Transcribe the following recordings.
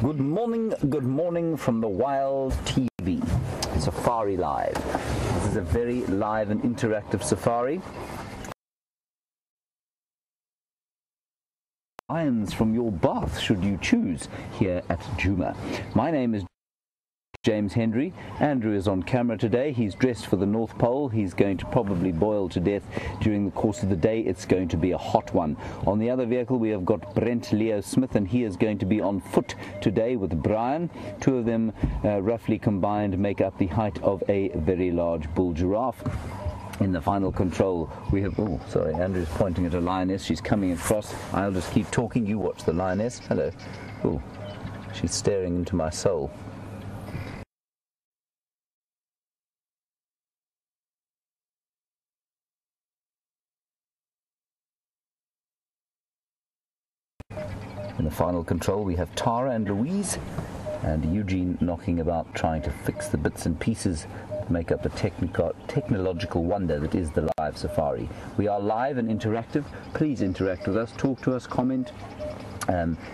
Good morning from the Wild TV, Safari Live. This is a very live and interactive safari. Lions from your bath, should you choose, here at Djuma. My name is James Henry. Andrew is on camera today. He's dressed for the North Pole. He's going to probably boil to death during the course of the day. It's going to be a hot one. On the other vehicle we have got Brent Leo Smith, and he is going to be on foot today with Bryan. Two of them roughly combined make up the height of a very large bull giraffe. In the final control we have, oh sorry, Andrew's pointing at a lioness. She's coming across. I'll just keep talking, you watch the lioness. Hello. Oh, she's staring into my soul. In the final control we have Tara and Louise, and Eugene knocking about trying to fix the bits and pieces that make up the technological wonder that is the live safari. We are live and interactive. Please interact with us, talk to us, comment,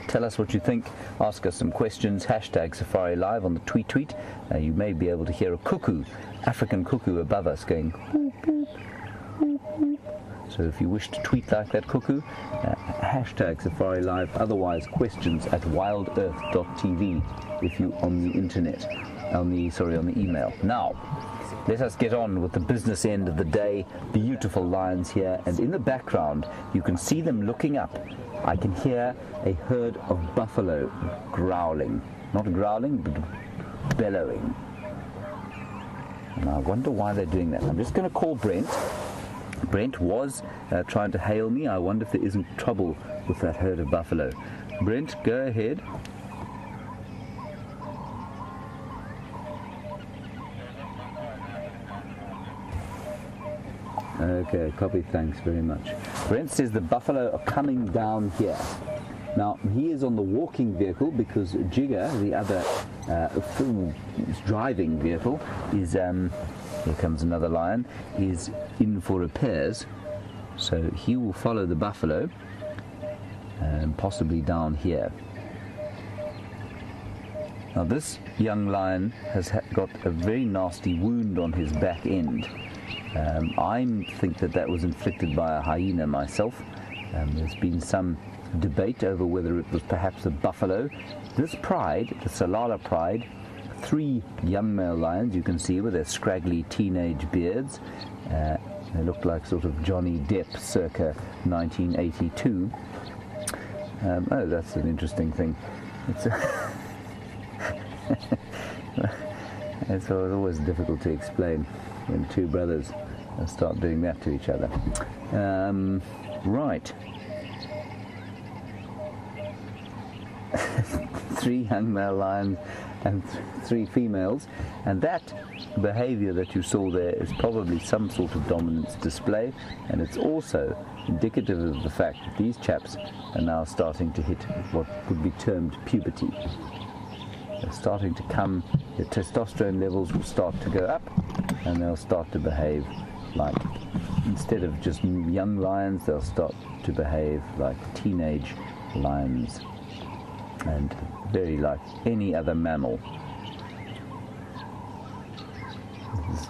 tell us what you think, ask us some questions, hashtag Safari Live on the tweet. You may be able to hear a cuckoo, African cuckoo above us going boop, boop, boop, boop. So if you wish to tweet like that cuckoo, hashtag Safari Live, otherwise questions at wildearth.tv if you on the internet, on the email. Now, let us get on with the business end of the day. Beautiful lions here, and in the background you can see them looking up. I can hear a herd of buffalo growling, not growling, but bellowing. And I wonder why they're doing that. I'm just going to call Brent. Brent was trying to hail me. I wonder if there isn't trouble with that herd of buffalo. Brent, go ahead. Okay, copy, thanks very much. Brent says the buffalo are coming down here. Now, he is on the walking vehicle because Jigger, the other driving vehicle, is... here comes another lion, is in for repairs, so he will follow the buffalo and possibly down here. Now this young lion has got a very nasty wound on his back end. I think that was inflicted by a hyena myself. There's been some debate over whether it was perhaps a buffalo. This pride, the Tsalala pride, 3 young male lions you can see with their scraggly teenage beards. They look like sort of Johnny Depp circa 1982. Oh, that's an interesting thing. It's always difficult to explain when two brothers start doing that to each other. Right. 3 young male lions and 3 females, and that behavior that you saw there is probably some sort of dominance display, and it's also indicative of the fact that these chaps are now starting to hit what would be termed puberty. They're starting to come, their testosterone levels will start to go up, and they'll start to behave like, instead of just young lions, they'll start to behave like teenage lions, and very like any other mammal. This is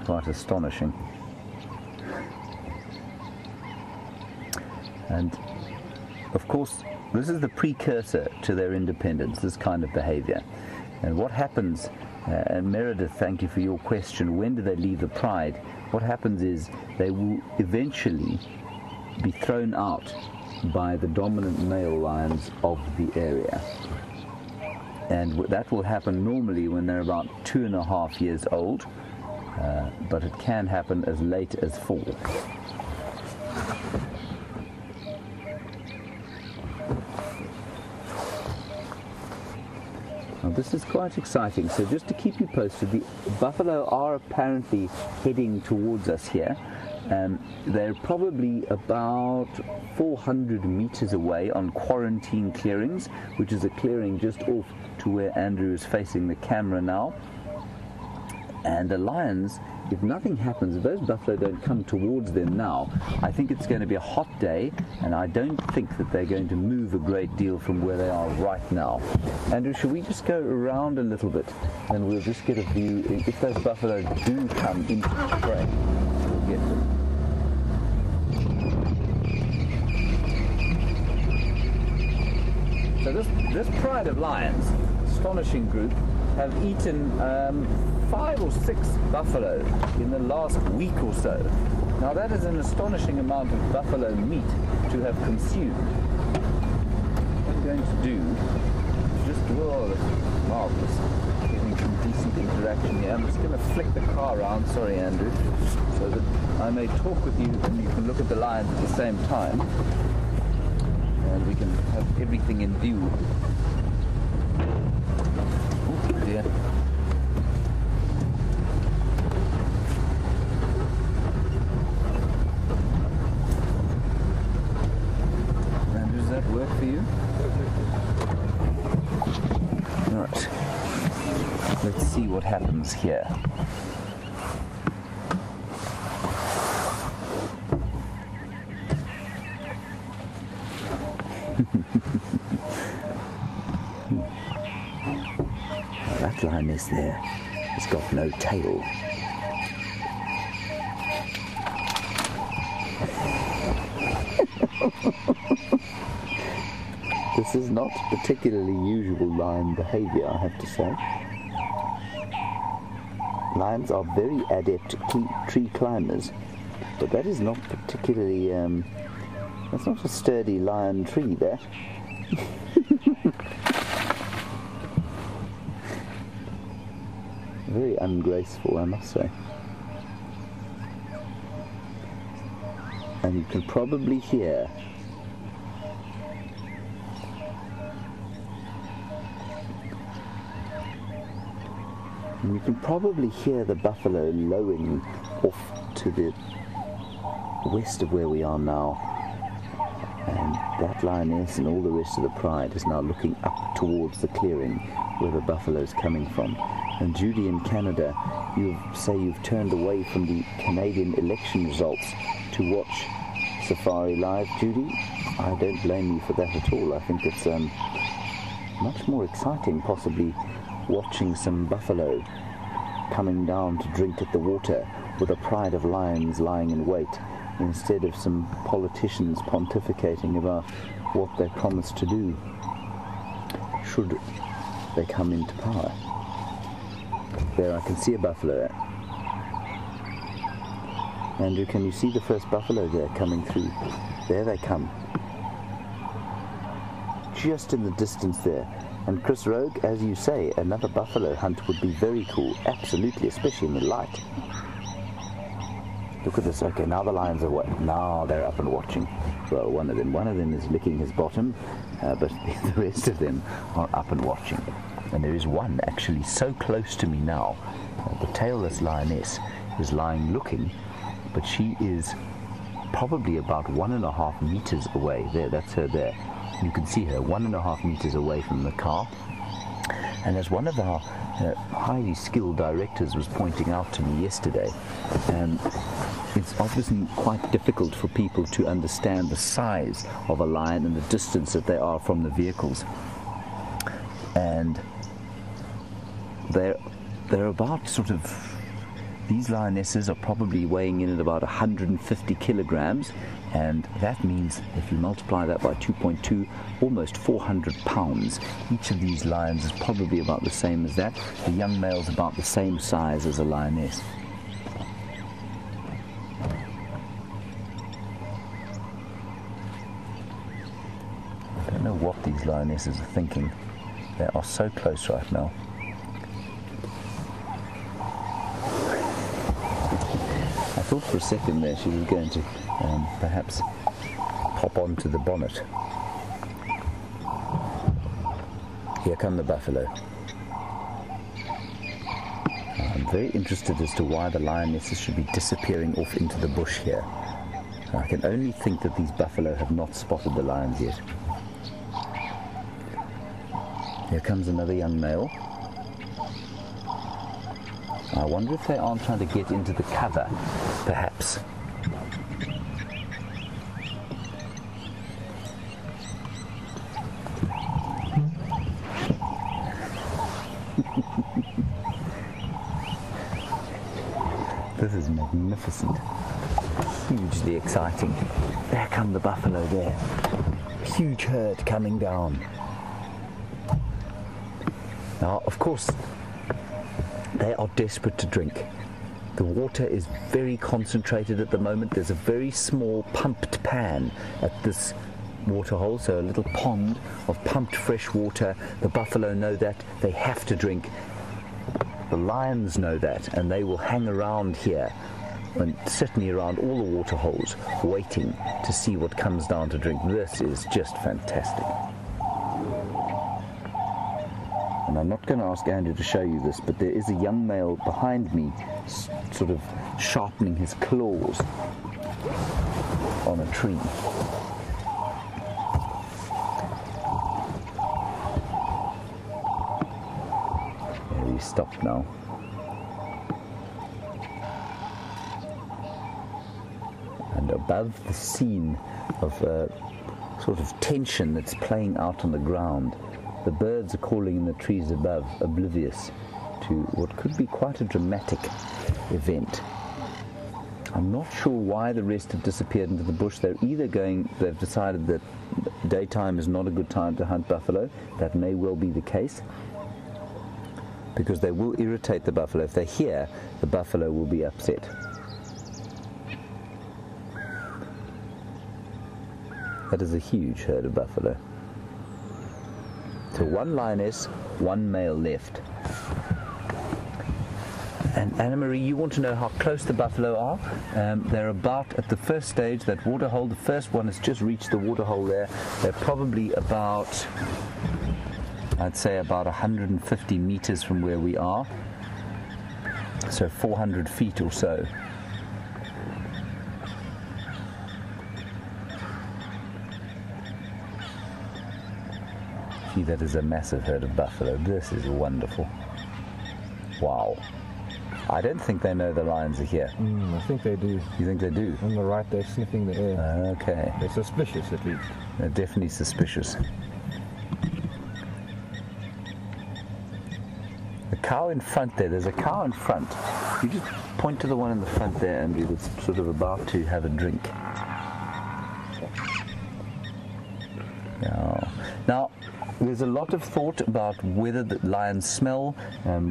quite astonishing. And of course this is the precursor to their independence, this kind of behavior. And what happens, and Meredith, thank you for your question, when do they leave the pride? What happens is they will eventually be thrown out by the dominant male lions of the area. And that will happen normally when they're about 2.5 years old, but it can happen as late as 4. Now this is quite exciting, so just to keep you posted, the buffalo are apparently heading towards us here. They're probably about 400 meters away on quarantine clearings, which is a clearing just off to where Andrew is facing the camera now. And the lions, if nothing happens, if those buffalo don't come towards them now, I think it's going to be a hot day, and I don't think that they're going to move a great deal from where they are right now. Andrew, should we just go around a little bit, and we'll just get a view? If those buffalo do come into the frame, we'll get them. So this pride of lions, astonishing group, have eaten 5 or 6 buffalo in the last week or so. Now that is an astonishing amount of buffalo meat to have consumed. What I'm going to do is just, oh, that's marvelous. Getting some decent interaction here. I'm just going to flick the car around, sorry Andrew, so that I may talk with you and you can look at the lions at the same time. And we can have everything in view. Oh dear. And does that work for you? Alright. Let's see what happens here. That lioness there has got no tail. This is not particularly usual lion behavior, I have to say. Lions are very adept tree climbers, but that is not particularly, that's not a sturdy lion tree, that. Very ungraceful, I must say. And you can probably hear the buffalo lowing off to the west of where we are now. And that lioness and all the rest of the pride is now looking up towards the clearing where the buffalo's coming from. And Judy in Canada, you say you've turned away from the Canadian election results to watch Safari Live. Judy, I don't blame you for that at all. I think it's much more exciting possibly watching some buffalo coming down to drink at the water with a pride of lions lying in wait, instead of some politicians pontificating about what they promised to do should they come into power. There, I can see a buffalo. Andrew, can you see the first buffalo there coming through? There they come. Just in the distance there. And Chris Rogue, as you say, another buffalo hunt would be very cool. Absolutely, especially in the light. Look at this. Okay, now the lions are what? Now they're up and watching. Well, one of them is licking his bottom, but the rest of them are up and watching. And there is one actually so close to me now. The tailless lioness is lying looking, but she is probably about 1.5 meters away. There, that's her there. You can see her 1.5 meters away from the car. And as one of our highly skilled directors was pointing out to me yesterday, it's obviously quite difficult for people to understand the size of a lion and the distance that they are from the vehicles. And they're about sort of, these lionesses are probably weighing in at about 150 kilograms, and that means if you multiply that by 2.2, almost 400 pounds. Each of these lions is probably about the same as that. The young male's about the same size as a lioness. I don't know what these lionesses are thinking. They are so close right now. I thought for a second there she was going to perhaps pop onto the bonnet. Here come the buffalo. I'm very interested as to why the lionesses should be disappearing off into the bush here. I can only think that these buffalo have not spotted the lions yet. Here comes another young male. I wonder if they aren't trying to get into the cover, perhaps. This is magnificent. Hugely exciting. There come the buffalo there. Huge herd coming down. Now, of course, they are desperate to drink. The water is very concentrated at the moment. There's a very small pumped pan at this waterhole, so a little pond of pumped fresh water. The buffalo know that. They have to drink. The lions know that, and they will hang around here, and certainly around all the water holes, waiting to see what comes down to drink. This is just fantastic. And I'm not going to ask Andrew to show you this, but there is a young male behind me, sort of sharpening his claws on a tree. There, he's stopped now. And above the scene of sort of tension that's playing out on the ground, the birds are calling in the trees above, oblivious to what could be quite a dramatic event. I'm not sure why the rest have disappeared into the bush. They've decided that daytime is not a good time to hunt buffalo. That may well be the case, because they will irritate the buffalo. If they're here, the buffalo will be upset. That is a huge herd of buffalo. So one lioness, one male left. And Anna-Marie, you want to know how close the buffalo are? They're about at the first stage, that waterhole. The first one has just reached the waterhole there. They're probably about, I'd say about 150 meters from where we are. So 400 feet or so. Gee, that is a massive herd of buffalo. This is wonderful. Wow. I don't think they know the lions are here. I think they do. You think they do? On the right, they're sniffing the air. Okay. They're suspicious, at least. They're definitely suspicious. The cow in front there's a cow in front. You just point to the one in the front there, Andrew, that's sort of about to have a drink. Yeah. Now, there's a lot of thought about whether the lions smell,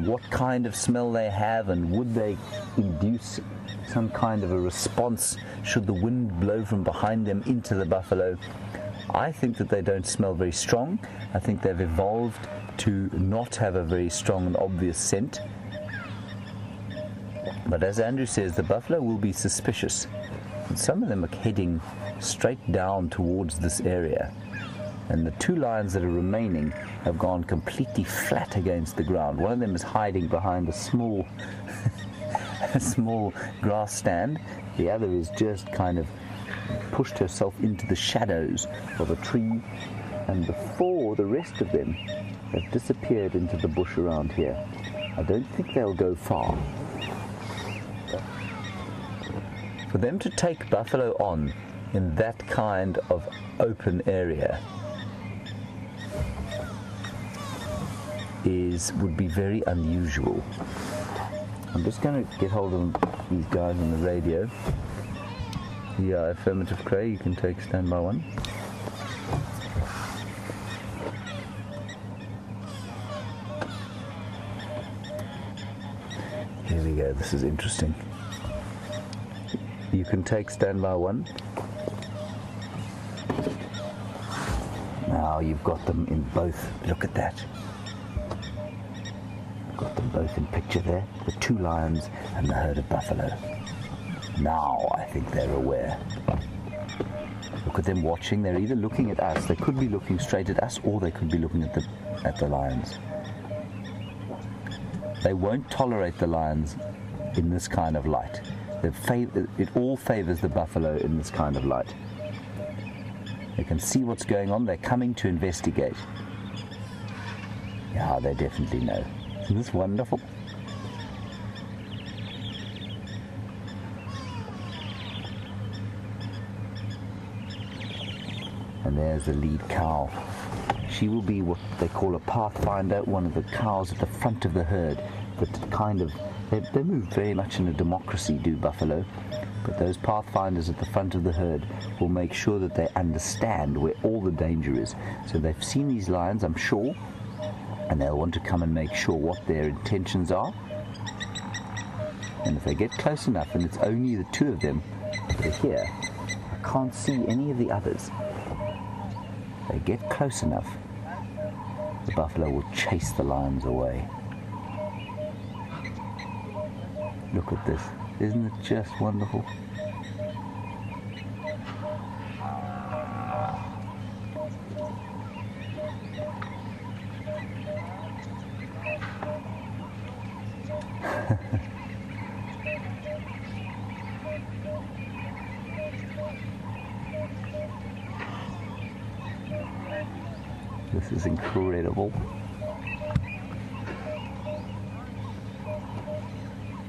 what kind of smell they have, and would they induce some kind of a response should the wind blow from behind them into the buffalo. I think that they don't smell very strong. I think they've evolved to not have a very strong and obvious scent. But as Andrew says, the buffalo will be suspicious. And some of them are heading straight down towards this area. And the two lions that are remaining have gone completely flat against the ground. One of them is hiding behind a small grass stand. The other is just kind of pushed herself into the shadows of a tree. And before the rest of them have disappeared into the bush around here. I don't think they'll go far. For them to take buffalo on in that kind of open area would be very unusual. I'm just going to get hold of these guys on the radio. Yeah, affirmative, Craig. You can take standby one. Here we go. This is interesting. You can take standby one. Now you've got them in both. Look at that. Got them both in picture there, the two lions and the herd of buffalo. Now I think they're aware. Look at them watching. They're either looking at us, they could be looking straight at us, or they could be looking at the lions. They won't tolerate the lions in this kind of light. It all favors the buffalo in this kind of light. They can see what's going on. They're coming to investigate. Yeah, they definitely know. Isn't this wonderful? And there's the lead cow. She will be what they call a pathfinder, one of the cows at the front of the herd. That kind of, they move very much in a democracy, do buffalo. But those pathfinders at the front of the herd will make sure that they understand where all the danger is. So they've seen these lions, I'm sure, and they'll want to come and make sure what their intentions are. And if they get close enough, and it's only the two of them that are here, I can't see any of the others. They get close enough, the buffalo will chase the lions away. Look at this. Isn't it just wonderful? This is incredible.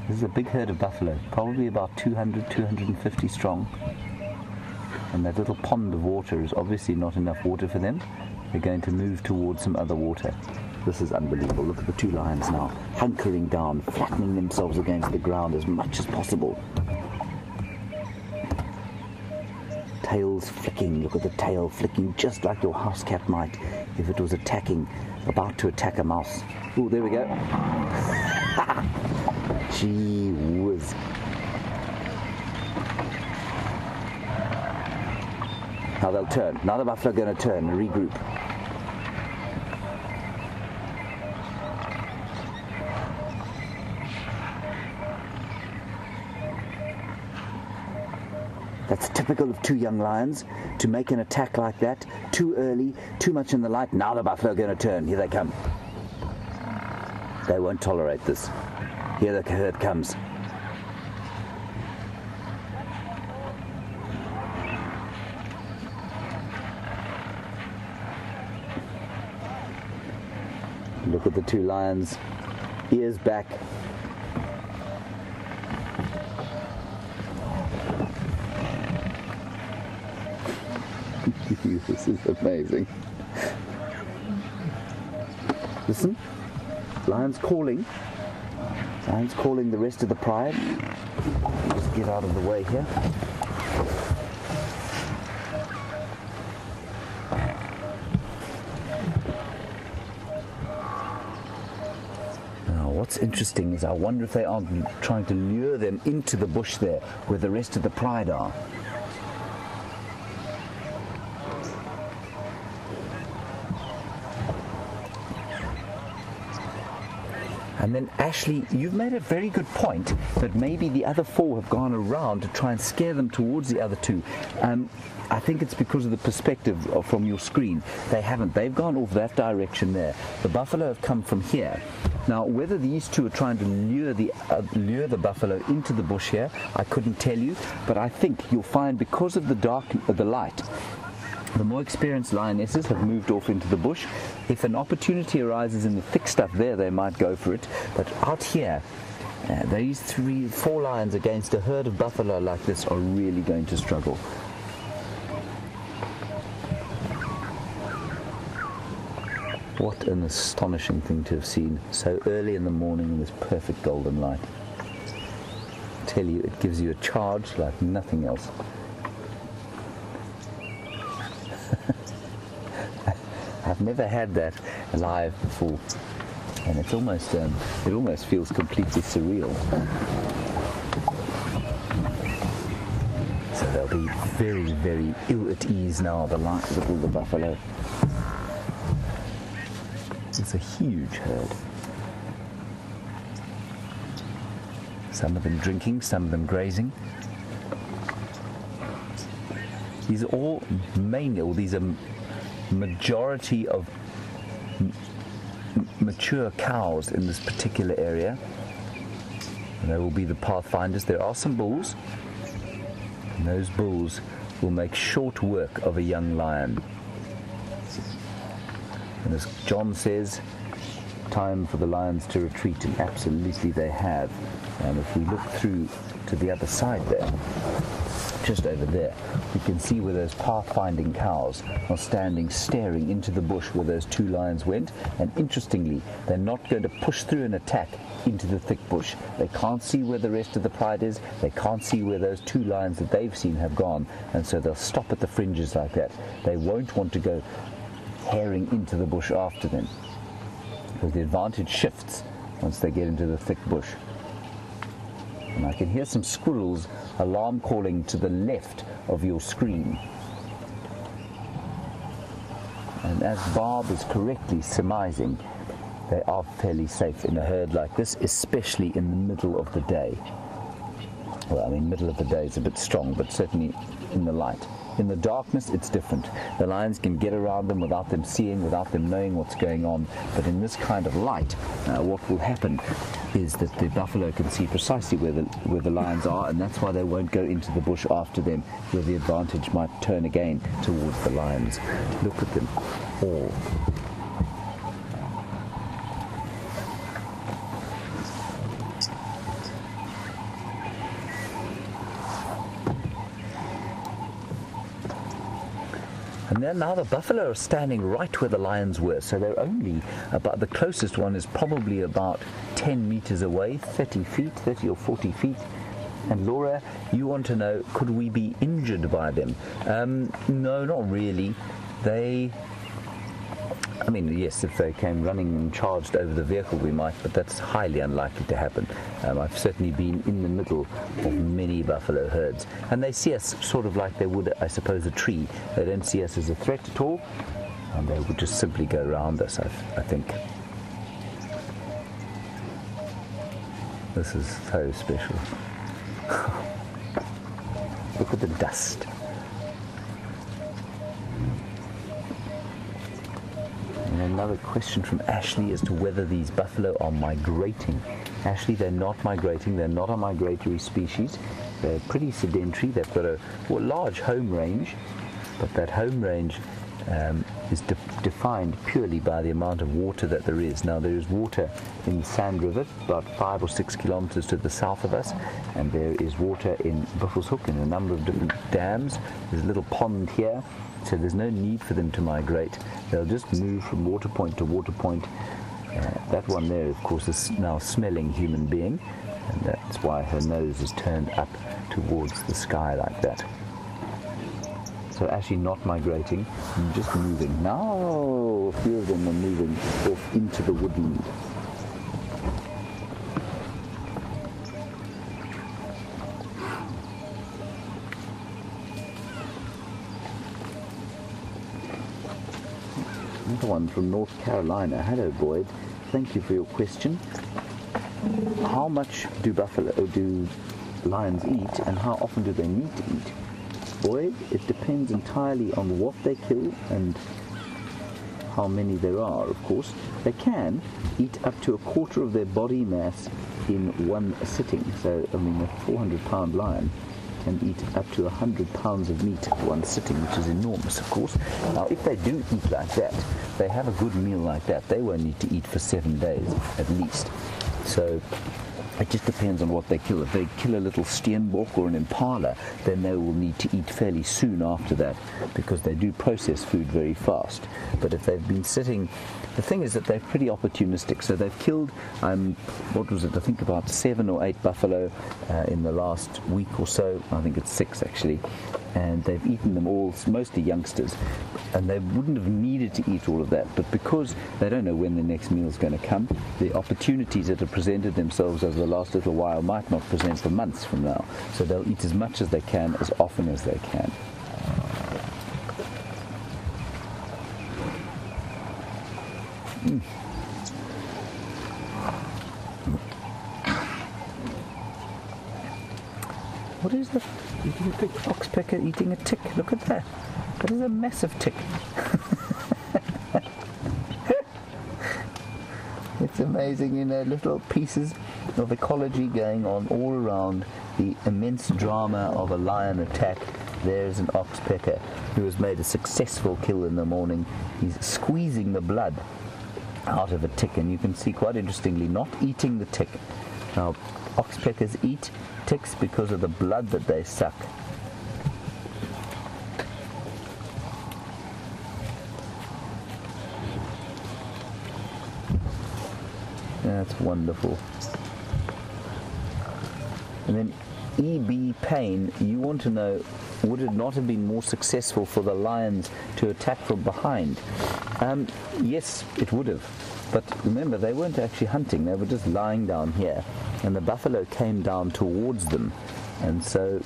This is a big herd of buffalo, probably about 200, 250 strong. And that little pond of water is obviously not enough water for them. They're going to move towards some other water. This is unbelievable. Look at the two lions now, hunkering down, flattening themselves against the ground as much as possible. Tails flicking. Look at the tail flicking, just like your house cat might if it was about to attack a mouse. Oh, there we go. Gee whiz. Now they'll turn. Now the buffalo are going to turn and regroup. That's typical of two young lions, to make an attack like that, too early, too much in the light. Now the buffalo are going to turn. Here they come. They won't tolerate this. Here the herd comes. Look at the two lions, ears back. This is amazing. Listen, lion's calling. Lion's calling the rest of the pride. Just get out of the way here. Now, what's interesting is I wonder if they aren't trying to lure them into the bush there, where the rest of the pride are. And then, Ashley, you've made a very good point that maybe the other four have gone around to try and scare them towards the other two. I think it's because of the perspective from your screen. They haven't. They've gone off that direction there. The buffalo have come from here. Now, whether these two are trying to lure the buffalo into the bush here, I couldn't tell you. But I think you'll find, because of the light, the more experienced lionesses have moved off into the bush. If an opportunity arises in the thick stuff there, they might go for it. But out here, these 3-4 lions against a herd of buffalo like this are really going to struggle. What an astonishing thing to have seen so early in the morning in this perfect golden light. I tell you, it gives you a charge like nothing else. I've never had that live before, and it's almost it almost feels completely surreal. So they'll be very, very ill at ease now, the likes of all the buffalo. It's a huge herd. Some of them drinking, some of them grazing. These are all these are majority of mature cows in this particular area, and they will be the pathfinders. There are some bulls, and those bulls will make short work of a young lion. And as John says, time for the lions to retreat, and absolutely they have. And if we look through to the other side there, just over there, you can see where those pathfinding cows are standing staring into the bush where those two lions went. And interestingly, they're not going to push through an attack into the thick bush. They can't see where the rest of the pride is. They can't see where those two lions that they've seen have gone, and so they'll stop at the fringes like that. They won't want to go herring into the bush after them, because the advantage shifts once they get into the thick bush. And I can hear some squirrels alarm calling to the left of your screen. And as Barb is correctly surmising, they are fairly safe in a herd like this, especially in the middle of the day. Well, I mean, middle of the day is a bit strong, but certainly in the light. In the darkness, it's different. The lions can get around them without them seeing, without them knowing what's going on. But in this kind of light, what will happen is that the buffalo can see precisely where the lions are, and that's why they won't go into the bush after them, where the advantage might turn again towards the lions. Look at them all. And then now the buffalo are standing right where the lions were, so they're only about, the closest one is probably about 10 meters away, 30 or 40 feet. And Laura, you want to know, could we be injured by them? No, not really. I mean, yes, if they came running and charged over the vehicle, we might, but that's highly unlikely to happen. I've certainly been in the middle of many buffalo herds, and they see us sort of like they would, I suppose, a tree. They don't see us as a threat at all, and they would just simply go around us, I think. This is so special. Look at the dust. And another question from Ashley as to whether these buffalo are migrating. Ashley, they're not migrating. They're not a migratory species. They're pretty sedentary. They've got a large home range, but that home range is defined purely by the amount of water that there is. Now, there is water in the Sand River, about 5 or 6 kilometers to the south of us, and there is water in Buffelshoek in a number of different dams. There's a little pond here, so there's no need for them to migrate. They'll just move from water point to water point. That one there, of course, is now smelling human being, and that's why her nose is turned up towards the sky like that. So actually not migrating, just moving. Now a few of them are moving off into the woodland. Another one from North Carolina. Hello, Boyd. Thank you for your question. How much do lions eat, and how often do they need to eat? Boyd, it depends entirely on what they kill and how many there are, of course. They can eat up to a quarter of their body mass in one sitting. So, I mean, a 400-pound lion can eat up to 100 pounds of meat at one sitting, which is enormous, of course. Now, if they do eat like that, they have a good meal like that, they won't need to eat for 7 days at least. So it just depends on what they kill. If they kill a little steenbok or an impala, then they will need to eat fairly soon after that, because they do process food very fast. But if they've been sitting, the thing is that they're pretty opportunistic. So they've killed, what was it, I think about 7 or 8 buffalo in the last week or so. I think it's 6 actually. And they've eaten them all, mostly youngsters, and they wouldn't have needed to eat all of that, but because they don't know when the next meal is going to come, the opportunities that have presented themselves over the last little while might not present for months from now, so they'll eat as much as they can, as often as they can. What is that? Eating a big oxpecker eating a tick. Look at that. That is a massive tick. It's amazing, you know, little pieces of ecology going on all around the immense drama of a lion attack. There's an oxpecker who has made a successful kill in the morning. He's squeezing the blood out of a tick, and you can see, quite interestingly, not eating the tick. Now, oxpeckers eat ticks because of the blood that they suck. That's wonderful. And then E.B. Payne, you want to know, would it not have been more successful for the lions to attack from behind? Yes, it would have. But remember, they weren't actually hunting. They were just lying down here. And the buffalo came down towards them. And so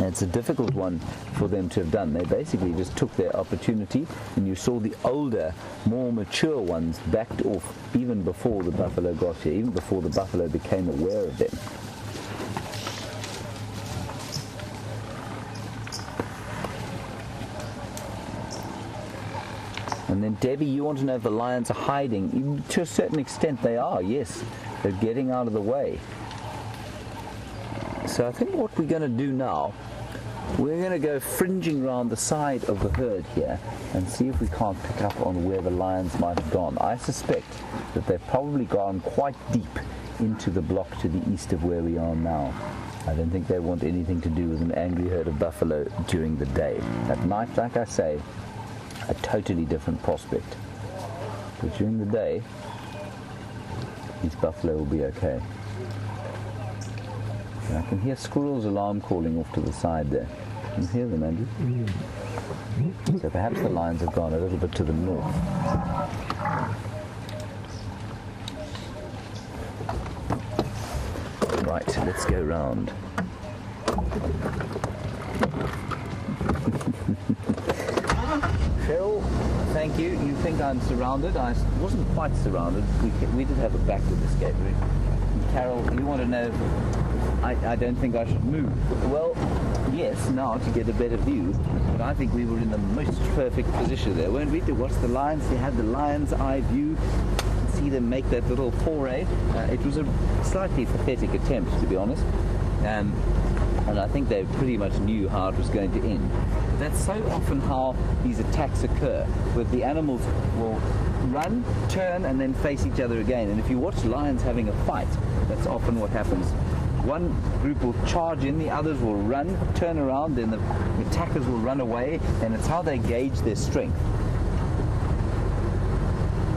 it's a difficult one for them to have done. They basically just took their opportunity, and you saw the older, more mature ones backed off even before the buffalo got here, even before the buffalo became aware of them. And then Debbie, you want to know if the lions are hiding. To a certain extent they are, yes. They're getting out of the way. So I think what we're going to do now, we're going to go fringing around the side of the herd here and see if we can't pick up on where the lions might have gone. I suspect that they've probably gone quite deep into the block to the east of where we are now. I don't think they want anything to do with an angry herd of buffalo during the day. At night, like I say, a totally different prospect. But during the day, these buffalo will be okay. And I can hear squirrels' alarm calling off to the side there. Can you hear them, Andrew? So perhaps the lions have gone a little bit to the north. Right, let's go round. Cheryl, thank you. You think I'm surrounded? I wasn't quite surrounded. We did have a backward escape route. And Carol, you want to know, I don't think I should move. Well, yes, now to get a better view, but I think we were in the most perfect position there, weren't we, to watch the lions? You had the lion's eye view, see them make that little foray. It was a slightly pathetic attempt, to be honest. And I think they pretty much knew how it was going to end. But that's so often how these attacks occur, where the animals will run, turn, and then face each other again. And if you watch lions having a fight, that's often what happens. One group will charge in, the others will run, turn around, then the attackers will run away, and it's how they gauge their strength.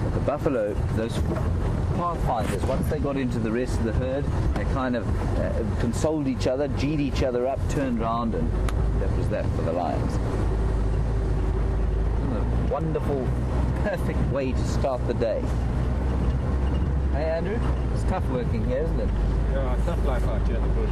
But the buffalo, those pathfinders, once they got into the rest of the herd, they kind of consoled each other, G'd each other up, turned around, and that was that for the lions. A wonderful, perfect way to start the day. Hey Andrew, it's tough working here, isn't it? Yeah, it's tough life out here in the bush.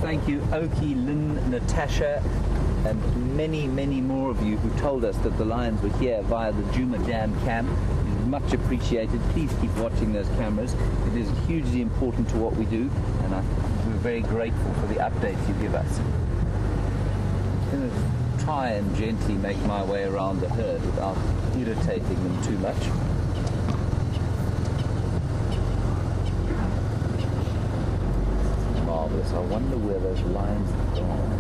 Thank you, Oki, Lynn, Natasha, and many, many more of you who told us that the lions were here via the Djuma Cam. It is much appreciated. Please keep watching those cameras. It is hugely important to what we do, and we're very grateful for the updates you give us. I'm going to try and gently make my way around the herd without irritating them too much. Marvelous. I wonder where those lions have gone.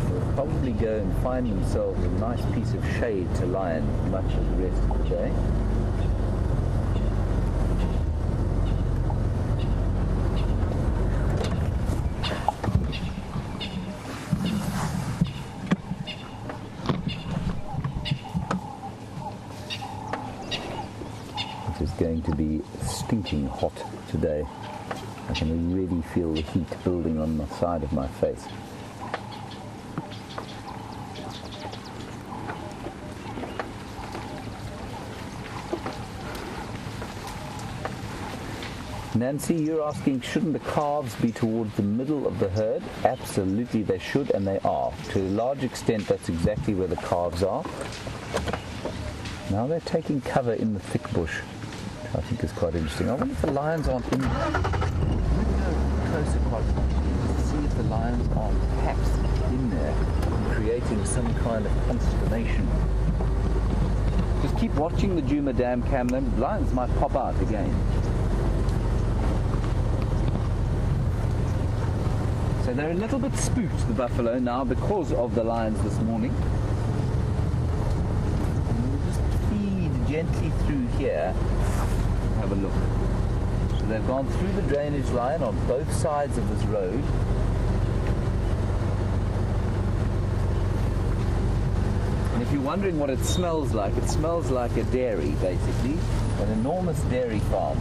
They'll probably go and find themselves a nice piece of shade to lie in much of the rest of the day. Going to be stinking hot today. I can really feel the heat building on the side of my face. Nancy, you're asking, shouldn't the calves be towards the middle of the herd? Absolutely they should, and they are. To a large extent, that's exactly where the calves are. Now they're taking cover in the thick bush. I think is quite interesting. I wonder if the lions aren't in there. Let's go closer to see if the lions are perhaps in there and creating some kind of consternation. Just keep watching the Djuma Cam, then the lions might pop out again. So they're a little bit spooked, the buffalo, now because of the lions this morning. gently through here. Have a look. So they've gone through the drainage line on both sides of this road. And if you're wondering what it smells like a dairy, basically. An enormous dairy farm,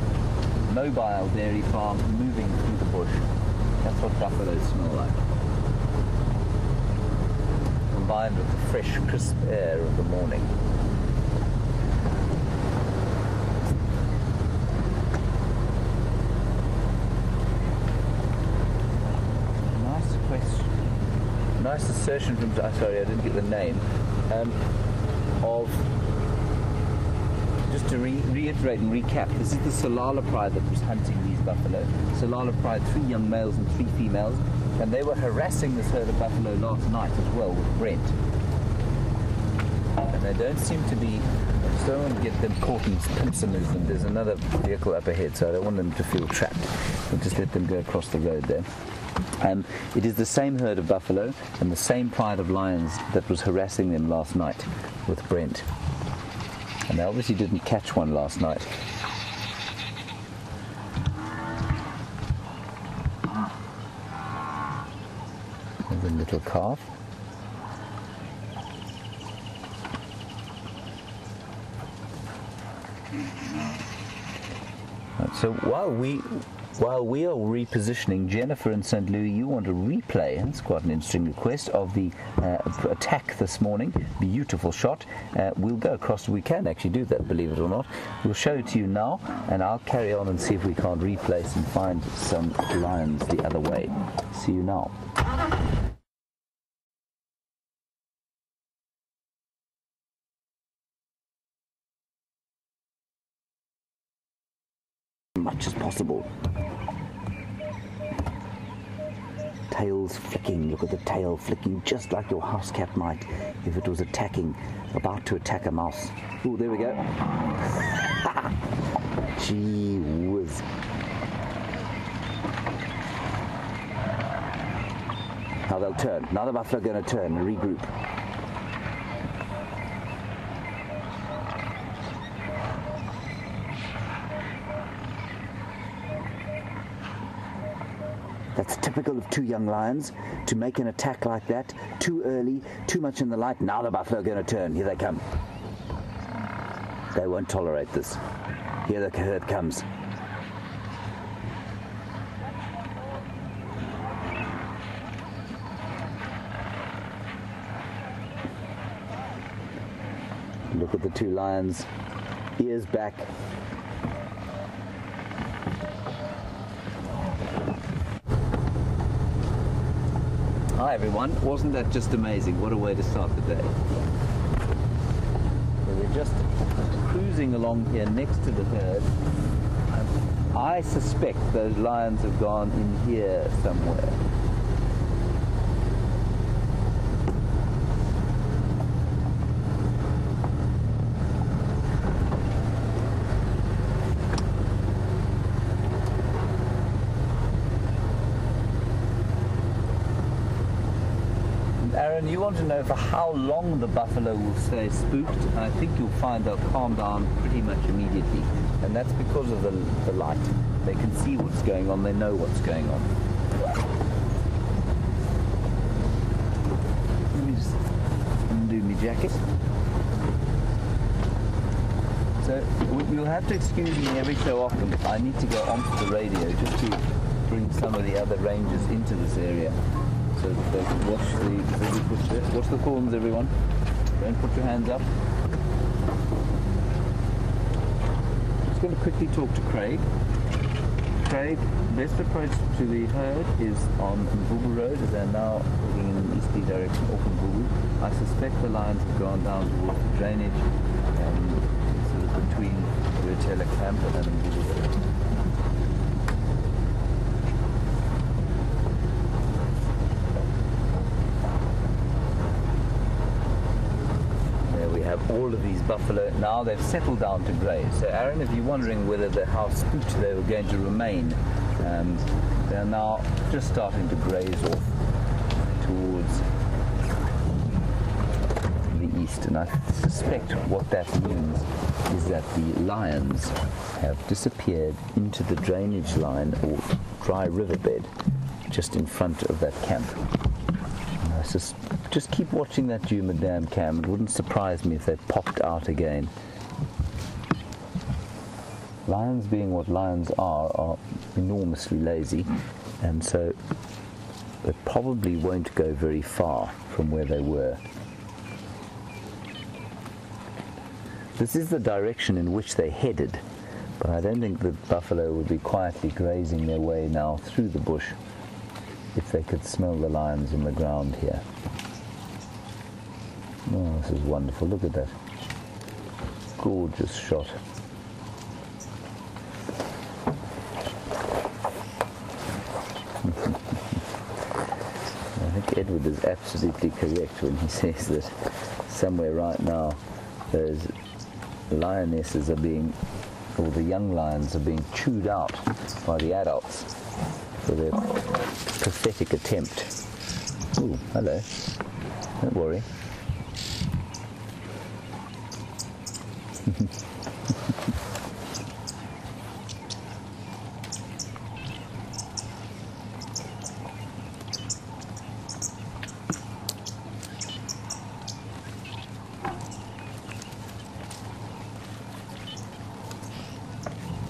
mobile dairy farm moving through the bush. That's what buffaloes smell like. Combined with the fresh, crisp air of the morning. Nice question. Nice assertion from, sorry, I didn't get the name, of, just to reiterate and recap, this is the Tsalala pride that was hunting these buffalo. Tsalala pride, 3 young males and 3 females, and they were harassing this herd of buffalo last night as well with Brent. And they don't seem to be, I just don't want to get them caught in pincer movement. There's another vehicle up ahead, so I don't want them to feel trapped. We'll just let them go across the road there. It is the same herd of buffalo and the same pride of lions that was harassing them last night with Brent. And they obviously didn't catch one last night. There's a little calf. Right, so while we are repositioning, Jennifer in St. Louis, you want a replay, and it's quite an interesting request, of the attack this morning. Beautiful shot. We'll go across, we can actually do that, believe it or not. We'll show it to you now, and I'll carry on and see if we can't replace and find some lions the other way. See you now. Much as possible. Tails flicking, look at the tail flicking just like your house cat might if it was about to attack a mouse. Oh, there we go. Gee whiz. Now they'll turn. Now the buffalo are going to turn and regroup. That's typical of 2 young lions, to make an attack like that, too early, too much in the light. Now the buffalo are going to turn. Here they come. They won't tolerate this. Here the herd comes. Look at the 2 lions, ears back. Hi everyone, wasn't that just amazing? What a way to start the day. So we're just cruising along here next to the herd. I suspect those lions have gone in here somewhere. Aaron, you want to know for how long the buffalo will stay spooked, and I think you'll find they'll calm down pretty much immediately. And that's because of the light. They can see what's going on, they know what's going on. Let me just undo my jacket. So you'll have to excuse me every so often. I need to go onto the radio just to bring some of the other rangers into this area. So they can watch the thorns, everyone. Don't put your hands up. Just going to quickly talk to Craig. Craig, best approach to the herd is on Mvubu Road. They're now looking in an easterly direction off Mvubu. I suspect the lions have gone down towards the drainage, sort of between Untitled Chapter and Mvubu Road. All of these buffalo now, they've settled down to graze. So Aaron, if you're wondering whether how spooked they were going to remain, they're now just starting to graze off towards the east, and I suspect what that means is that the lions have disappeared into the drainage line or dry riverbed just in front of that camp. And I just keep watching that Djuma Dam cam. It wouldn't surprise me if they popped out again. Lions, being what lions are enormously lazy, and so they probably won't go very far from where they were. This is the direction in which they headed, but I don't think the buffalo would be quietly grazing their way now through the bush if they could smell the lions in the ground here. Oh, this is wonderful. Look at that. Gorgeous shot. I think Edward is absolutely correct when he says that somewhere right now those lionesses are being, or the young lions are being chewed out by the adults for their pathetic attempt. Ooh, hello. Don't worry.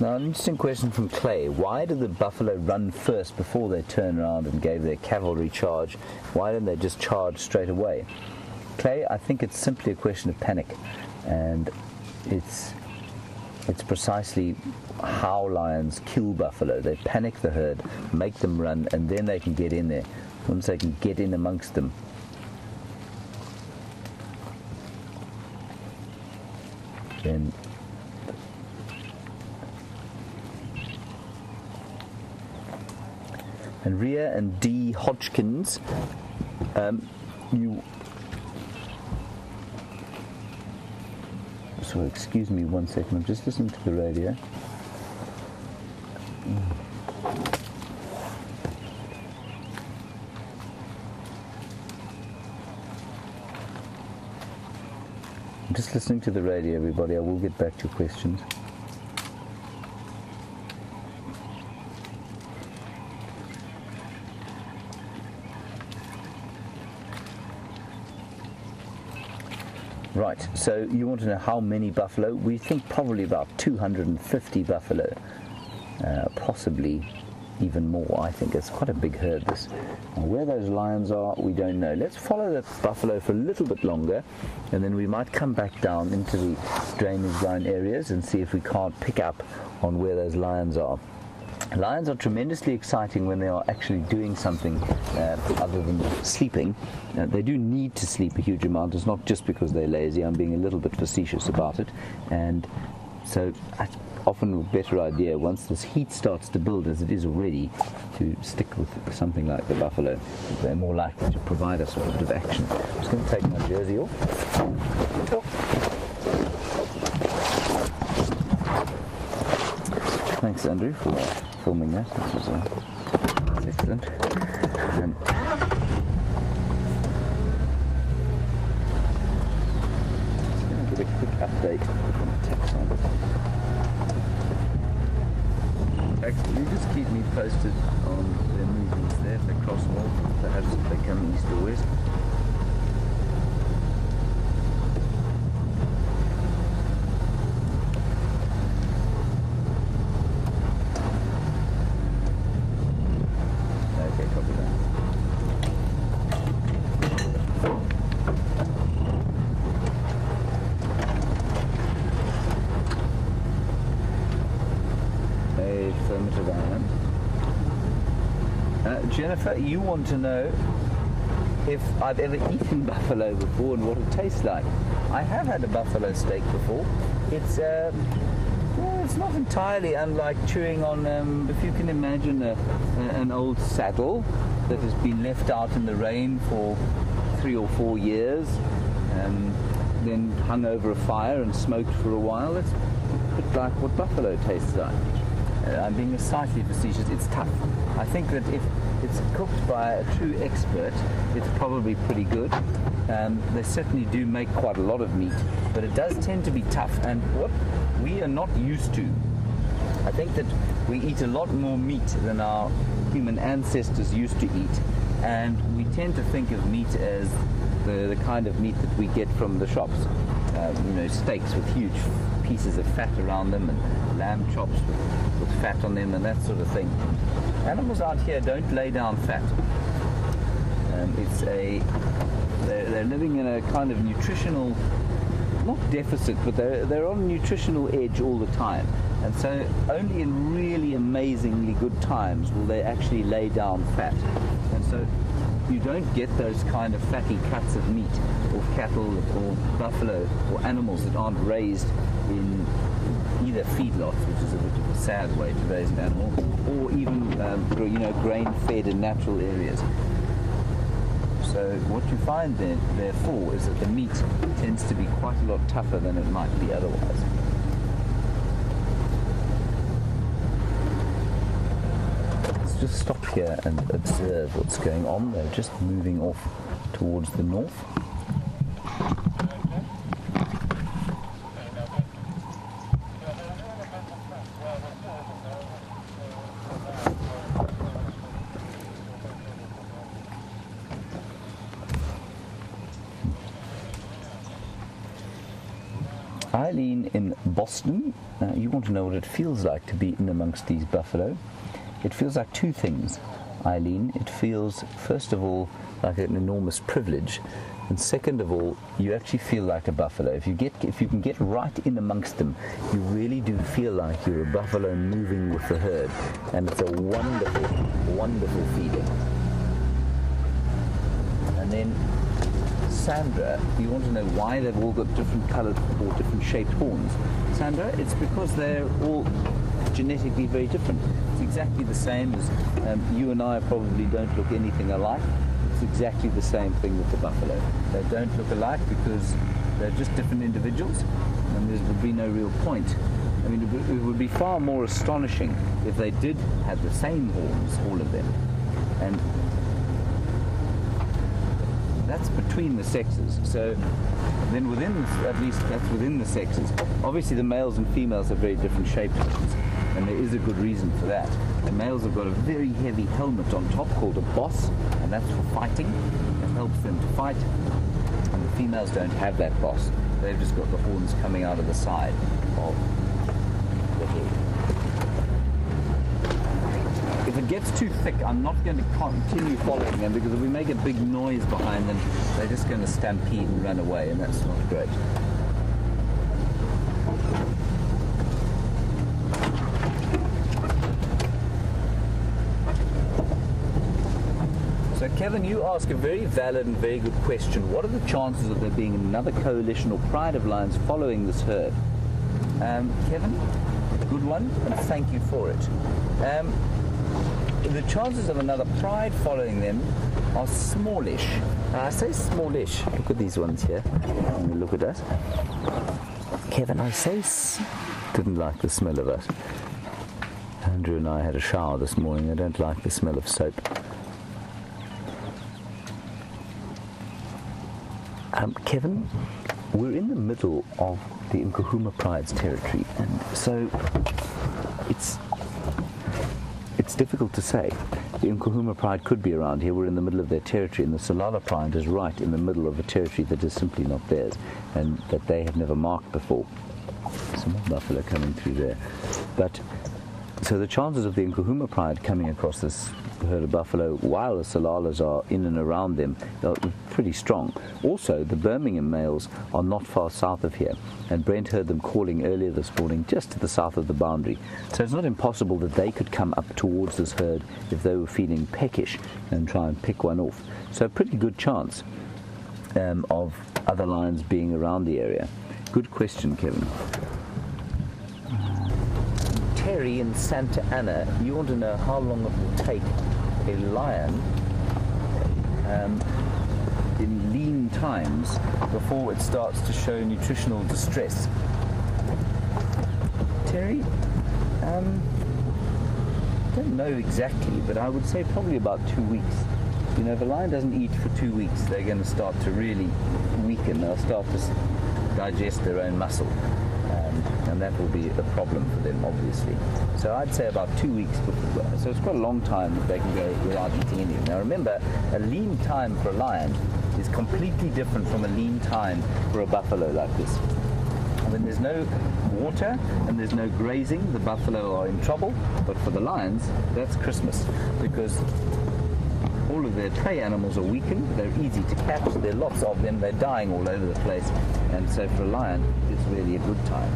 Now, an interesting question from Clay. Why did the buffalo run first before they turned around and gave their cavalry charge? Why didn't they just charge straight away? Clay, I think it's simply a question of panic, and it's precisely how lions kill buffalo. They panic the herd, make them run, and then they can get in there. Once they can get in amongst them, then and Rhea and D. Hodgkins, so excuse me 1 second, I'm just listening to the radio. I'm just listening to the radio, everybody. I will get back to your questions. Right, so you want to know how many buffalo? We think probably about 250 buffalo, possibly even more. I think it's quite a big herd, this. Now, where those lions are, we don't know. Let's follow the buffalo for a little bit longer, and then we might come back down into the drainage line areas and see if we can't pick up on where those lions are. Lions are tremendously exciting when they are actually doing something other than sleeping. They do need to sleep a huge amount. It's not just because they're lazy. I'm being a little bit facetious about it. And so often a better idea, once this heat starts to build, as it is already, to stick with something like the buffalo. They're more likely to provide us with a bit of action. I'm just going to take my jersey off. Thanks, Andrew, for filming that. That was excellent. And just going to give a quick update on the text on it. You just keep me posted on their movements there. If they cross north, perhaps if they come east or west. Jennifer, you want to know if I've ever eaten buffalo before and what it tastes like. I have had a buffalo steak before. It's not entirely unlike chewing on, if you can imagine an old saddle that has been left out in the rain for 3 or 4 years, then hung over a fire and smoked for a while. It's a bit like what buffalo tastes like. I'm being slightly facetious. It's tough. I think that if it's cooked by a true expert, it's probably pretty good. They certainly do make quite a lot of meat, but it does tend to be tough. And what we are not used to, I think that we eat a lot more meat than our human ancestors used to eat, and we tend to think of meat as the kind of meat that we get from the shops. Steaks with huge pieces of fat around them, and lamb chops with fat on them, and that sort of thing. Animals out here don't lay down fat. They're living in a kind of nutritional, not deficit, but they're on a nutritional edge all the time. And so only in really amazingly good times will they actually lay down fat. And so you don't get those kind of fatty cuts of meat or cattle or buffalo or animals that aren't raised in either feedlots, which is a bit of a sad way to raise an animal, or even grain-fed in natural areas. So what you find therefore is that the meat tends to be quite a lot tougher than it might be otherwise. Just stop here and observe what's going on. They're just moving off towards the north. Eileen in Boston, you want to know what it feels like to be in amongst these buffalo. It feels like two things, Eileen. It feels, first of all, like an enormous privilege, and second of all, you actually feel like a buffalo. If you can get right in amongst them, you really do feel like you're a buffalo moving with the herd, and it's a wonderful, wonderful feeling. And then Sandra, you want to know why they've all got different coloured or different shaped horns. Sandra, it's because they're all genetically very different. It's exactly the same as you and I probably don't look anything alike. It's exactly the same thing with the buffalo. They don't look alike because they're just different individuals, and there would be no real point. I mean, it would be far more astonishing if they did have the same horns, all of them. And that's between the sexes. So then at least that's within the sexes. Obviously the males and females have very different shaped horns, and there is a good reason for that. The males have got a very heavy helmet on top called a boss, and that's for fighting. It helps them to fight. And the females don't have that boss. They've just got the horns coming out of the side of the head. If it gets too thick, I'm not going to continue following them, because if we make a big noise behind them, they're just going to stampede and run away, and that's not great. So Kevin, you ask a very valid and very good question. What are the chances of there being another coalition or pride of lions following this herd? Kevin, good one, and thank you for it. The chances of another pride following them are smallish. I say smallish. Look at these ones here. Let me look at that. Kevin, I say didn't like the smell of that. Andrew and I had a shower this morning. I don't like the smell of soap. Kevin, we're in the middle of the Nkuhuma Pride's territory, and so it's difficult to say. The Nkuhuma Pride could be around here. We're in the middle of their territory, and the Tsalala Pride is right in the middle of a territory that is simply not theirs, and that they have never marked before. Some more buffalo coming through there. But so the chances of the Nkuhuma Pride coming across this herd of buffalo while the Tsalalas are in and around them are pretty strong. Also, the Birmingham males are not far south of here, and Brent heard them calling earlier this morning just to the south of the boundary. So it's not impossible that they could come up towards this herd if they were feeling peckish and try and pick one off. So a pretty good chance of other lions being around the area. Good question, Kevin. Terry in Santa Ana, you want to know how long it will take a lion in lean times before it starts to show nutritional distress. Terry, don't know exactly, but I would say probably about 2 weeks. You know, if a lion doesn't eat for 2 weeks, they're going to start to really weaken. They'll start to digest their own muscle, and that will be a problem for them, obviously. So I'd say about 2 weeks before. So it's quite a long time that they can go without eating anything. Now remember, a lean time for a lion is completely different from a lean time for a buffalo like this. When there's no water and there's no grazing, the buffalo are in trouble. But for the lions, that's Christmas, because all of their prey animals are weakened. They're easy to catch. There are lots of them. They're dying all over the place. And so for a lion, it's really a good time.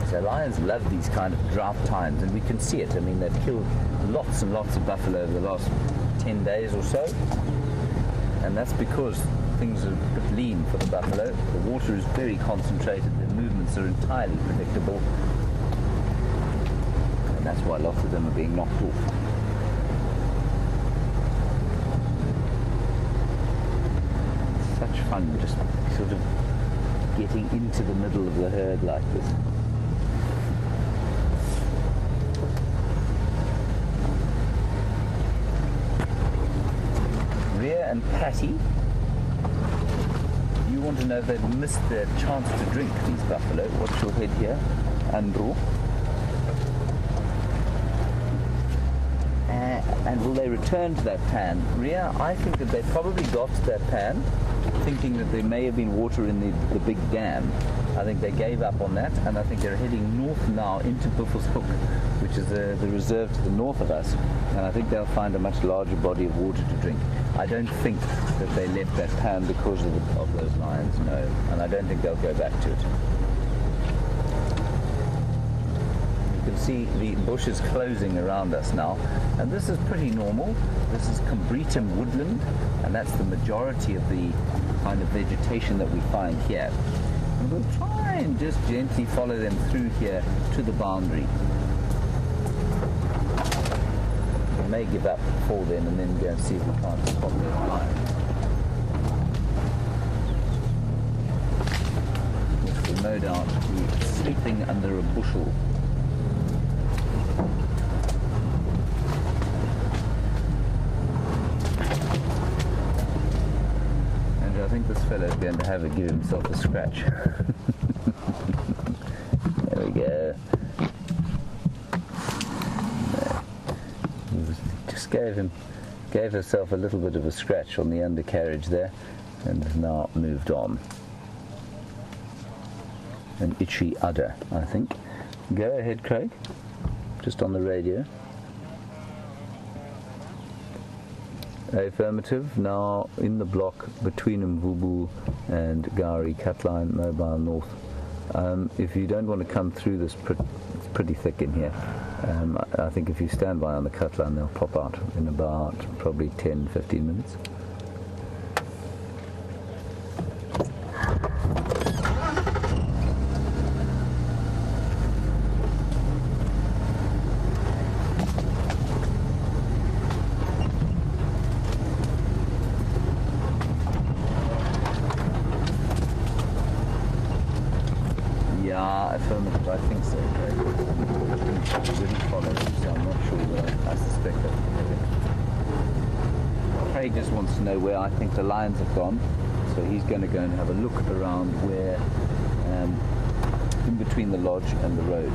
So lions love these kind of drought times, and we can see it. I mean, they've killed lots and lots of buffalo over the last 10 days or so. And that's because things are a bit lean for the buffalo. The water is very concentrated. Their movements are entirely predictable. And that's why lots of them are being knocked off. Such fun just sort of getting into the middle of the herd like this. Rhea and Patty, you want to know if they've missed their chance to drink, these buffalo. Watch your head here, Andrew. And will they return to that pan? Rhea, I think that they probably got to that pan thinking that there may have been water in the big dam. I think they gave up on that, and I think they're heading north now into Buffels Hook, which is the reserve to the north of us, and I think they'll find a much larger body of water to drink. I don't think that they left that pan because of those lions, no, and I don't think they'll go back to it. You can see the bushes closing around us now, and this is pretty normal. This is Combretum woodland, and that's the majority of the kind of vegetation that we find here. And we'll try and just gently follow them through here to the boundary. We may give up before then and then go and see if we can't spot those lions, which will no doubt be sleeping under a bushel. I think this fellow's going to give himself a scratch. There we go. Just gave herself a little bit of a scratch on the undercarriage there, and has now moved on. An itchy udder, I think. Go ahead, Craig. Just on the radio. Affirmative. Now in the block between Mvubu and Gowrie, Catline, Mobile North. If you don't want to come through this, it's pretty thick in here. I think if you stand by on the Catline, they'll pop out in about probably 10-15 minutes. Affirmative, I think so, Craig. I didn't follow him, so I'm not sure, but I suspect that. Craig just wants to know where I think the lions have gone, so he's going to go and have a look around where, in between the lodge and the road.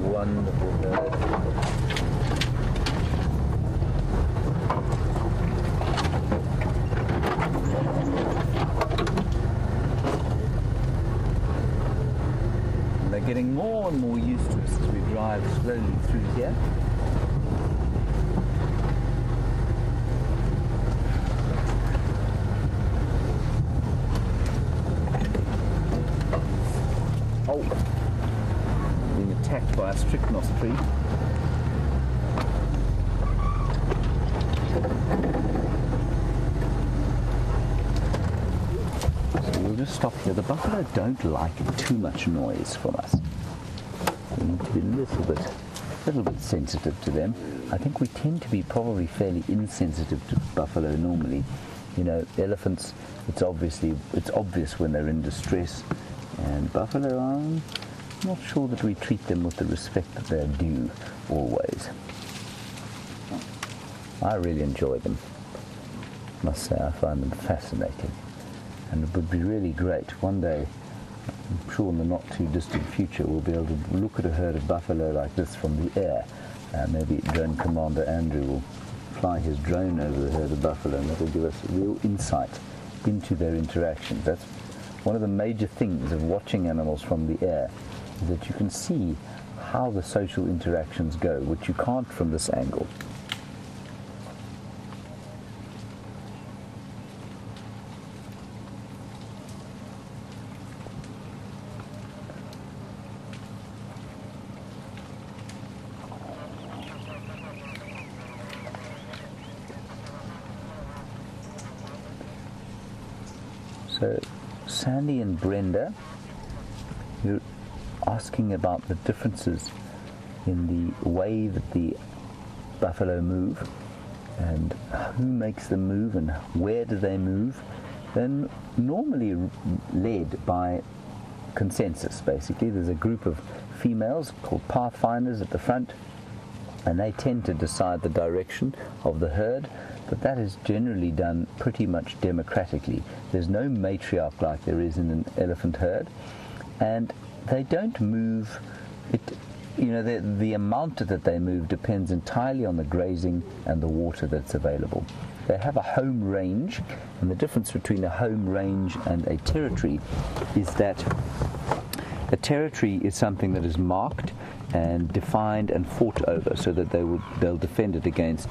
Wonderful bird. And they're getting more and more used to us as we drive slowly through here. By a strychnos tree. So we'll just stop here. The buffalo don't like too much noise from us. We need to be a little bit sensitive to them. I think we tend to be probably fairly insensitive to buffalo normally. You know, elephants, it's obvious when they're in distress, and buffalo, I'm not sure that we treat them with the respect that they're due always. I really enjoy them. Must say, I find them fascinating, and it would be really great one day. I'm sure in the not too distant future we'll be able to look at a herd of buffalo like this from the air. Maybe Drone Commander Andrew will fly his drone over the herd of buffalo, and that will give us real insight into their interactions. That's one of the major things of watching animals from the air, is that you can see how the social interactions go, which you can't from this angle. So, Sandy and Brenda, you're asking about the differences in the way that the buffalo move and who makes them move and where do they move. They're normally led by consensus, basically. There's a group of females called pathfinders at the front, and they tend to decide the direction of the herd. But that is generally done pretty much democratically. There's no matriarch like there is in an elephant herd, and they don't move. The amount that they move depends entirely on the grazing and the water that's available. They have a home range, and the difference between a home range and a territory is that a territory is something that is marked and defined and fought over, so that they'll defend it against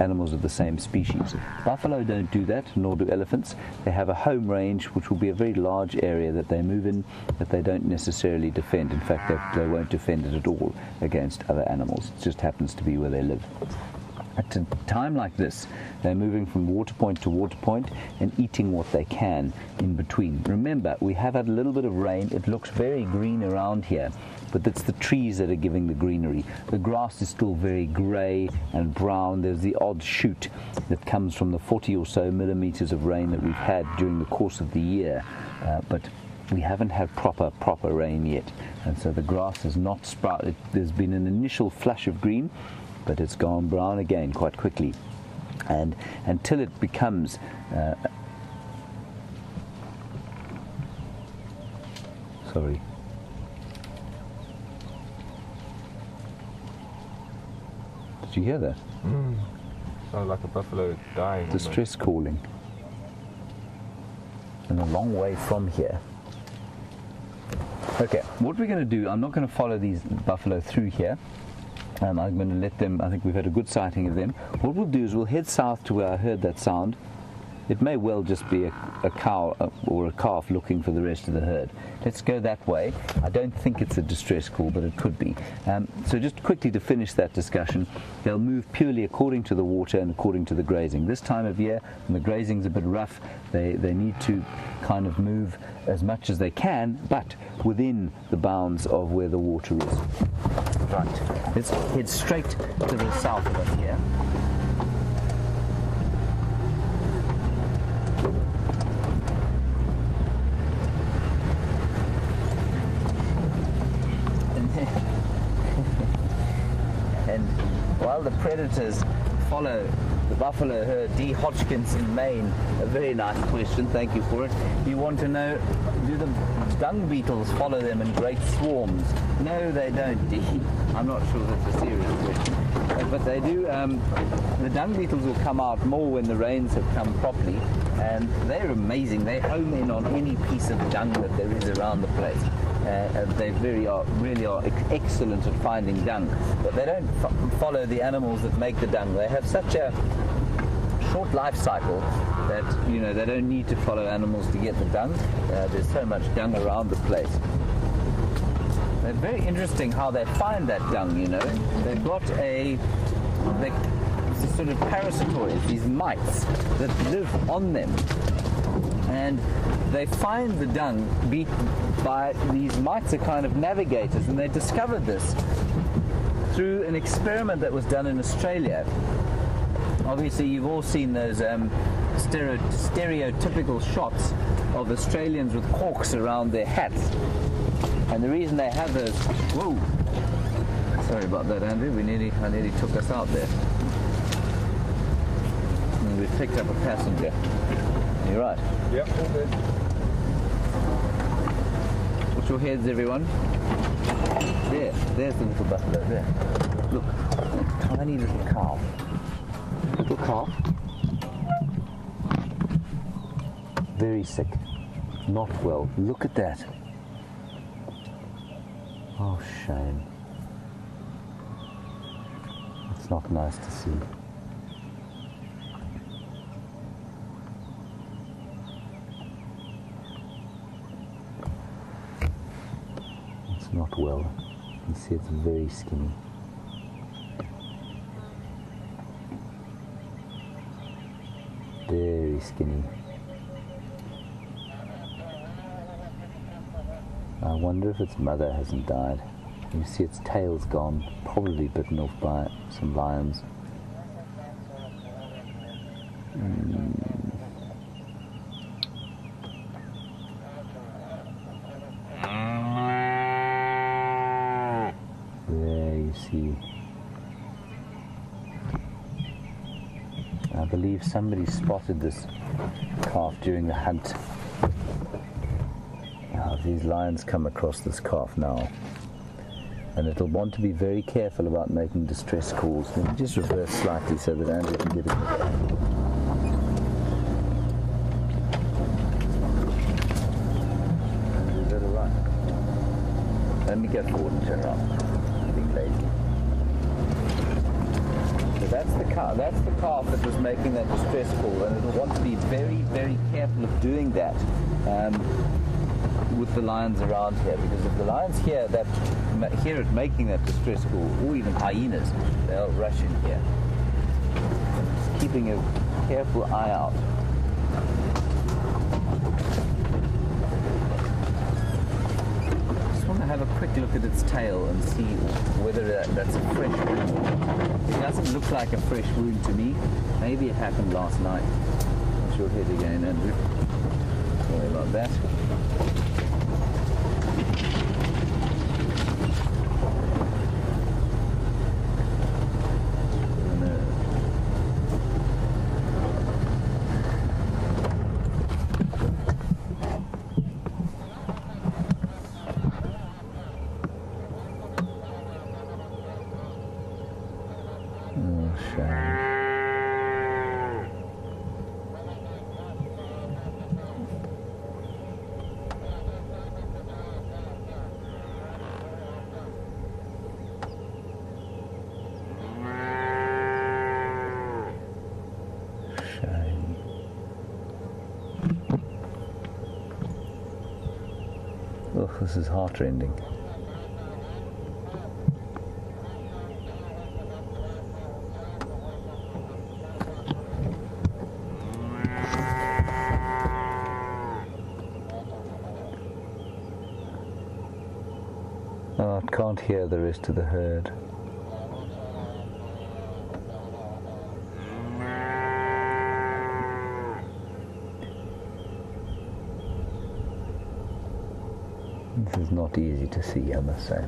animals of the same species. Buffalo don't do that, nor do elephants. They have a home range, which will be a very large area that they move in, that they don't necessarily defend. In fact, they won't defend it at all against other animals. It just happens to be where they live. At a time like this, they're moving from water point to water point and eating what they can in between. Remember, we have had a little bit of rain. It looks very green around here, but it's the trees that are giving the greenery. The grass is still very grey and brown. There's the odd shoot that comes from the 40 or so millimeters of rain that we've had during the course of the year, but we haven't had proper rain yet, and so the grass has not sprouted. There's been an initial flush of green, but it's gone brown again quite quickly, and until it becomes sorry. Did you hear that? Sounds like a buffalo dying. Distress calling. And a long way from here. Okay, what we're going to do, I'm not going to follow these buffalo through here. I'm going to let them, I think we've had a good sighting of them. What we'll do is we'll head south to where I heard that sound. It may well just be a cow or a calf looking for the rest of the herd. Let's go that way. I don't think it's a distress call, but it could be. So just quickly to finish that discussion, they'll move purely according to the water and according to the grazing. This time of year, when the grazing's a bit rough, they need to kind of move as much as they can, but within the bounds of where the water is. Right, let's head straight to the south of us here. And while the predators follow the buffalo herd, D. Hodgkins in Maine, a very nice question, thank you for it. You want to know, do the dung beetles follow them in great swarms? No, they don't, D. I'm not sure that's a serious question. But they do. The dung beetles will come out more when the rains have come properly, and they're amazing. They home in on any piece of dung that there is around the place. They really are excellent at finding dung, but they don't follow the animals that make the dung. They have such a short life cycle that they don't need to follow animals to get the dung. There's so much dung around the place. It's very interesting how they find that dung. They've got sort of parasitoids, these mites that live on them. And they find the dung by these mites are kind of navigators, and they discovered this through an experiment that was done in Australia. Obviously, you've all seen those stereotypical shots of Australians with corks around their hats. And the reason they have those... Whoa! Sorry about that, Andrew. I nearly took us out there. And we picked up a passenger. You're right. Yep, all good. Watch your heads, everyone. There's the little buffalo there. Look, tiny little calf. Little calf. Very sick. Not well. Look at that. Oh, shame. It's not nice to see. It's not well. You can see it's very skinny. Very skinny. I wonder if its mother hasn't died. You see its tail's gone, probably bitten off by some lions. There you see. I believe somebody spotted this calf during the hunt. These lions come across this calf now, and it'll want to be very careful about making distress calls. Let me just reverse slightly so that Andrew can get it. Is that all right? Let me go forward and turn around. I'm being lazy. So that's the calf that was making that distress call, and it'll want to be very, very careful of doing that. With the lions around here, because if the lions hear it making that distress call, or even hyenas, they'll rush in here. Just keeping a careful eye out. Just want to have a quick look at its tail and see whether that's a fresh wound. It doesn't look like a fresh wound to me. Maybe it happened last night. Watch your head again, Andrew. Sorry about that. Oh, this is heart-rending. Oh, I can't hear the rest of the herd. This is not easy to see, I must say.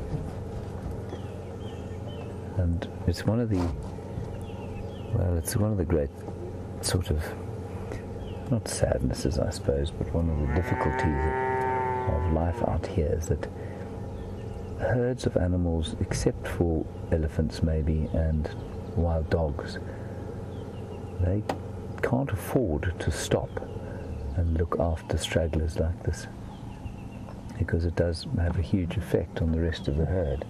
And it's one of the great sort of, not sadnesses I suppose, but one of the difficulties of life out here is that herds of animals, except for elephants maybe and wild dogs, they can't afford to stop and look after stragglers like this, because it does have a huge effect on the rest of the herd.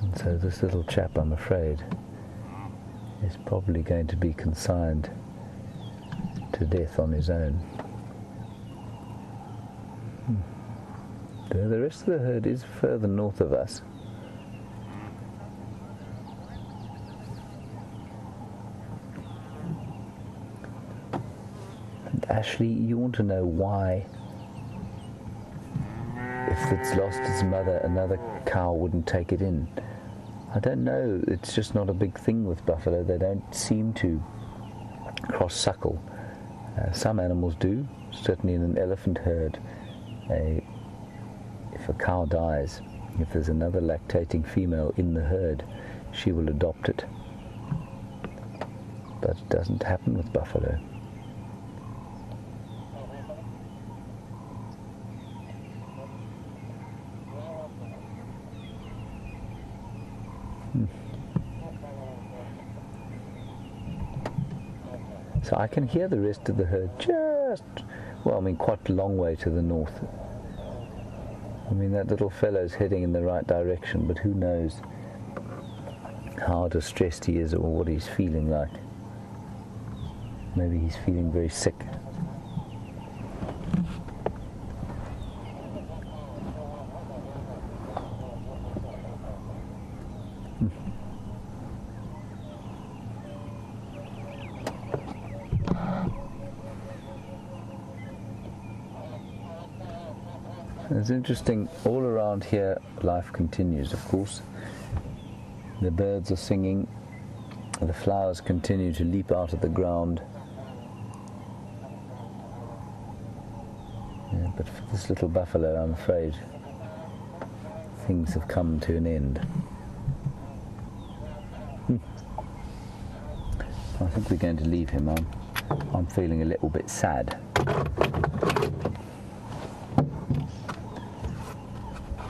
And so this little chap, I'm afraid, is probably going to be consigned to death on his own. The rest of the herd is further north of us. Ashley, you want to know why, if it's lost its mother, another cow wouldn't take it in? I don't know. It's just not a big thing with buffalo. They don't seem to cross-suckle. Some animals do. Certainly in an elephant herd, if a cow dies, if there's another lactating female in the herd, she will adopt it. But it doesn't happen with buffalo. So I can hear the rest of the herd quite a long way to the north. I mean, that little fellow's heading in the right direction, but who knows how distressed he is or what he's feeling like. Maybe he's feeling very sick. It's interesting, all around here life continues, of course. The birds are singing, the flowers continue to leap out of the ground. Yeah, but for this little buffalo, I'm afraid things have come to an end. I think we're going to leave him. I'm feeling a little bit sad.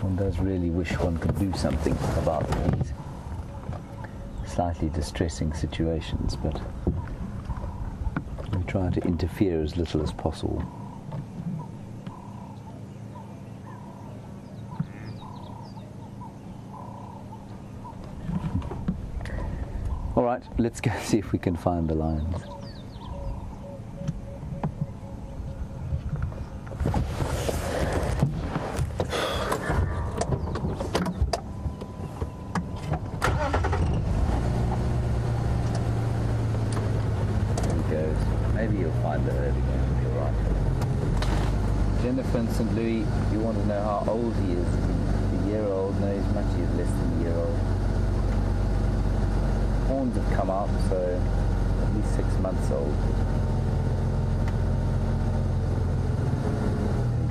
One does really wish one could do something about these slightly distressing situations, but we try to interfere as little as possible. All right, let's go see if we can find the lions. St. Louis, you want to know how old he is. A year old? No, he's much less than a year old. Horns have come out, so at least 6 months old.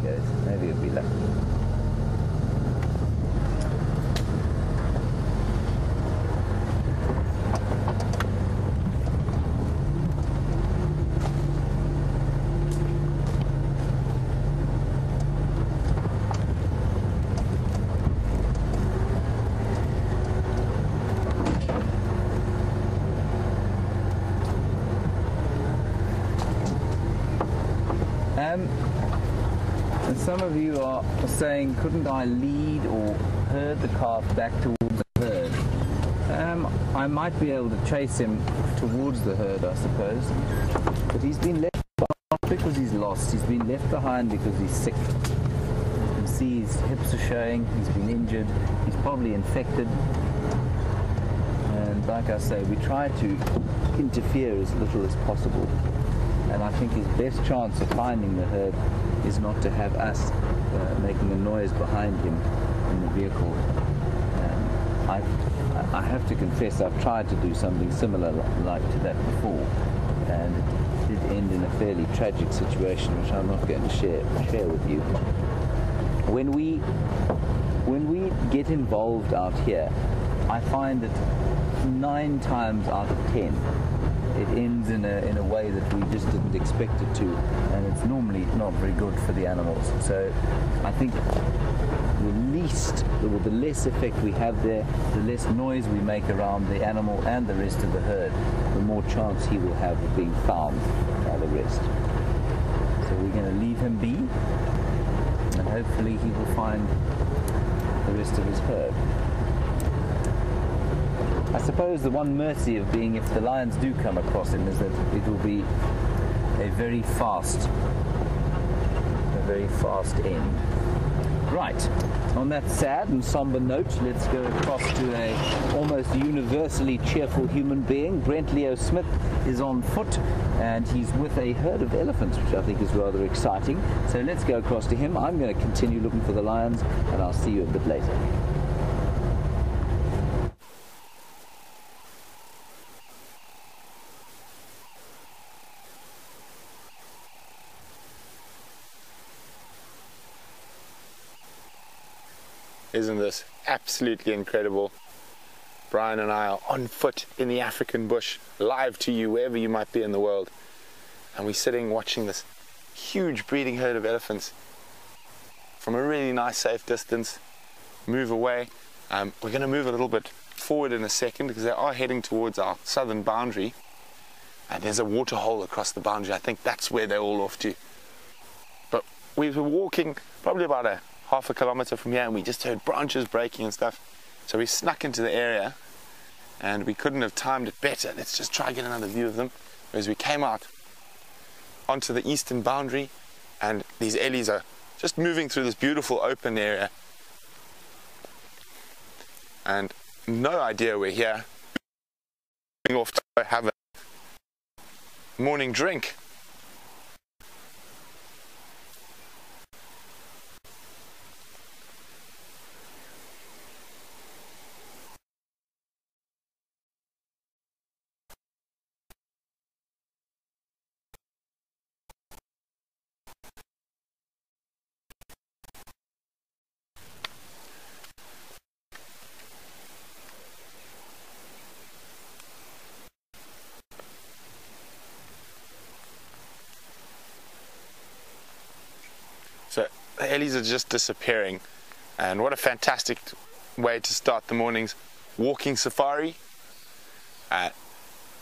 There he goes. Maybe he'll be lucky. And some of you are saying, couldn't I lead or herd the calf back towards the herd? I might be able to chase him towards the herd, I suppose. But he's been left behind because he's lost. He's been left behind because he's sick. You can see his hips are showing. He's been injured. He's probably infected. And like I say, we try to interfere as little as possible. And I think his best chance of finding the herd is not to have us making a noise behind him in the vehicle. I have to confess, I've tried to do something similar like to that before, and it did end in a fairly tragic situation, which I'm not going to share with you. When we get involved out here, I find that 9 times out of 10 it ends in a way that we just didn't expect it to, and it's normally not very good for the animals. So I think the less effect we have there, the less noise we make around the animal and the rest of the herd, the more chance he will have of being found by the rest. So we're going to leave him be, and hopefully he will find the rest of his herd. I suppose the one mercy of being, if the lions do come across him, is that it will be a very fast end. Right, on that sad and somber note, let's go across to a almost universally cheerful human being. Brent Leo Smith is on foot and he's with a herd of elephants, which I think is rather exciting. So let's go across to him. I'm going to continue looking for the lions and I'll see you a bit later. Isn't this absolutely incredible? Bryan and I are on foot in the African bush, live to you wherever you might be in the world. And we're sitting watching this huge breeding herd of elephants from a really nice safe distance move away. We're going to move a little bit forward in a second because they are heading towards our southern boundary. And there's a water hole across the boundary. I think that's where they're all off to. But we were walking probably about half a kilometer from here and we just heard branches breaking and stuff. So we snuck into the area and we couldn't have timed it better. Let's just try and get another view of them. As we came out onto the eastern boundary and these ellies are just moving through this beautiful open area. And no idea we're here. Going off to have a morning drink. So the ellies are just disappearing, and what a fantastic way to start the morning's walking safari. Yeah,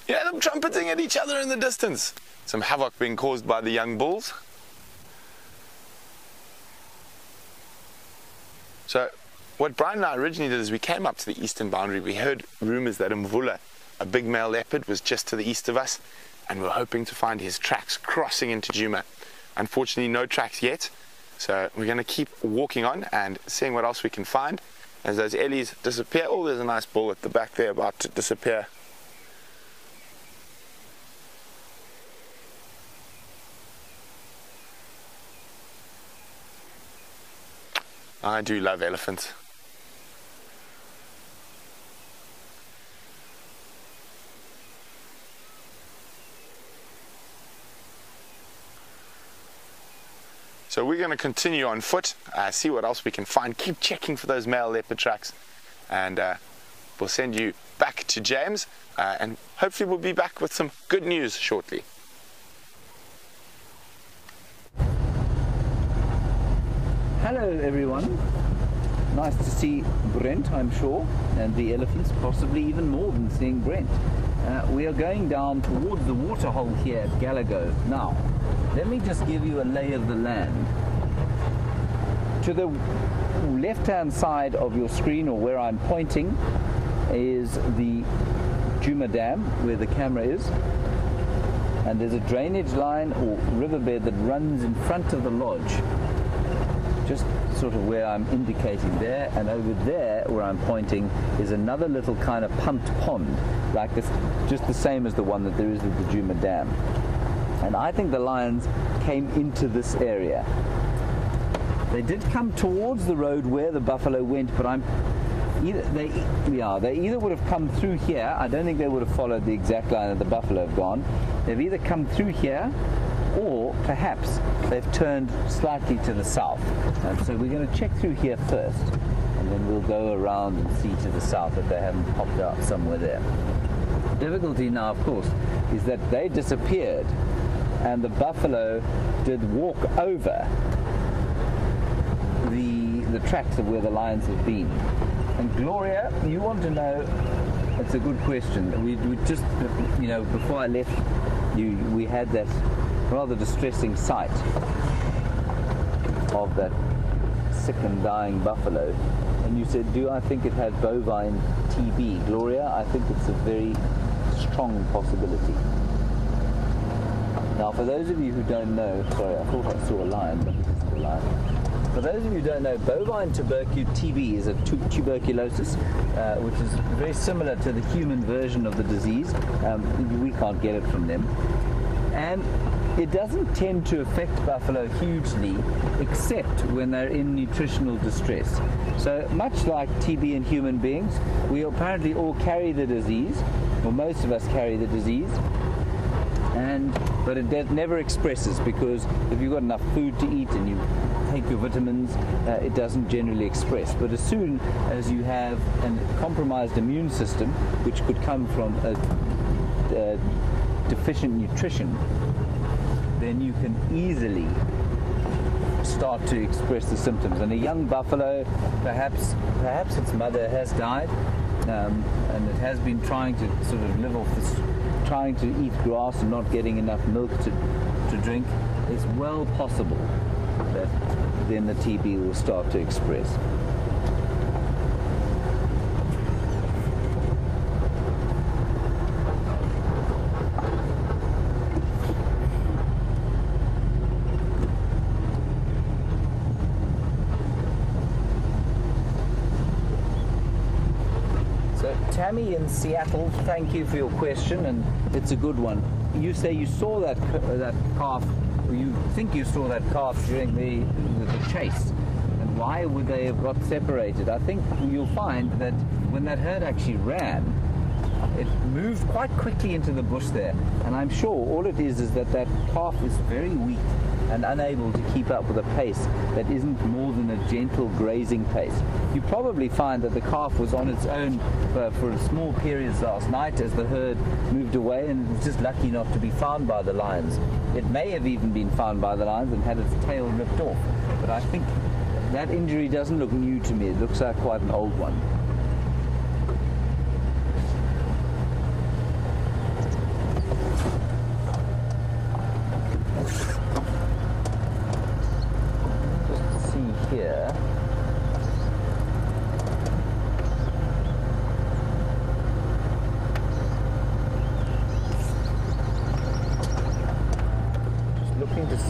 them trumpeting at each other in the distance. Some havoc being caused by the young bulls. So what Bryan and I originally did is we came up to the eastern boundary. We heard rumors that Mvula, a big male leopard, was just to the east of us, and we were hoping to find his tracks crossing into Djuma. Unfortunately, no tracks yet. So we're going to keep walking on and seeing what else we can find as those ellies disappear. Oh, there's a nice bull at the back there about to disappear. I do love elephants. So we're going to continue on foot, see what else we can find, keep checking for those male leopard tracks, and we'll send you back to James, and hopefully we'll be back with some good news shortly. Hello everyone, nice to see Brent, I'm sure, and the elephants, possibly even more than seeing Brent. We are going down towards the waterhole here at Gallagher. Now, let me just give you a lay of the land. To the left-hand side of your screen, or where I'm pointing, is the Djuma Dam, where the camera is. And there's a drainage line or riverbed that runs in front of the lodge, just sort of where I'm indicating there. And over there, where I'm pointing, is another little kind of pumped pond, like this, just the same as the one that there is with the Djuma Dam. And I think the lions came into this area. They did come towards the road where the buffalo went, but they either would have come through here. I don't think they would have followed the exact line that the buffalo have gone. They've either come through here, or perhaps they've turned slightly to the south. So we're going to check through here first, and then we'll go around and see to the south if they haven't popped out somewhere there. The difficulty now, of course, is that they disappeared, and the buffalo did walk over the tracks of where the lions have been. And Gloria, you want to know, it's a good question. We just, you know, before I left you, we had that rather distressing sight of that sick and dying buffalo. And you said, do I think it had bovine TB? Gloria, I think it's a very strong possibility. Now, for those of you who don't know, sorry, I thought I saw a lion, but this is the lion. For those of you who don't know, bovine TB is a tuberculosis, which is very similar to the human version of the disease. We can't get it from them. And it doesn't tend to affect buffalo hugely, except when they're in nutritional distress. So much like TB in human beings, we apparently all carry the disease, or most of us carry the disease, but it never expresses, because if you've got enough food to eat and you take your vitamins, it doesn't generally express. But as soon as you have a compromised immune system, which could come from a deficient nutrition, then you can easily start to express the symptoms. And a young buffalo, perhaps its mother has died, and it has been trying to sort of live off this, trying to eat grass and not getting enough milk to drink. It's well possible that then the TB will start to express. Tammy in Seattle, thank you for your question, and it's a good one. You say you saw that calf, or you think you saw that calf during the chase, and why would they have got separated? I think you'll find that when that herd actually ran, it moved quite quickly into the bush there, and I'm sure all it is that calf is very weak and unable to keep up with a pace that isn't more than a gentle grazing pace. You probably find that the calf was on its own for small periods last night as the herd moved away, and it was just lucky not to be found by the lions. It may have even been found by the lions and had its tail ripped off, but I think that injury doesn't look new to me. It looks like quite an old one.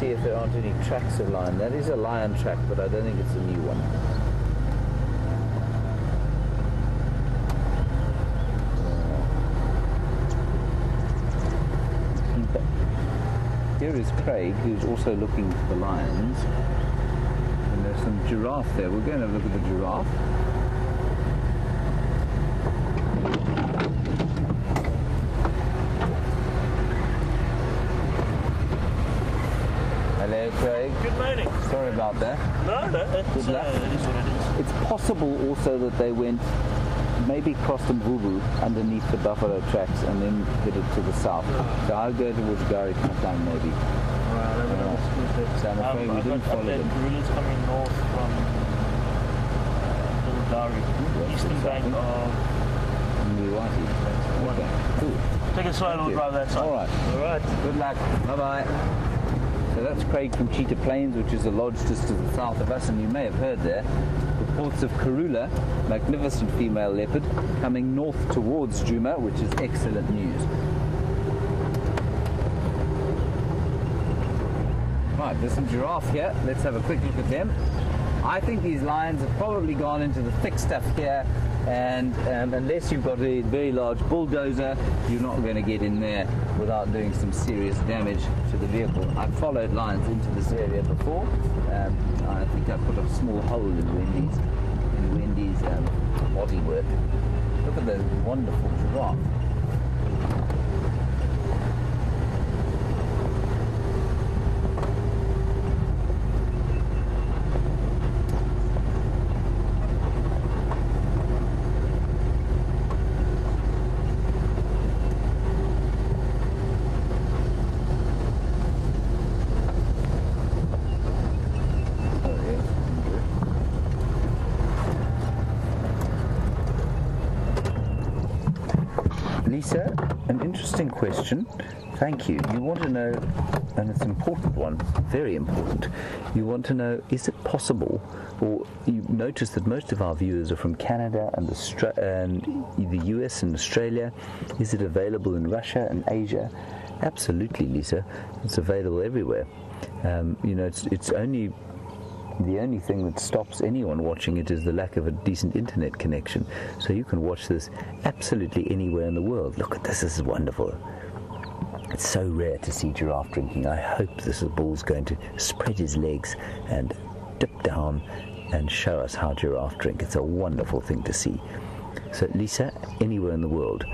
If there aren't any tracks of lion. That is a lion track, but I don't think it's a new one. Here is Craig, who's also looking for the lions, and there's some giraffe there. We're going to look at the giraffe. Hello, Craig. Good morning. Sorry about that. No, it is what it is. It's possible also that they maybe crossed Mvubu underneath the buffalo tracks and then headed to the south. So I'll go towards Gowrie Dam maybe. So I'm afraid we didn't follow them. Karula's coming north from Little Gowrie, eastern bank of Mwiwati. Okay, cool. Take a slow, we'll drive that side. All right. Good luck. Bye-bye. So that's Craig from Cheetah Plains, which is a lodge just to the south of us, and you may have heard there reports of Karula, magnificent female leopard, coming north towards Djuma, which is excellent news. Right, there's some giraffe here. Let's have a quick look at them. I think these lions have probably gone into the thick stuff here, and unless you've got a very large bulldozer, you're not going to get in there without doing some serious damage to the vehicle. I've followed lions into this area before. I think I put a small hole in Wendy's bodywork. Look at the wonderful giraffe. Lisa, an interesting question. Thank you. You want to know, and it's an important one, very important. You want to know, is it possible, or you notice that most of our viewers are from Canada and the US and Australia. Is it available in Russia and Asia? Absolutely, Lisa. It's available everywhere. It's only The only thing that stops anyone watching it is the lack of a decent internet connection. So you can watch this absolutely anywhere in the world. Look at this, this is wonderful. It's so rare to see giraffe drinking. I hope this bull's going to spread his legs and dip down and show us how giraffe drink. It's a wonderful thing to see. So Lisa, anywhere in the world,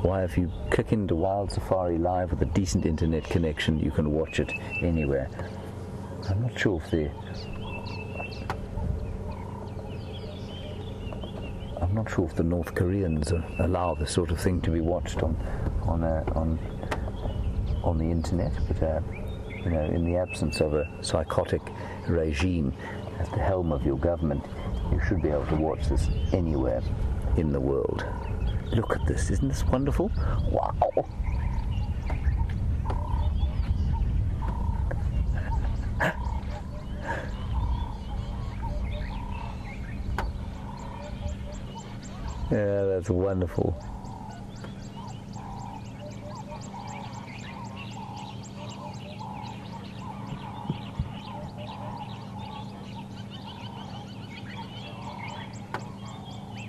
why if you click into Wild Safari Live with a decent internet connection, you can watch it anywhere. I'm not sure if they're... I'm not sure if the North Koreans allow this sort of thing to be watched on the internet, but you know, in the absence of a psychotic regime at the helm of your government, you should be able to watch this anywhere in the world. Look at this, isn't this wonderful? Wow! Yeah, that's wonderful.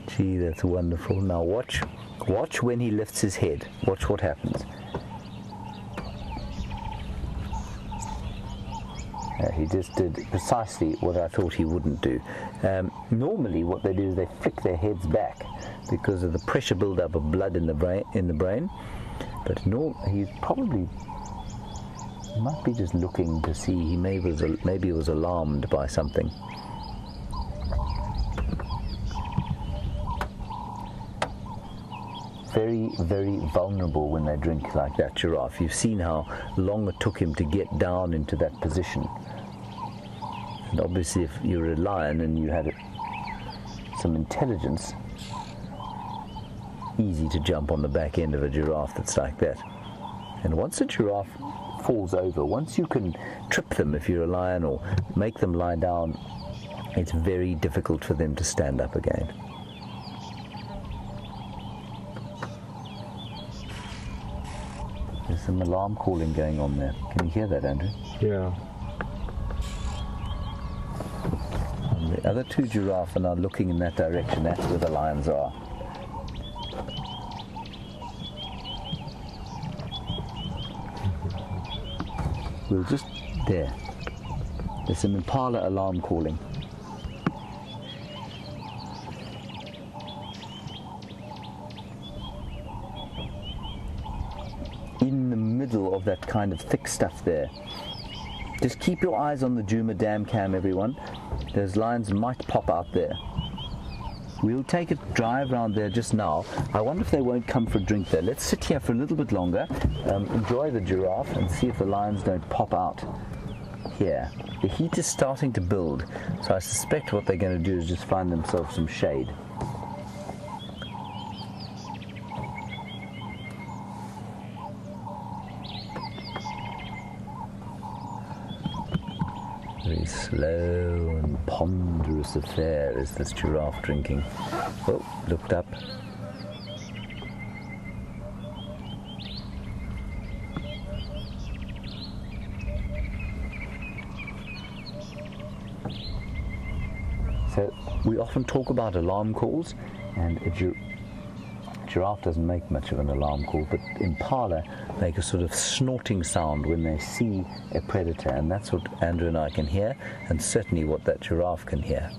Gee, that's wonderful. Now watch when he lifts his head. Watch what happens. He just did precisely what I thought he wouldn't do. Normally what they do is they flick their heads back because of the pressure build-up of blood in the brain. But he probably might be just looking to see. He maybe was alarmed by something. Very, very vulnerable when they drink like that, giraffe. You've seen how long it took him to get down into that position. And obviously if you're a lion and you had some intelligence, easy to jump on the back end of a giraffe that's like that. And once a giraffe falls over, once you can trip them if you're a lion or make them lie down, it's very difficult for them to stand up again. There's some alarm calling going on there. Can you hear that, Andrew? Yeah. And the other two giraffe are now looking in that direction. That's where the lions are. We'll just... there. There's some impala alarm calling. In the middle of that kind of thick stuff there. Just keep your eyes on the Djuma Dam cam, everyone. Those lions might pop out there. We'll take a drive around there just now. I wonder if they won't come for a drink there. Let's sit here for a little bit longer, enjoy the giraffe and see if the lions don't pop out here. The heat is starting to build, so I suspect what they're going to do is just find themselves some shade. Very slow and ponderous affair is this giraffe drinking. Oh, looked up. So we often talk about alarm calls, and a giraffe doesn't make much of an alarm call, but impala make a sort of snorting sound when they see a predator, and that's what Andrew and I can hear, and certainly what that giraffe can hear.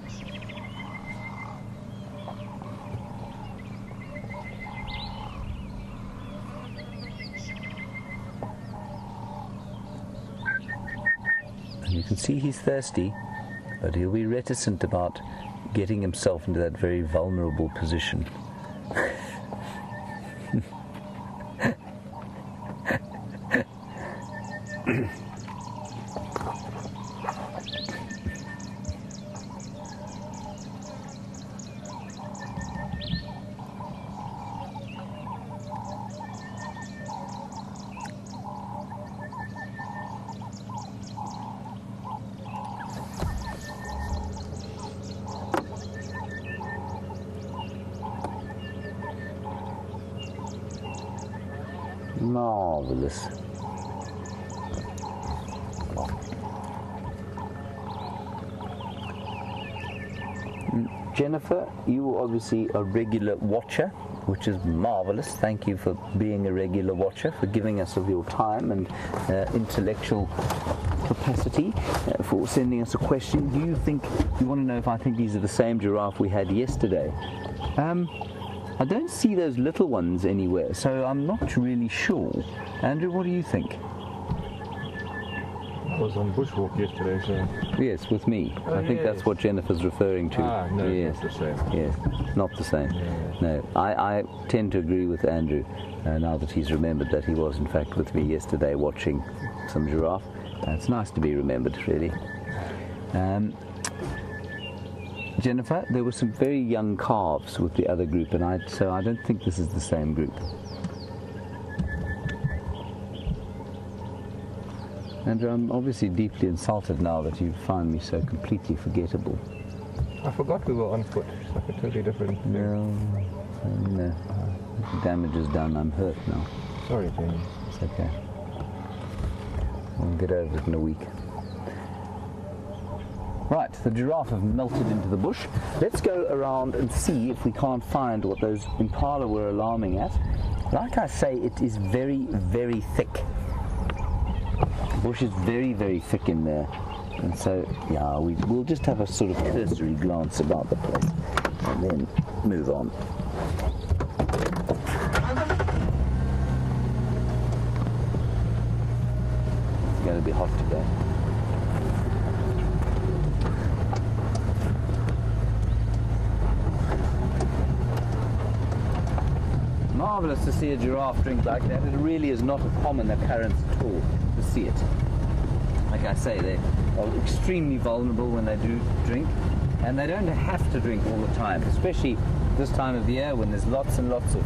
And you can see he's thirsty, but he'll be reticent about getting himself into that very vulnerable position. Marvelous. Jennifer, you are obviously a regular watcher, which is marvelous. Thank you for being a regular watcher, for giving us of your time and intellectual capacity, for sending us a question. Do you think, you want to know if I think these are the same giraffe we had yesterday? I don't see those little ones anywhere, so I'm not really sure. Andrew, what do you think? I was on bushwalk yesterday, so... Yes, with me. I think that's what Jennifer's referring to. No, yes. Not the same. Yes, not the same. Yeah. No, I tend to agree with Andrew, now that he's remembered that he was in fact with me yesterday watching some giraffe. It's nice to be remembered, really. Jennifer, there were some very young calves with the other group, and so I don't think this is the same group. Andrew, I'm obviously deeply insulted now that you find me so completely forgettable. I forgot we were on foot. It's like a totally different thing. No. The damage is done. I'm hurt now. Sorry, Jamie. It's okay. We'll get over it in a week. Right, the giraffe have melted into the bush. Let's go around and see if we can't find what those impala were alarming at. Like I say, it is very, very thick. The bush is very, very thick in there. And so, yeah, we'll just have a sort of cursory glance about the place and then move on. It's going to be hot today. Marvellous to see a giraffe drink like that. It really is not a common occurrence at all to see it. Like I say, they are extremely vulnerable when they do drink, and they don't have to drink all the time, especially this time of year when there's lots and lots of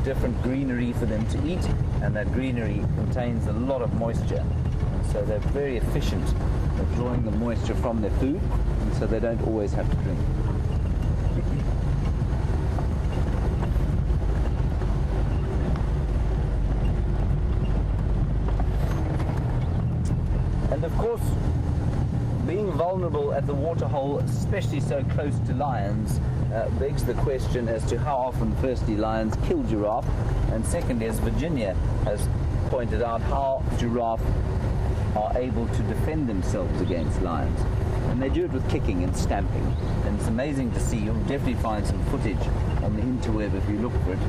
different greenery for them to eat, and that greenery contains a lot of moisture, and so they're very efficient at drawing the moisture from their food, and so they don't always have to drink. And of course, being vulnerable at the waterhole, especially so close to lions, begs the question as to how often, firstly, lions kill giraffe, and secondly, as Virginia has pointed out, how giraffe are able to defend themselves against lions. And they do it with kicking and stamping. And it's amazing to see. You'll definitely find some footage on the interweb if you look for it.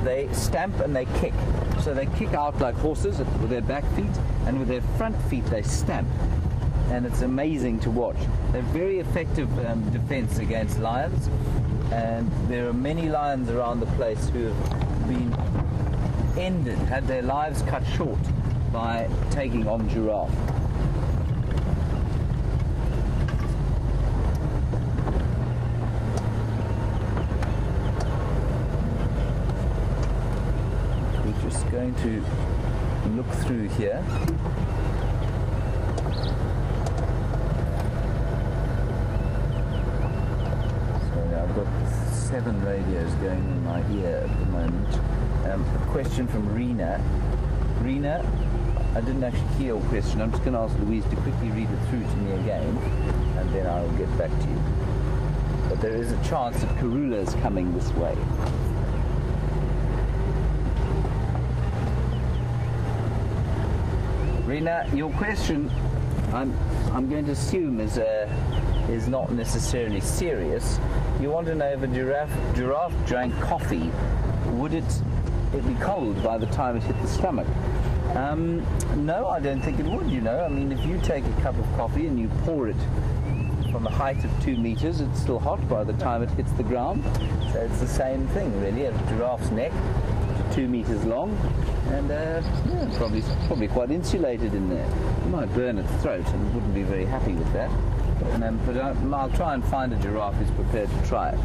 They stamp and they kick. So they kick out like horses with their back feet, and with their front feet they stamp. And it's amazing to watch. They're very effective defense against lions, and there are many lions around the place who have been ended, had their lives cut short by taking on giraffe. Going to look through here. So I've got 7 radios going in my ear at the moment. A question from Rena. Rena, I didn't actually hear your question. I'm just going to ask Louise to quickly read it through to me again, and then I'll get back to you. But there is a chance that Karula is coming this way. Rena, your question, I'm going to assume is not necessarily serious. You want to know if a giraffe drank coffee, would it be cold by the time it hit the stomach? No, I don't think it would, you know. I mean, if you take a cup of coffee and you pour it from a height of 2 meters, it's still hot by the time it hits the ground. So it's the same thing, really. A giraffe's neck, 2 meters long, and yeah, probably quite insulated in there. It might burn its throat, and it wouldn't be very happy with that. But I'll try and find a giraffe who's prepared to try it.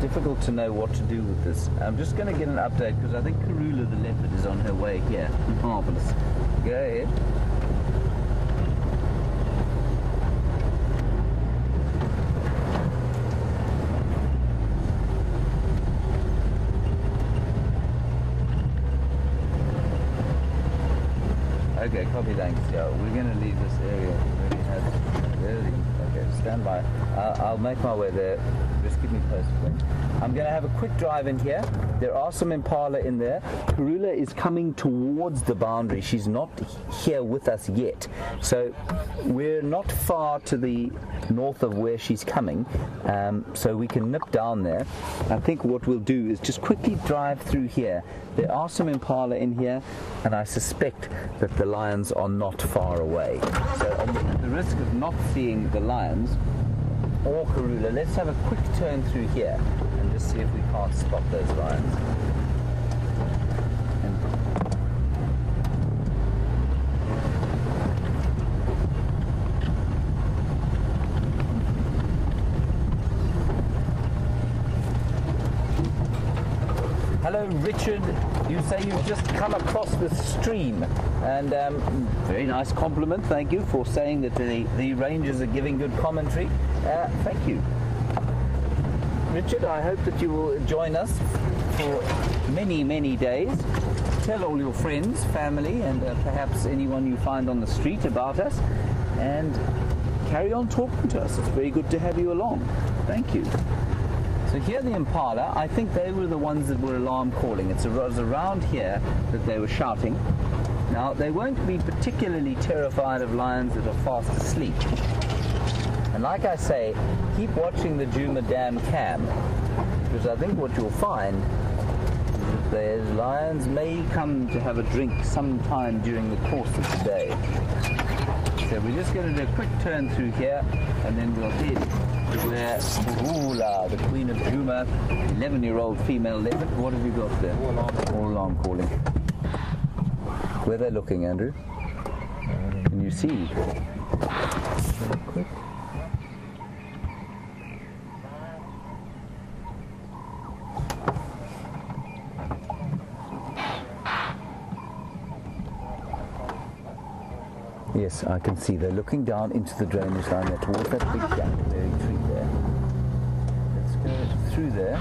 difficult to know what to do with this. I'm just going to get an update because I think Karula the leopard is on her way here. Marvelous. Go ahead. Okay, copy, thanks. Yeah, we're going to leave this area. Okay, stand by. I'll make my way there. Just keep me posted. I'm going to have a quick drive in here. There are some impala in there. Karula is coming towards the boundary. She's not here with us yet. So we're not far to the north of where she's coming. So we can nip down there. I think what we'll do is just quickly drive through here. There are some impala in here, and I suspect that the lions are not far away. So at the risk of not seeing the lions or Karula, let's have a quick turn through here and just see if we can't spot those lions. Hello, Richard. You say you've just come across the stream, and very nice compliment. Thank you for saying that the rangers are giving good commentary. Thank you, Richard. I hope that you will join us for many, many days. Tell all your friends, family, and perhaps anyone you find on the street about us, and carry on talking to us. It's very good to have you along. Thank you. So here the impala, I think they were the ones that were alarm calling. It was around here that they were shouting. Now, they won't be particularly terrified of lions that are fast asleep. And like I say, keep watching the Djuma Dam cam, because I think what you'll find is that the lions may come to have a drink sometime during the course of the day. So we're just going to do a quick turn through here, and then we'll head to where Karula, the queen of Djuma, 11-year-old female leopard. What have you got there? All alarm calling. Where they're looking, Andrew? Can you see? Quick. Yes, I can see they're looking down into the drainage line there towards that big jackberry tree there. Let's go through there.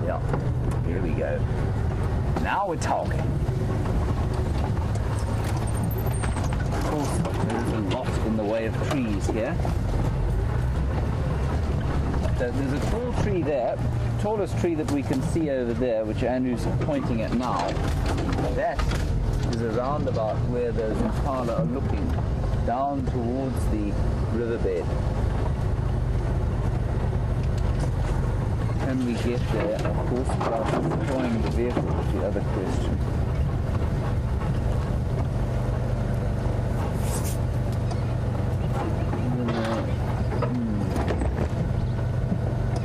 Yeah, here we go. Now we're talking. Of course, there's a lot in the way of trees here. So there's a tall tree there, tallest tree that we can see over there, which Andrew's pointing at now. That is around about where those impala are looking, down towards the riverbed. Can we get there, of course, without destroying the vehicle, is the other question.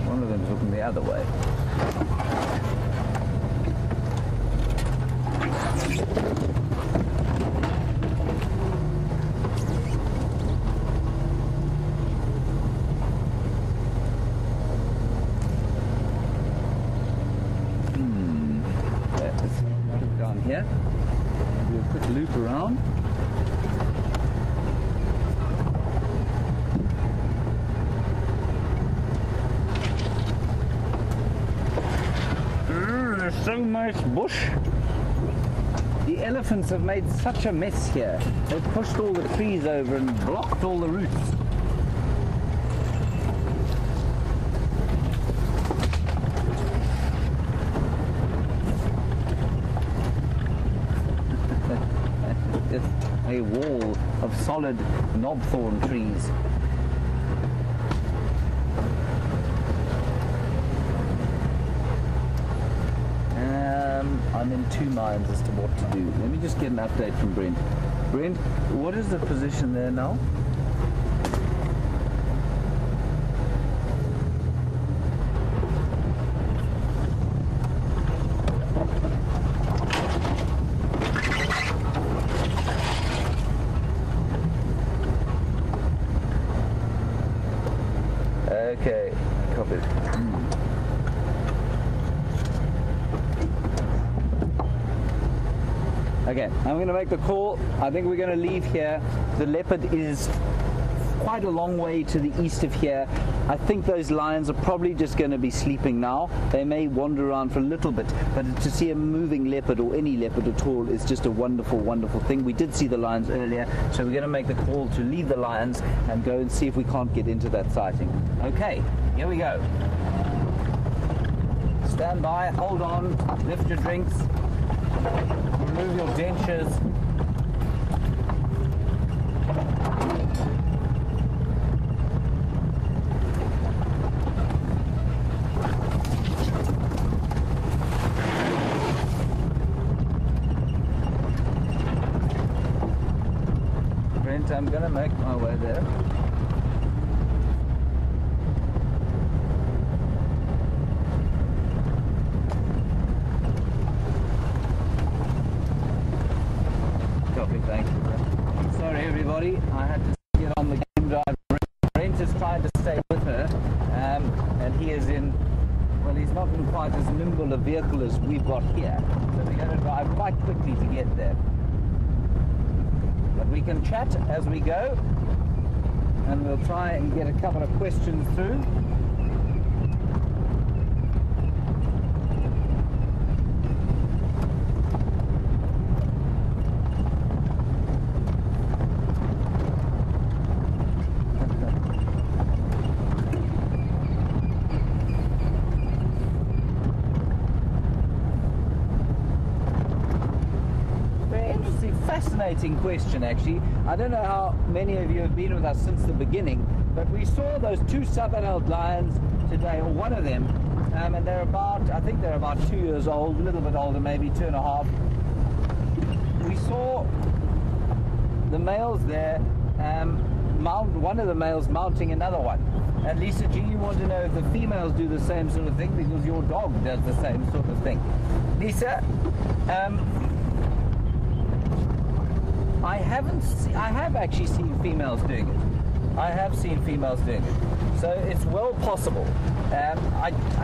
One of them's looking the other way. Here, do a quick loop around. There's so much bush. The elephants have made such a mess here. They've pushed all the trees over and blocked all the roots. A wall of solid knobthorn trees. I'm in two minds as to what to do. Let me just get an update from Brent. Brent, what is the position there now? Okay, copy. Okay, I'm going to make the call. I think we're going to leave here. The leopard is quite a long way to the east of here. I think those lions are probably just going to be sleeping now. They may wander around for a little bit, but to see a moving leopard or any leopard at all is just a wonderful, wonderful thing. We did see the lions earlier, so we're going to make the call to leave the lions and go and see if we can't get into that sighting. Okay, here we go. Stand by, hold on, lift your drinks, remove your dentures. Brent, I'm gonna make my way there. Copy, thank you. Sorry everybody, I had to get on the game drive. Brent has tried to stay with her, and he is in, well, he's not in quite as nimble a vehicle as we've got here, so we're going to drive quite quickly to get there. But we can chat as we go, and we'll try and get a couple of questions through. Fascinating question, actually. I don't know how many of you have been with us since the beginning, but we saw those two sub-adult lions today, or one of them, and they're about, I think they're about 2 years old, a little bit older, maybe 2.5. We saw the males there, one of the males mounting another one. And Lisa G, you want to know if the females do the same sort of thing, because your dog does the same sort of thing. Lisa, I have actually seen females doing it. I have seen females doing it. So it's well possible. And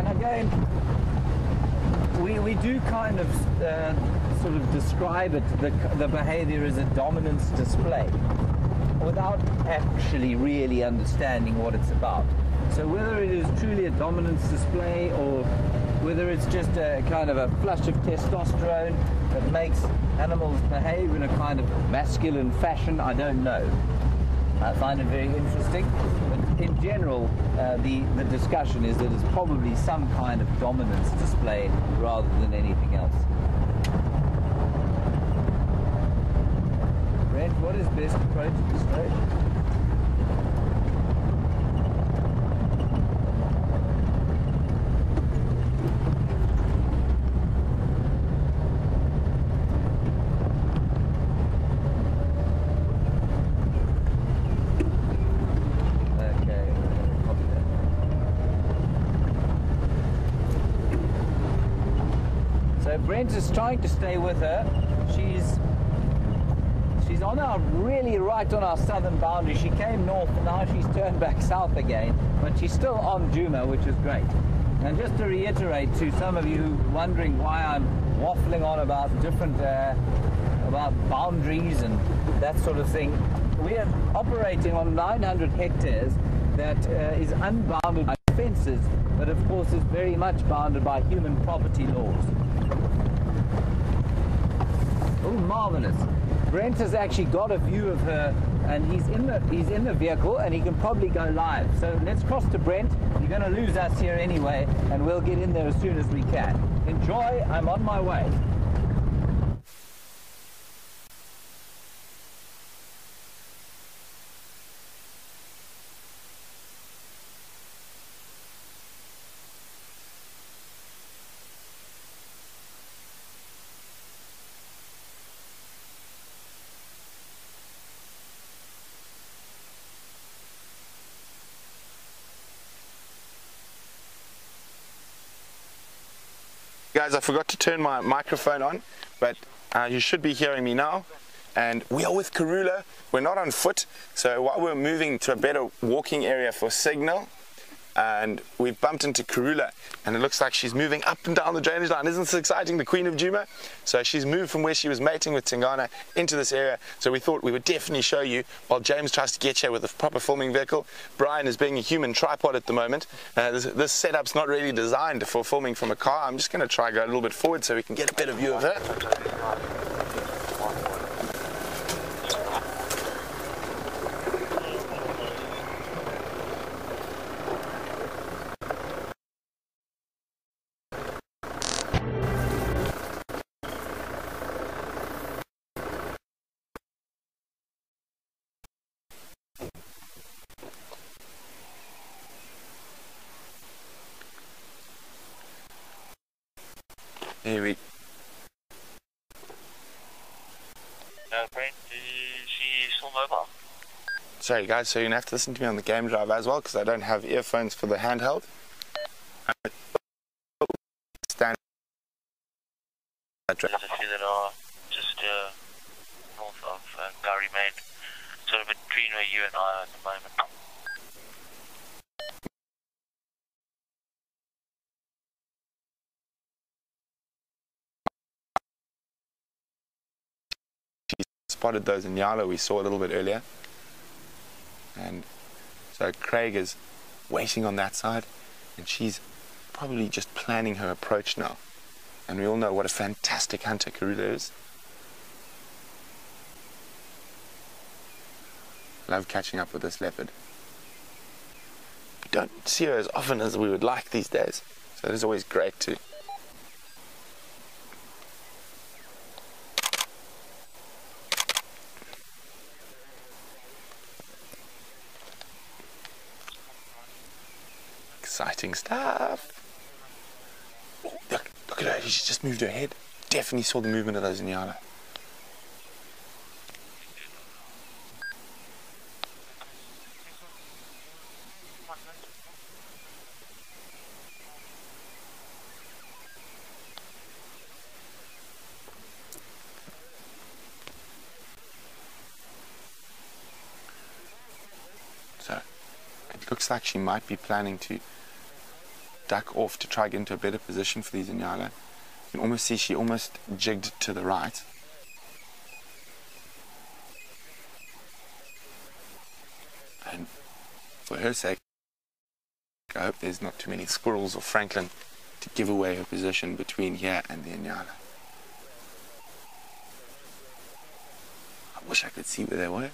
again, we do kind of sort of describe it, the behavior as a dominance display, without actually really understanding what it's about. So whether it is truly a dominance display or whether it's just a kind of a flush of testosterone that makes animals behave in a kind of masculine fashion, I don't know. I find it very interesting, but in general, the discussion is that it's probably some kind of dominance display rather than anything else. Brent, what is best approach to this stage? Brent is trying to stay with her. She's on our, really right on our southern boundary. She came north and now she's turned back south again, but she's still on Djuma, which is great. And just to reiterate to some of you wondering why I'm waffling on about different, about boundaries and that sort of thing, we are operating on 900 hectares that is unbounded by fences, but of course is very much bounded by human property laws. Oh, marvelous. Brent has actually got a view of her, and he's in the vehicle, and he can probably go live. So let's cross to Brent. You're going to lose us here anyway, and we'll get in there as soon as we can. Enjoy. I'm on my way. Guys, I forgot to turn my microphone on, but you should be hearing me now. And we are with Karula. We're not on foot, so while we're moving to a better walking area for signal, and we've bumped into Karula, and it looks like she's moving up and down the drainage line. Isn't this exciting, the Queen of Djuma? So she's moved from where she was mating with Tingana into this area, so we thought we would definitely show you while James tries to get here with a proper filming vehicle. Bryan is being a human tripod at the moment. This setup's not really designed for filming from a car. I'm just going to try go a little bit forward so we can get a better view of her. Here we Brent, is she still mobile? Sorry guys, so you're going to have to listen to me on the game drive as well because I don't have earphones for the handheld. Stand. There's a few that are just north of Gowrie Dam, sort of between where you and I are at the moment. Spotted those in Tsalalas we saw a little bit earlier, and so Craig is waiting on that side, and she's probably just planning her approach now, and we all know what a fantastic hunter Karula is. Love catching up with this leopard. We don't see her as often as we would like these days, so it is always great to exciting stuff. Oh, look at her, she just moved her head. Definitely saw the movement of those in Tsalalas. So it looks like she might be planning to duck off to try to get into a better position for these in Tsalalas. You can almost see she almost jigged to the right. And for her sake, I hope there's not too many squirrels or Franklin to give away her position between here and the Tsalalas. I wish I could see where they were,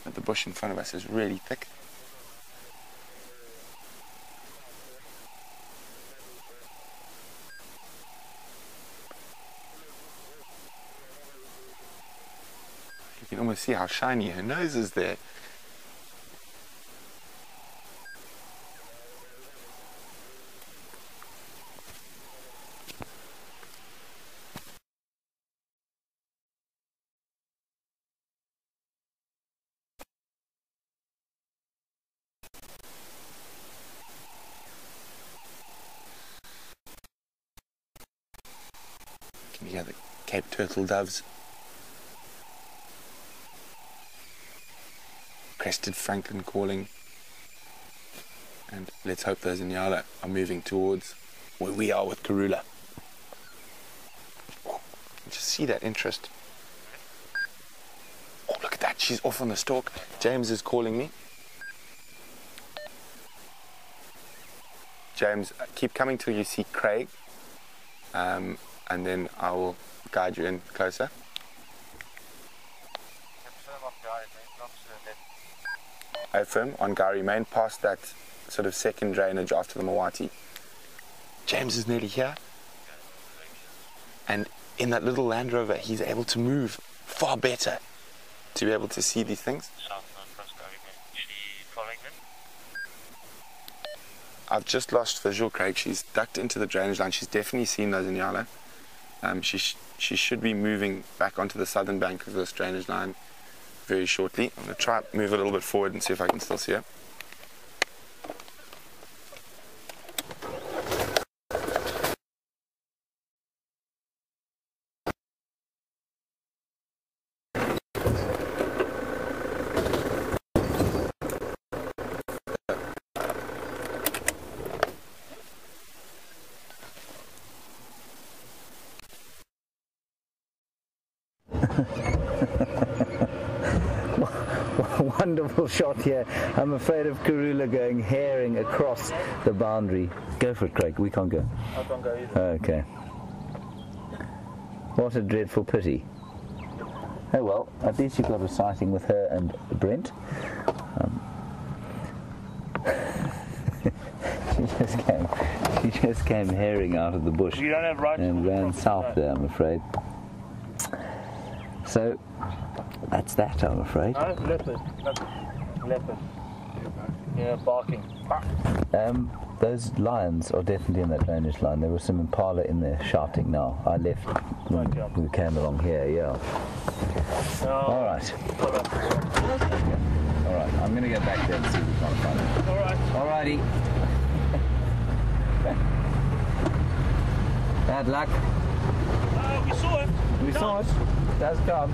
but the bush in front of us is really thick. You can almost see how shiny her nose is there. Can you hear the Cape turtle doves? Crested Franklin calling, and let's hope those in Tsalalas are moving towards where we are with Karula. Oh, just see that interest. Oh, look at that, she's off on the stalk. James is calling me. James, keep coming till you see Craig, and then I will guide you in closer. Firm on Gowrie Dam, past that sort of second drainage after the Mawati. James is nearly here, and in that little Land Rover he's able to move far better to be able to see these things. I've just lost visual, Craig. She's ducked into the drainage line. She's definitely seen those in Tsalalas. She should be moving back onto the southern bank of this drainage line very shortly. I'm going to try move a little bit forward and see if I can still see her. wonderful shot here. I'm afraid of Karula going herring across the boundary. Go for it, Craig. We can't go. I can't go either. Okay. What a dreadful pity. Oh well, at least you've got a sighting with her and Brent. She just came herring out of the bush You don't have rights and to the ran property, south no. there, I'm afraid. So that's that, I'm afraid. No, leopard. Leopard. Yeah, barking. Those lions are definitely in that drainage line. There was some impala in there shouting now. I left when we came along here, yeah. All right. All right, I'm going to go back there and see if we can't find it. All right. All righty. Bad luck. We saw it. We saw it. Does count.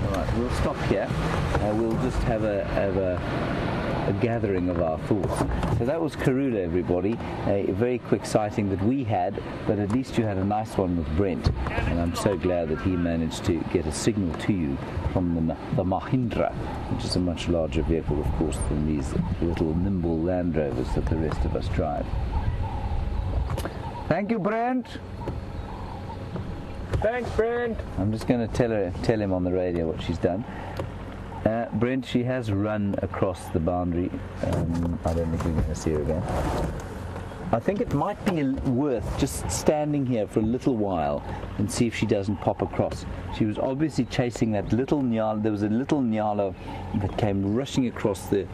All right, we'll stop here. We'll just have a gathering of our thoughts. So that was Karula, everybody. A very quick sighting that we had, but at least you had a nice one with Brent. And I'm so glad that he managed to get a signal to you from the Mahindra, which is a much larger vehicle, of course, than these little nimble Land Rovers that the rest of us drive. Thank you, Brent. Thanks, Brent. I'm just going to tell him on the radio what she's done. Brent, she has run across the boundary. I don't think we're going to see her again. I think it might be worth just standing here for a little while and see if she doesn't pop across. She was obviously chasing that little nyala. There was a little nyala that came rushing across the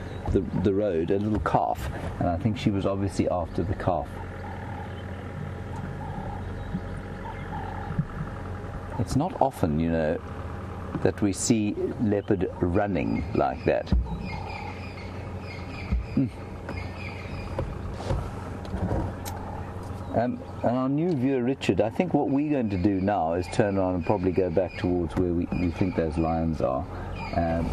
road, a little calf, and I think she was obviously after the calf. It's not often, you know, that we see leopard running like that. And our new viewer Richard, I think what we're going to do now is turn around and probably go back towards where we think those lions are. I'm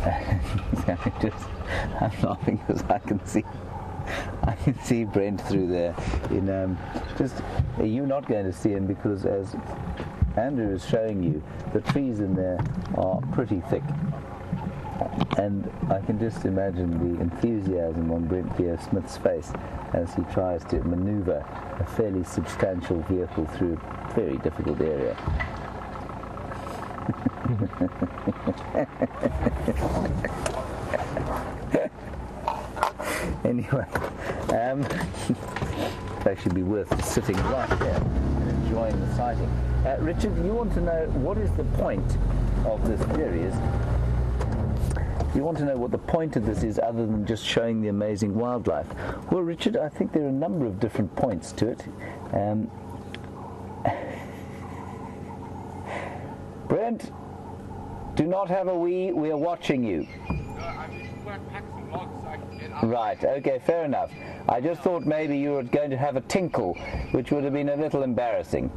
laughing because I can see Brent through there. You're not going to see him because, as Andrew is showing you, the trees in there are pretty thick. And I can just imagine the enthusiasm on Brent Smith's face as he tries to maneuver a fairly substantial vehicle through a very difficult area. Anyway, it actually be worth just sitting right there and enjoying the sighting. Richard, you want to know what is the point of this series? You want to know what the point of this is other than just showing the amazing wildlife? Well, Richard, I think there are a number of different points to it. Brent, do not have a wee. We are watching you. Right, okay, fair enough. I just thought maybe you were going to have a tinkle, which would have been a little embarrassing.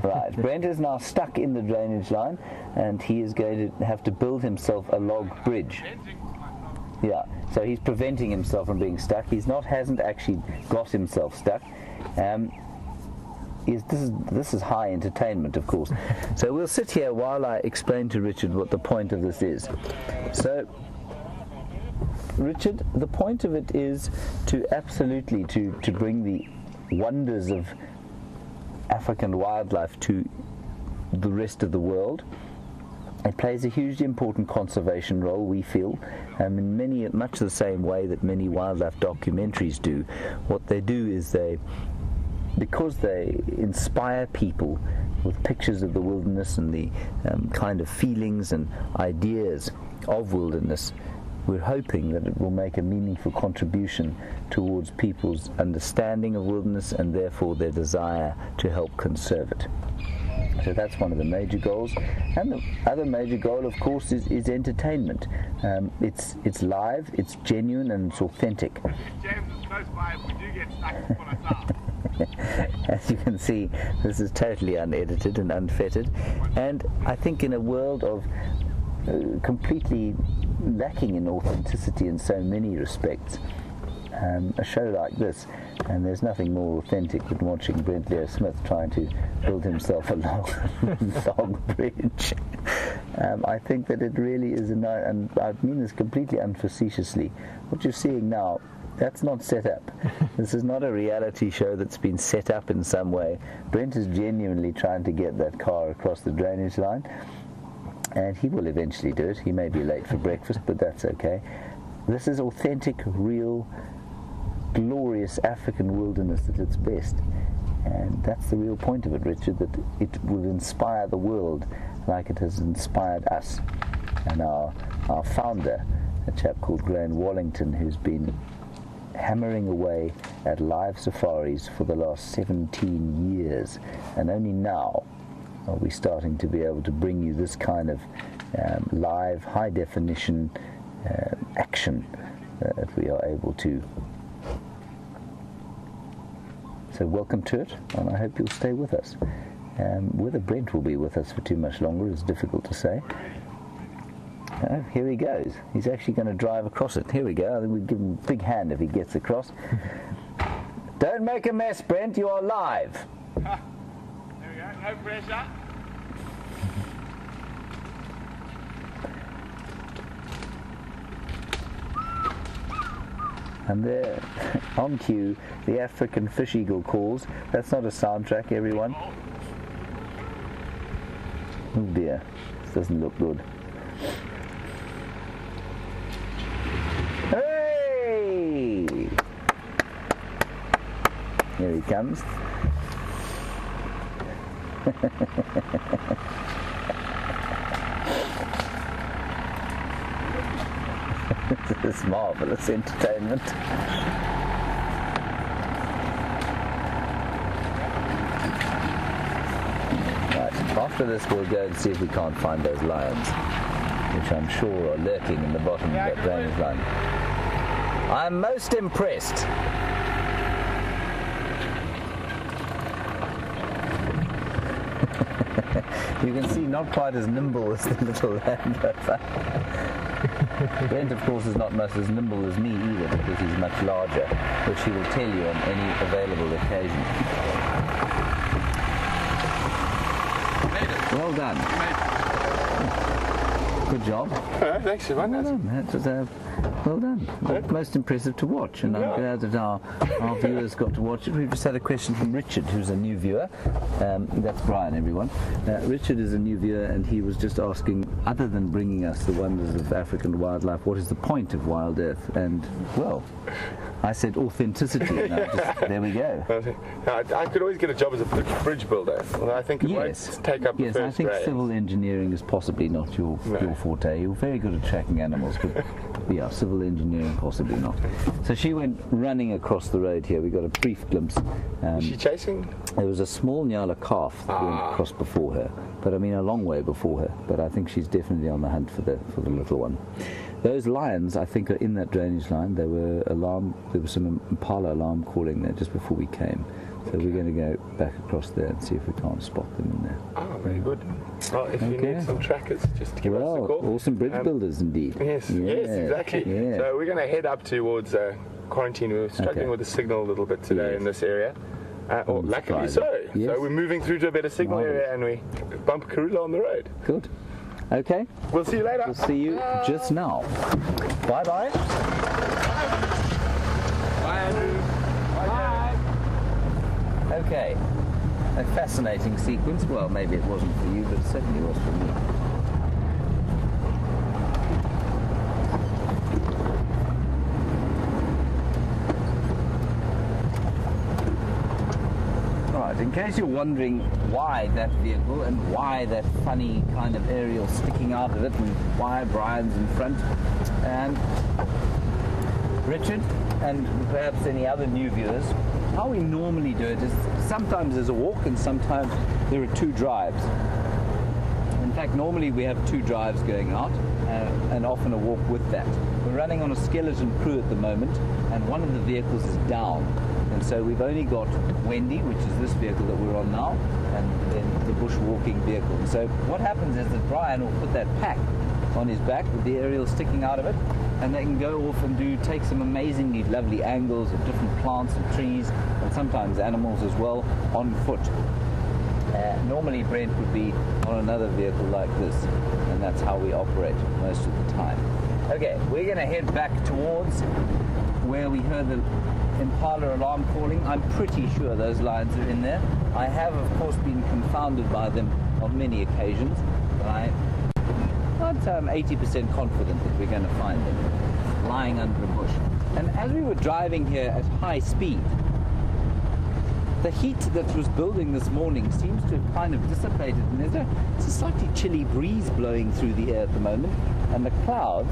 Right, Brent is now stuck in the drainage line, and he is going to have to build himself a log bridge. Yeah, so he's preventing himself from being stuck. Hasn't actually got himself stuck. This is high entertainment, of course. So we'll sit here while I explain to Richard what the point of this is. So, Richard, the point of it is to bring the wonders of African wildlife to the rest of the world. It plays a hugely important conservation role, we feel, in much the same way that many wildlife documentaries do. What they do is because they inspire people with pictures of the wilderness and the kind of feelings and ideas of wilderness, we're hoping that it will make a meaningful contribution towards people's understanding of wilderness and therefore their desire to help conserve it. So that's one of the major goals. And the other major goal, of course, is entertainment. It's live, it's genuine, and it's authentic. James is close by if we do get stuck in Tsalalas. As you can see, this is totally unedited and unfettered. And I think in a world of completely lacking in authenticity in so many respects, a show like this, and there's nothing more authentic than watching Brent Smith trying to build himself a log bridge. I think that it really is and I mean this completely unfacetiously. What you're seeing now, that's not set up. This is not a reality show that's been set up in some way. Brent is genuinely trying to get that car across the drainage line, and he will eventually do it. He may be late for breakfast, but that's okay. This is authentic, real, glorious African wilderness at its best. And that's the real point of it, Richard, that it will inspire the world like it has inspired us. And our founder, a chap called Graham Wallington, who's been hammering away at live safaris for the last 17 years. And only now are we starting to be able to bring you this kind of live, high-definition action that we are able to. So welcome to it, and I hope you'll stay with us. Whether Brent will be with us for too much longer is difficult to say. Here he goes. He's actually going to drive across it. Here we go. I think we'd give him a big hand if he gets across. Don't make a mess, Brent. You are live. There we go. No pressure. And there, on cue, the African fish eagle calls. That's not a soundtrack, everyone. Oh dear, this doesn't look good. Hey! Here he comes. This is marvelous entertainment. Right, after this we'll go and see if we can't find those lions, which I'm sure are lurking in the bottom of that drainage line. I'm most impressed. You can see not quite as nimble as the little Land Rover. Brent, of course, is not much as nimble as me either, because he's much larger, which he will tell you on any available occasion. Well done. Good job. Thanks, Ivan. Well done. That was, well done. Most impressive to watch, and I'm glad that our viewers got to watch it. We've just had a question from Richard, who's a new viewer. That's Bryan, everyone. Richard is a new viewer, and he was just asking, other than bringing us the wonders of African wildlife, what is the point of WildEarth? And, well, I said authenticity, and there we go. I could always get a job as a bridge builder. Well, I think it won't take up the first I think grade. civil engineering is possibly not your forte. You're very good at tracking animals, but yeah, civil engineering possibly not. So she went running across the road here. We got a brief glimpse. Was she chasing? There was a small Nyala calf that went across before her, but I mean a long way before her. But I think she's definitely on the hunt for the little one. Those lions, I think, are in that drainage line. There were some impala alarm calling there just before we came. So we're going to go back across there and see if we can't spot them in there. Oh, very good. Well, if you need some trackers, just give us a call. Awesome bridge builders indeed. Yes, exactly. Yeah. So we're going to head up towards quarantine. We were struggling with the signal a little bit today in this area. Luckily so. Yes. So we're moving through to a better signal area, and we bump Karula on the road. Good. Okay. We'll see you later. We'll see you just now. Bye-bye. Bye, Andrew. Bye. Okay. A fascinating sequence. Well, maybe it wasn't for you, but it certainly was for me. Right, in case you're wondering why that vehicle and why that funny kind of aerial sticking out of it and why Bryan's in front, Richard and perhaps any other new viewers, how we normally do it is sometimes there's a walk and sometimes there are two drives. In fact, normally we have two drives going out and often a walk with that. We're running on a skeleton crew at the moment, and one of the vehicles is down. And so we've only got Wendy, which is this vehicle that we're on now, and then the bushwalking vehicle. And so what happens is that Bryan will put that pack on his back with the aerial sticking out of it, and they can go off and take some amazingly lovely angles of different plants and trees, and sometimes animals as well, on foot. Normally Brent would be on another vehicle like this, and that's how we operate most of the time. Okay, we're going to head back towards where we heard the impala alarm calling. I'm pretty sure those lions are in there. I have, of course, been confounded by them on many occasions, but I'm 80% confident that we're going to find them lying under a bush. And as we were driving here at high speed, the heat that was building this morning seems to have kind of dissipated, and there's a slightly chilly breeze blowing through the air at the moment, and the clouds,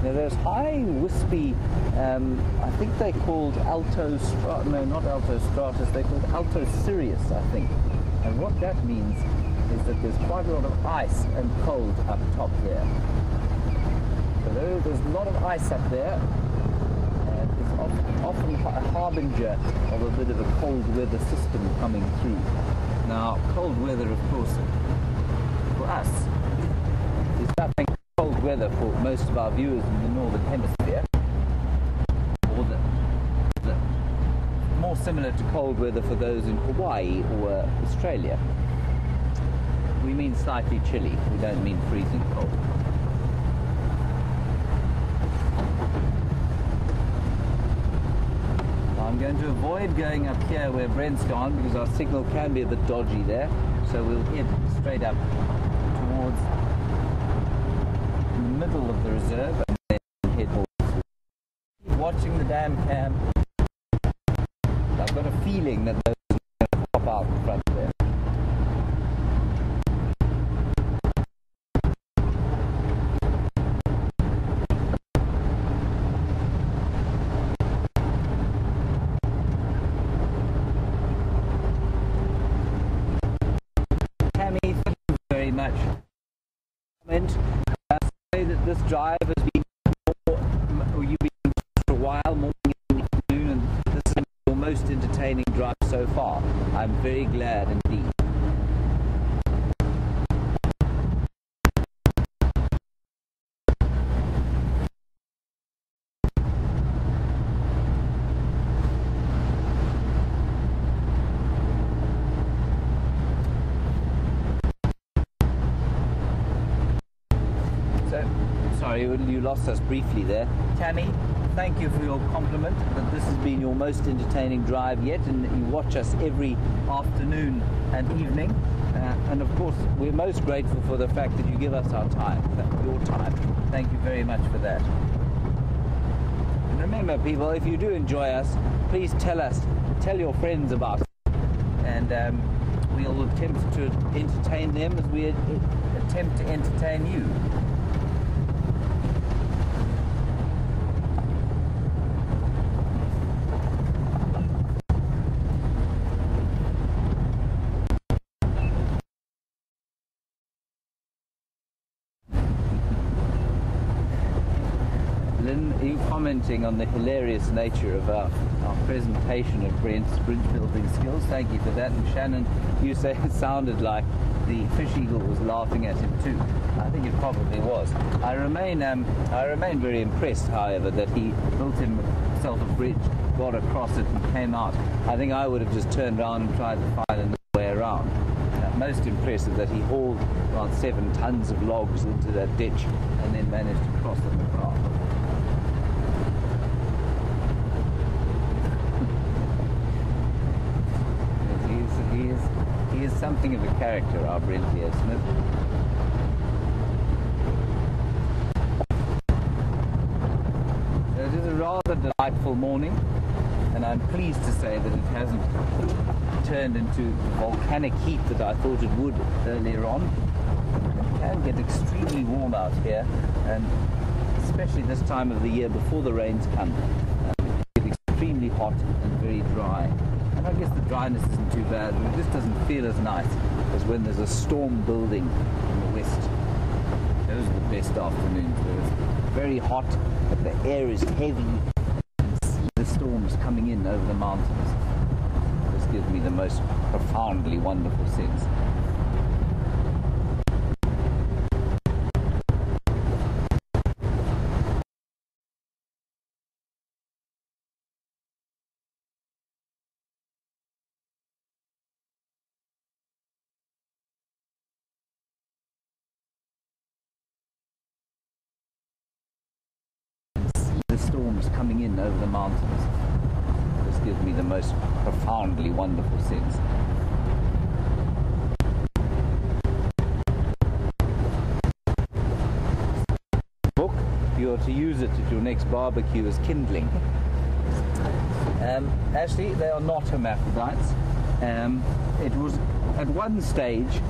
there's high wispy, I think they're called alto stratus, no, not alto stratus, they're called alto cirrus, I think. And what that means is that there's quite a lot of ice and cold up top here. So there's a lot of ice up there, and it's often a harbinger of a bit of a cold weather system coming through. Now, cold weather, of course, for us, is nothing cold weather for most of our viewers in the Northern Hemisphere, or the more similar to cold weather for those in Hawaii or Australia. We mean slightly chilly, we don't mean freezing cold. I'm going to avoid going up here where Brent's gone because our signal can be a bit dodgy there, so we'll head straight up towards the middle of the reserve and then head towards. Watching the dam cam, I've got a feeling that those are going to pop out in front there. Much comment. Say that this drive has been or you've been for a while, morning and afternoon, and this is your most entertaining drive so far. I'm very glad indeed. Sorry, you lost us briefly there. Tammy, thank you for your compliment that this has been your most entertaining drive yet, and that you watch us every afternoon and evening. And of course, we're most grateful for the fact that you give us our time, your time. Thank you very much for that. And remember, people, if you do enjoy us, please tell your friends about it, and we'll attempt to entertain them as we attempt to entertain you. You commenting on the hilarious nature of our presentation of Brent's bridge building skills. Thank you for that. And Shannon, you say it sounded like the fish eagle was laughing at him too. I think it probably was. I remain very impressed, however, that he built himself a bridge, got across it and came out. I think I would have just turned around and tried to find another way around. Most impressive that he hauled around 7 tons of logs into that ditch and then managed to cross them across. He is something of a character, our Brent here, Smith. It is a rather delightful morning, and I'm pleased to say that it hasn't turned into the volcanic heat that I thought it would earlier on. It can get extremely warm out here, and especially this time of the year before the rains come, it gets extremely hot and very dry. And I guess the dryness isn't too bad, but it just doesn't feel as nice as when there's a storm building in the west. Those are the best afternoons, where it's very hot, but the air is heavy, and see the storms coming in over the mountains. This gives me the most profoundly wonderful sense. storms coming in over the mountains. This gives me the most profoundly wonderful sense. Book, you're to use it at your next barbecue as kindling. Actually, they are not hermaphrodites. It was at one stage,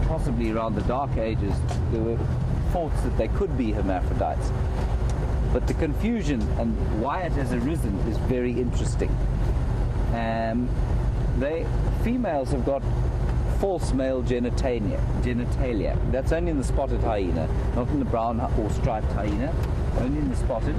possibly around the Dark Ages, there were thoughts that they could be hermaphrodites. But the confusion and why it has arisen is very interesting. Females have got false male genitalia. That's only in the spotted hyena, not in the brown or striped hyena, only in the spotted.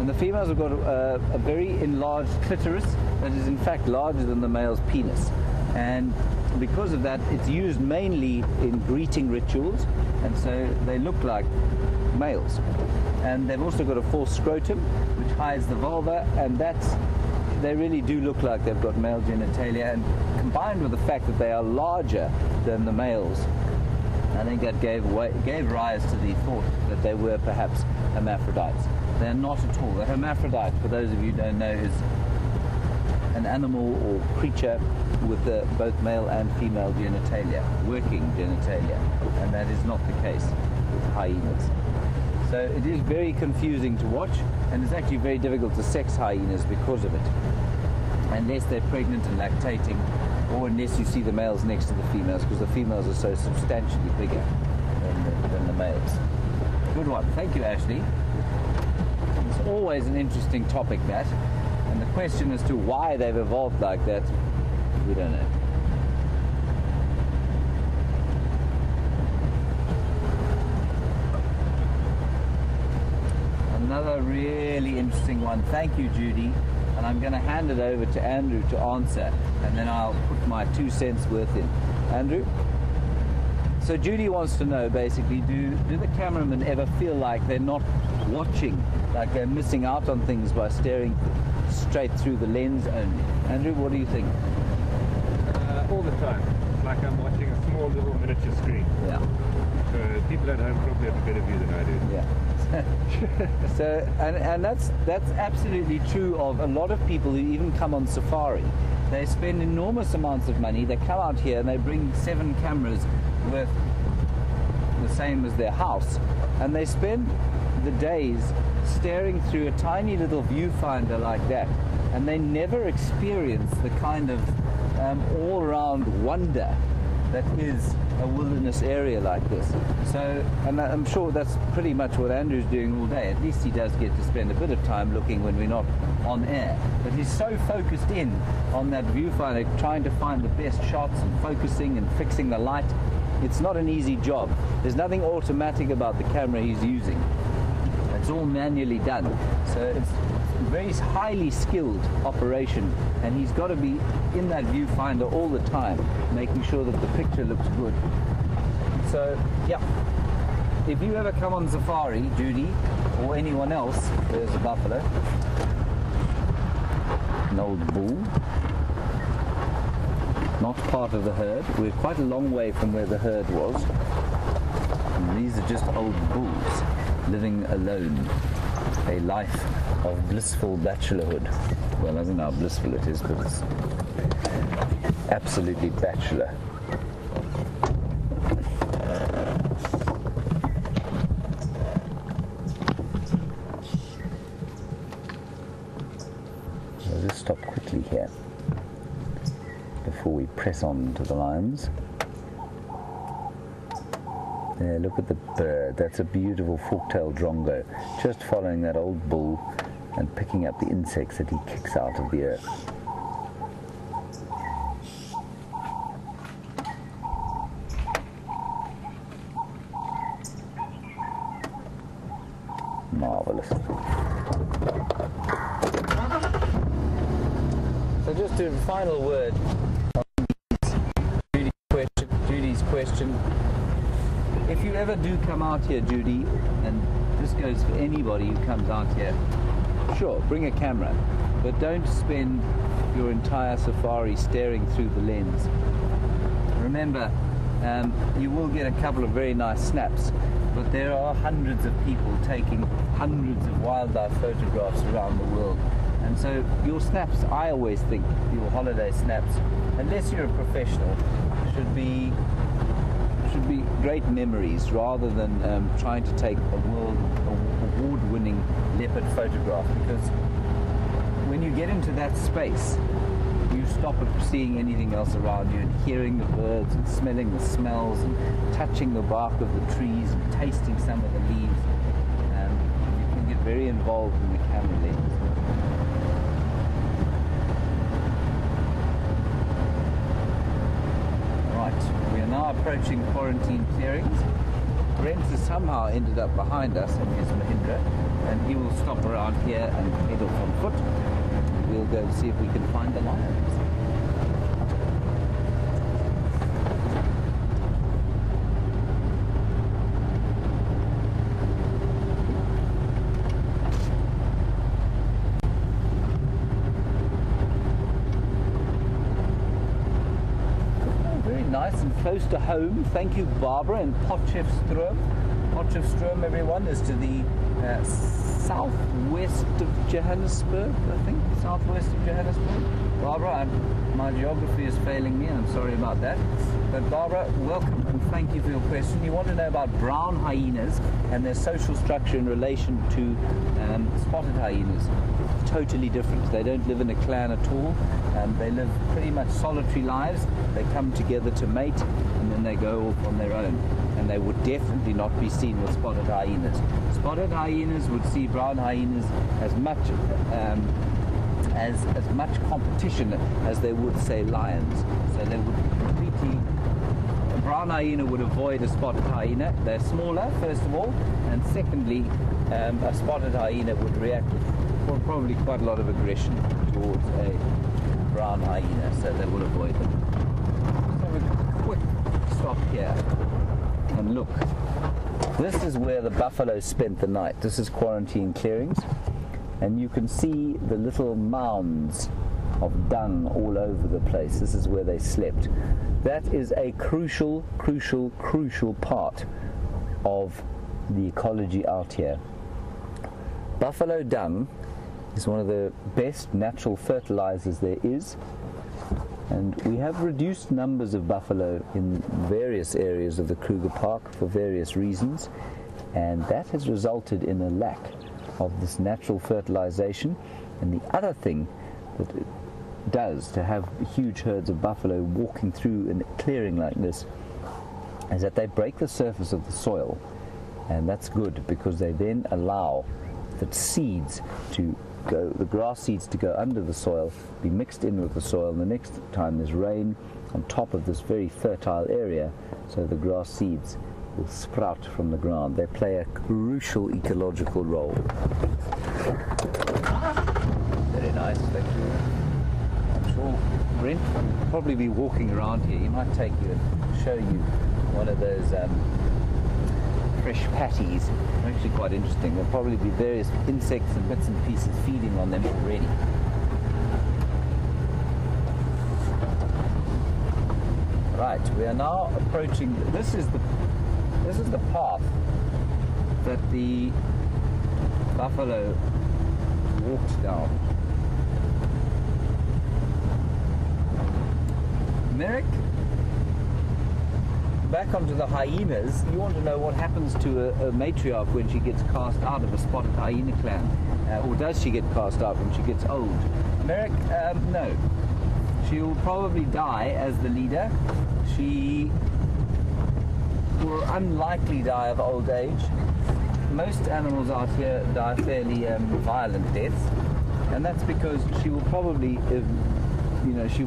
And the females have got a very enlarged clitoris that is in fact larger than the male's penis. And because of that, it's used mainly in greeting rituals, and so they look like males. And they've also got a false scrotum, which hides the vulva, and they really do look like they've got male genitalia, and combined with the fact that they are larger than the males, I think that gave rise to the thought that they were perhaps hermaphrodites. They are not at all. A hermaphrodite, for those of you who don't know, is an animal or creature with both male and female genitalia, working genitalia, and that is not the case with hyenas. So it is very confusing to watch, and it's actually very difficult to sex hyenas because of it, unless they're pregnant and lactating, or unless you see the males next to the females, because the females are so substantially bigger than the males. Good one. Thank you, Ashley. It's always an interesting topic, that, and the question as to why they've evolved like that, we don't know. Another really interesting one. Thank you, Judy. And I'm going to hand it over to Andrew to answer, and then I'll put my 2 cents worth in. Andrew? So Judy wants to know, basically, do the cameramen ever feel like they're not watching, like they're missing out on things by staring straight through the lens only? Andrew, what do you think? All the time. It's like I'm watching a small little miniature screen. Yeah. So people at home probably have a better view than I do. Yeah. So, and that's absolutely true of a lot of people who even come on safari. They spend enormous amounts of money. They come out here and they bring 7 cameras worth the same as their house, and they spend the days staring through a tiny little viewfinder like that, and they never experience the kind of all-around wonder that is a wilderness area like this. So, and I'm sure that's pretty much what Andrew's doing all day. At least he does get to spend a bit of time looking when we're not on air. But he's so focused in on that viewfinder, trying to find the best shots and focusing and fixing the light. It's not an easy job. There's nothing automatic about the camera he's using. It's all manually done. So it's a very highly skilled operation, and he's got to be in that viewfinder all the time, making sure that the picture looks good. So, yeah. If you ever come on safari, Judy, or anyone else, there's a buffalo, an old bull, not part of the herd. We're quite a long way from where the herd was. And these are just old bulls living alone, a life of blissful bachelorhood. Well, I don't know how blissful it is, but it's absolutely bachelor. I'll just stop quickly here before we press on to the lions. Yeah, look at the bird. That's a beautiful fork-tailed drongo, just following that old bull and picking up the insects that he kicks out of the earth. Marvelous. So just a final word on Judy's question. If you ever do come out here, Judy, and this goes for anybody who comes out here, sure, bring a camera, but don't spend your entire safari staring through the lens. Remember, you will get a couple of very nice snaps, but there are hundreds of people taking hundreds of wildlife photographs around the world. And so your snaps, I always think, your holiday snaps, unless you're a professional, should be great memories rather than trying to take a world award-winning leopard photograph, because when you get into that space, you stop at seeing anything else around you and hearing the birds and smelling the smells and touching the bark of the trees and tasting some of the leaves. You can get very involved in the camera lens. Right, we are now approaching quarantine clearings. Brent has somehow ended up behind us in his Mahindra, and he will stop around here and head off on foot. We'll go and see if we can find the lions. Nice and close to home. Thank you, Barbara, in Potchefstroom. Potchefstroom, everyone, is to the southwest of Johannesburg, I think. Southwest of Johannesburg. Barbara, my geography is failing me, and I'm sorry about that. But Barbara, welcome and thank you for your question. You want to know about brown hyenas and their social structure in relation to spotted hyenas. Totally different. They don't live in a clan at all. They live pretty much solitary lives. They come together to mate and then they go off on their own. And they would definitely not be seen with spotted hyenas. Spotted hyenas would see brown hyenas as much as much competition as they would, say, lions. So they would completely. A brown hyena would avoid a spotted hyena. They're smaller, first of all, and secondly, a spotted hyena would react with probably quite a lot of aggression towards a brown hyena, so they will avoid them. Let's have a quick stop here and look. This is where the buffalo spent the night. This is quarantine clearings, and you can see the little mounds of dung all over the place. This is where they slept. That is a crucial part of the ecology out here. Buffalo dung is one of the best natural fertilizers there is, and we have reduced numbers of buffalo in various areas of the Kruger Park for various reasons, and that has resulted in a lack of this natural fertilization. And the other thing that it does to have huge herds of buffalo walking through a clearing like this is that they break the surface of the soil, and that's good because they then allow the seeds to go, the grass seeds to go under the soil, be mixed in with the soil, and the next time there's rain on top of this very fertile area, so the grass seeds will sprout from the ground. They play a crucial ecological role. Very nice, thank you. I'm sure Brent will probably be walking around here. He might take you and show you one of those fresh patties. They're actually quite interesting. There'll probably be various insects and bits and pieces feeding on them already. Right, we are now approaching. This is the path that the buffalo walked down. Merrick, back onto the hyenas. You want to know what happens to a matriarch when she gets cast out of a spotted hyena clan, or does she get cast out when she gets old? Merrick, no. She will probably die as the leader. She will unlikely die of old age. Most animals out here die fairly violent deaths, and that's because she will probably, she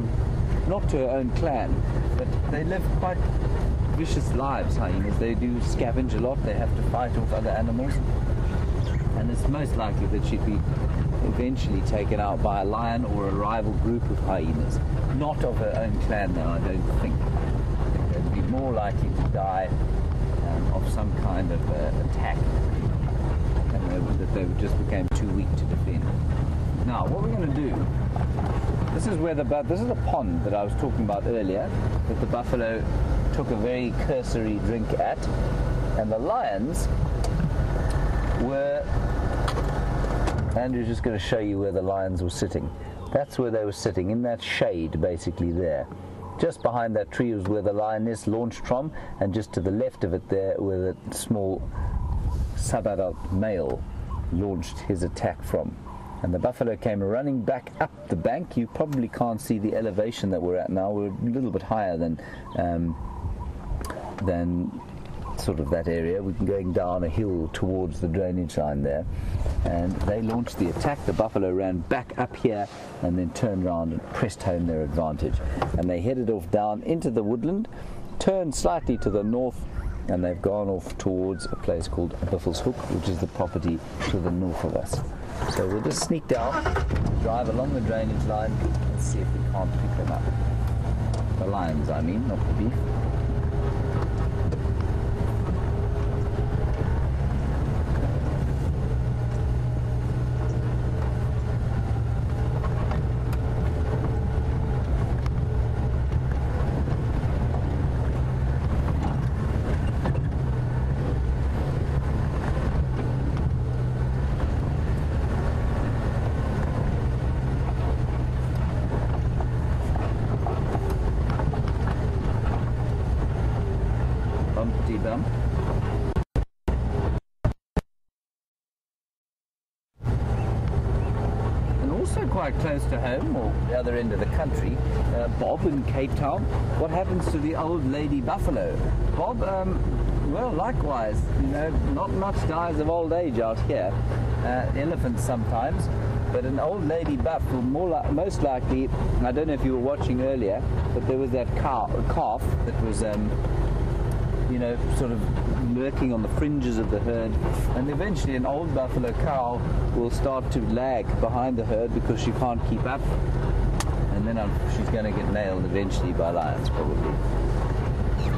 not to her own clan, but they live quite vicious lives, hyenas. They do scavenge a lot. They have to fight off other animals, and it's most likely that she'd be eventually taken out by a lion or a rival group of hyenas. Not of her own clan, though, I don't think. They'd be more likely to die of some kind of attack, and that they just became too weak to defend. Now, what we're going to do, this is a pond that I was talking about earlier, that the buffalo took a very cursory drink at. And the lions were, Andrew's just going to show you where the lions were sitting. That's where they were sitting, in that shade basically there. Just behind that tree was where the lioness launched from, and just to the left of it there where the small sub-adult male launched his attack from. And the buffalo came running back up the bank. You probably can't see the elevation that we're at now. We're a little bit higher than sort of that area. We're going down a hill towards the drainage line there, and they launched the attack. The buffalo ran back up here and then turned around and pressed home their advantage, and they headed off down into the woodland, turned slightly to the north, and they've gone off towards a place called Buffels Hoek, which is the property to the north of us. So we'll just sneak down, drive along the drainage line, and see if we can't pick them up. The lions, I mean, not the beef. Bump. And also quite close to home, or the other end of the country, Bob in Cape Town. What happens to the old lady buffalo? Bob, well, likewise, you know, not much dies of old age out here. Elephants sometimes, but an old lady buff will most likely, I don't know if you were watching earlier, but there was that calf that was you know, sort of lurking on the fringes of the herd, and eventually an old buffalo cow will start to lag behind the herd because she can't keep up, and then she's going to get nailed eventually by lions probably.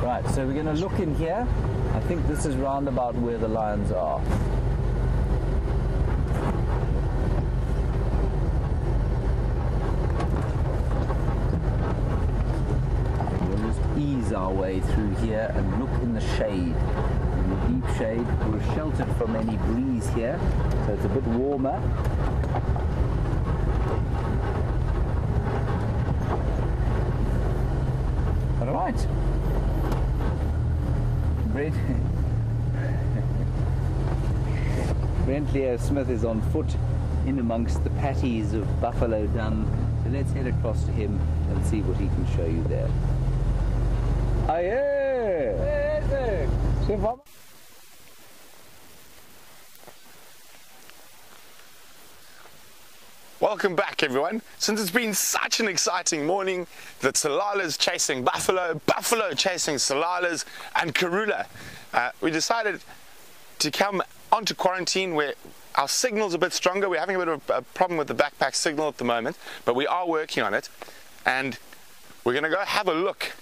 Right, so we're going to look in here. I think this is round about where the lions are. Ease our way through here and look in the shade. In the deep shade, we're sheltered from any breeze here, so it's a bit warmer. All right. Brent Leo Smith is on foot in amongst the patties of buffalo dung, so let's head across to him and see what he can show you there. Welcome back, everyone. Since it's been such an exciting morning, the Tsalalas chasing buffalo, buffalo chasing Tsalalas, and Karula, we decided to come onto quarantine where our signal's a bit stronger. We're having a bit of a problem with the backpack signal at the moment, but we are working on it, and we're going to go have a look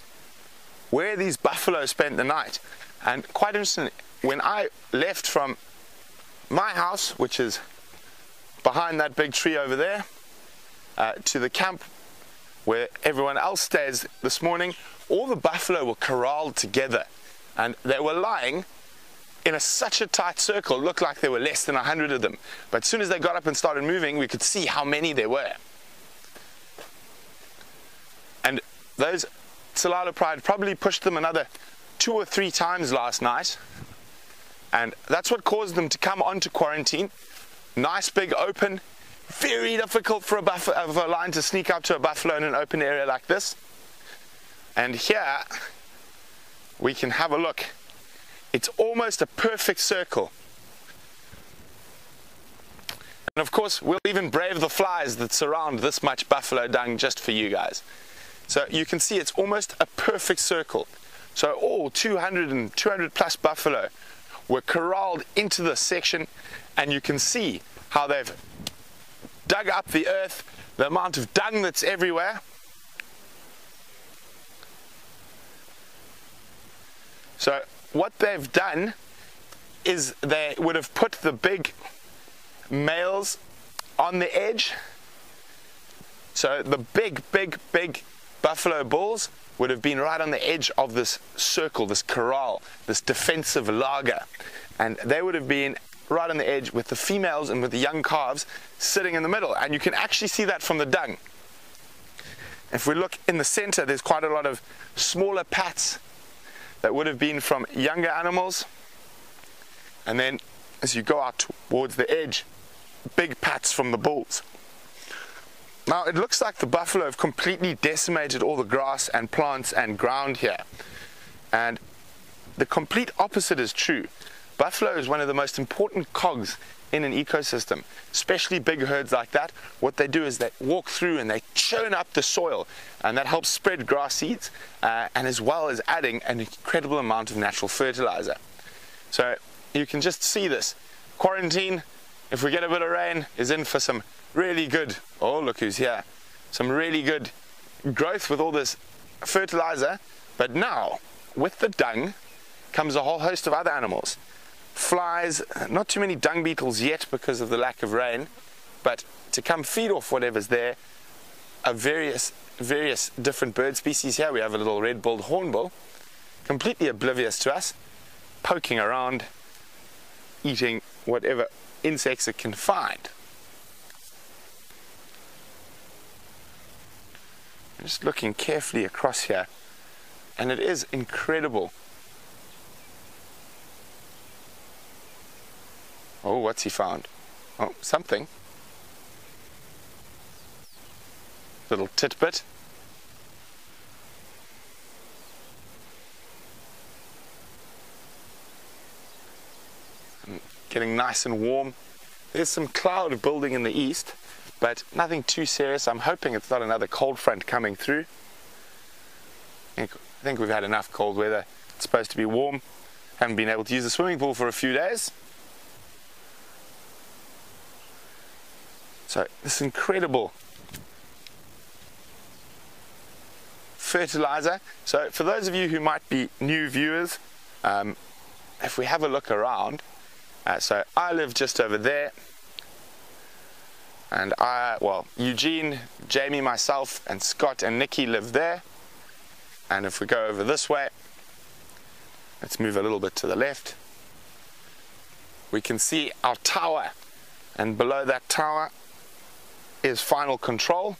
where these buffalo spent the night. And quite interesting, when I left from my house, which is behind that big tree over there, to the camp where everyone else stays this morning, all the buffalo were corralled together, and they were lying in such a tight circle. It looked like there were less than 100 of them, but as soon as they got up and started moving, we could see how many there were. And those Tsalala pride probably pushed them another 2 or 3 times last night, and that's what caused them to come onto quarantine. Nice big open, very difficult for a lion to sneak up to a buffalo in an open area like this. And here we can have a look. It's almost a perfect circle. And of course we'll even brave the flies that surround this much buffalo dung just for you guys. So you can see it's almost a perfect circle. So all 200 plus buffalo were corralled into this section, and you can see how they've dug up the earth, the amount of dung that's everywhere. So what they've done is they would have put the big males on the edge. So the big buffalo bulls would have been right on the edge of this circle, this corral, this defensive laager. And they would have been right on the edge with the females and with the young calves sitting in the middle. And you can actually see that from the dung. If we look in the center, there's quite a lot of smaller pats that would have been from younger animals. And then as you go out towards the edge, big pats from the bulls. Now it looks like the buffalo have completely decimated all the grass and plants and ground here. And the complete opposite is true. Buffalo is one of the most important cogs in an ecosystem, especially big herds like that. What they do is they walk through and they churn up the soil, and that helps spread grass seeds and as well as adding an incredible amount of natural fertilizer. So you can just see this. Quarantine, if we get a bit of rain, is in for some really good, oh look who's here, some really good growth with all this fertilizer. But now with the dung comes a whole host of other animals. Flies, not too many dung beetles yet because of the lack of rain, but to come feed off whatever's there are various different bird species. Here we have a little red-billed hornbill, completely oblivious to us, poking around, eating whatever insects it can find. I'm just looking carefully across here, and it is incredible. Oh, what's he found? Oh, something. Little titbit. Getting nice and warm. There's some cloud building in the east, but nothing too serious. I'm hoping it's not another cold front coming through. I think we've had enough cold weather. It's supposed to be warm. Haven't been able to use the swimming pool for a few days. So this incredible fertilizer. So for those of you who might be new viewers, if we have a look around, so I live just over there, and Eugene, Jamie, myself, and Scott and Nikki live there. And if we go over this way, let's move a little bit to the left, we can see our tower, and below that tower is final control,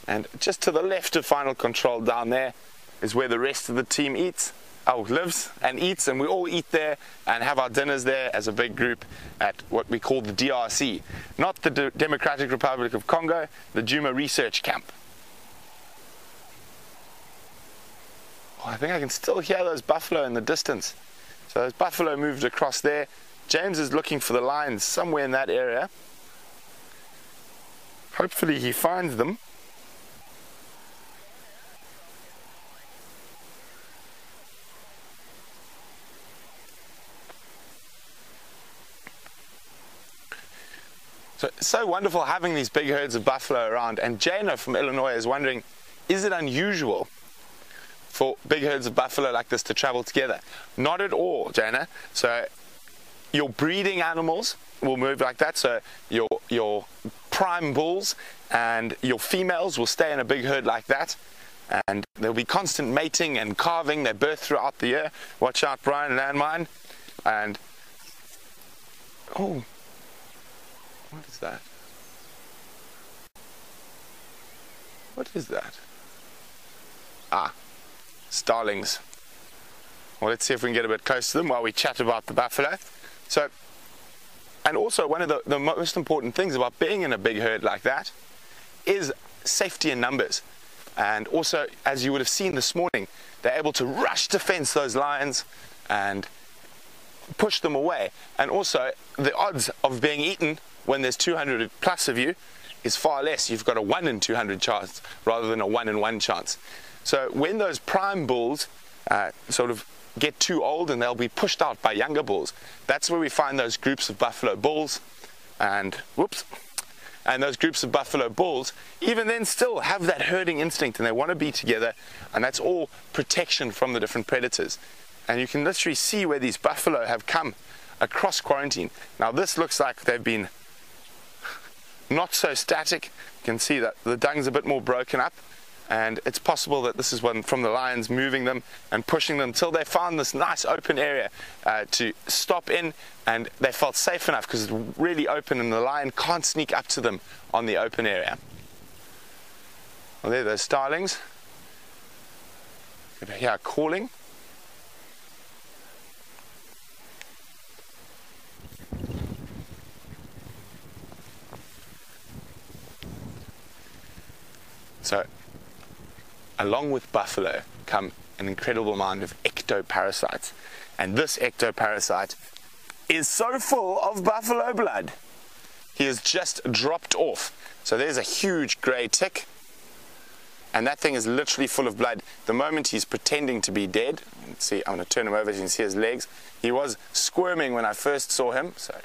and just to the left of final control down there is where the rest of the team lives and eats, and we all eat there and have our dinners there as a big group at what we call the DRC, not the Democratic Republic of Congo, the Djuma research camp. Oh, I think I can still hear those buffalo in the distance. So those buffalo moved across there. James is looking for the lions somewhere in that area. Hopefully he finds them. So it's so wonderful having these big herds of buffalo around. And Jana from Illinois is wondering, is it unusual for big herds of buffalo like this to travel together? Not at all, Jana. So your breeding animals will move like that. So your prime bulls and your females will stay in a big herd like that, and there'll be constant mating and calving. They birth throughout the year. Watch out, Bryan, landmine. And oh, what is that? What is that? Ah, starlings. Well, let's see if we can get a bit close to them while we chat about the buffalo. So, and also one of the most important things about being in a big herd like that is safety in numbers. And also, as you would have seen this morning, they're able to rush to fence those lions and push them away. And also, the odds of being eaten when there's 200 plus of you is far less. You've got a 1 in 200 chance rather than a 1 in 1 chance. So when those prime bulls sort of get too old and they'll be pushed out by younger bulls, that's where we find those groups of buffalo bulls, and those groups of buffalo bulls even then still have that herding instinct and they want to be together, and that's all protection from the different predators. And you can literally see where these buffalo have come across quarantine. Now this looks like they've been not so static. You can see that the dung's a bit more broken up, and it's possible that this is one from the lions moving them and pushing them till they found this nice open area to stop in, and they felt safe enough because it's really open and the lion can't sneak up to them on the open area. Well, there are those starlings. You can hear calling. So, along with buffalo come an incredible amount of ectoparasites. And this ectoparasite is so full of buffalo blood. He has just dropped off. So there's a huge grey tick. And that thing is literally full of blood. The moment he's pretending to be dead, let's see, I'm going to turn him over so you can see his legs. He was squirming when I first saw him. So,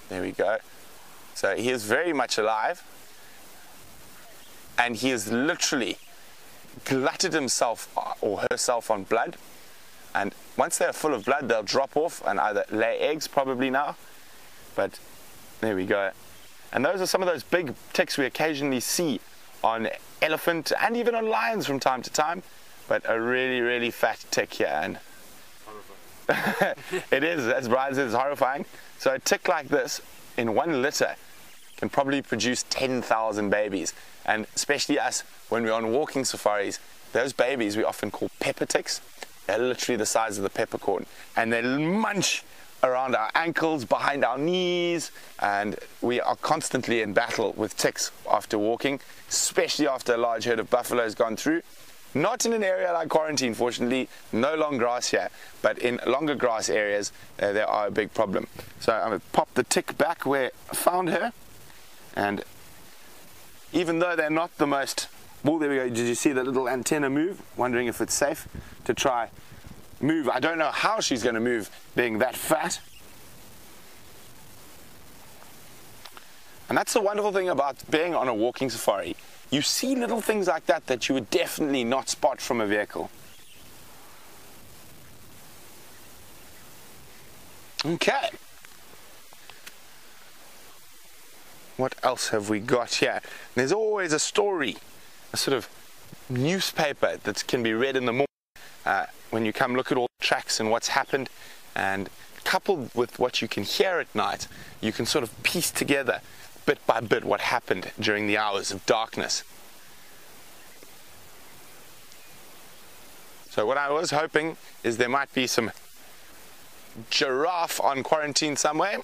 there we go. So he is very much alive. And he has literally glutted himself or herself on blood. And once they're full of blood, they'll drop off and either lay eggs, probably now. But there we go. And those are some of those big ticks we occasionally see on elephant and even on lions from time to time. But a really, really fat tick here. And it is, as Bryan says, it's horrifying. So a tick like this in one litter can probably produce 10,000 babies. And especially us, when we're on walking safaris, those babies we often call pepper ticks. They're literally the size of the peppercorn. And they munch around our ankles, behind our knees. And we are constantly in battle with ticks after walking, especially after a large herd of buffalo has gone through. Not in an area like quarantine, fortunately, no long grass here. But in longer grass areas, there are a big problem. So I'm going to pop the tick back where I found her. And even though they're not the most, well, there we go, did you see that little antenna move? Wondering if it's safe to try move. I don't know how she's going to move being that fat. And that's the wonderful thing about being on a walking safari. You see little things like that that you would definitely not spot from a vehicle. Okay. What else have we got here? There's always a story, a sort of newspaper that can be read in the morning when you come look at all the tracks and what's happened. And coupled with what you can hear at night, you can sort of piece together bit by bit what happened during the hours of darkness. So what I was hoping is there might be some giraffe on quarantine somewhere.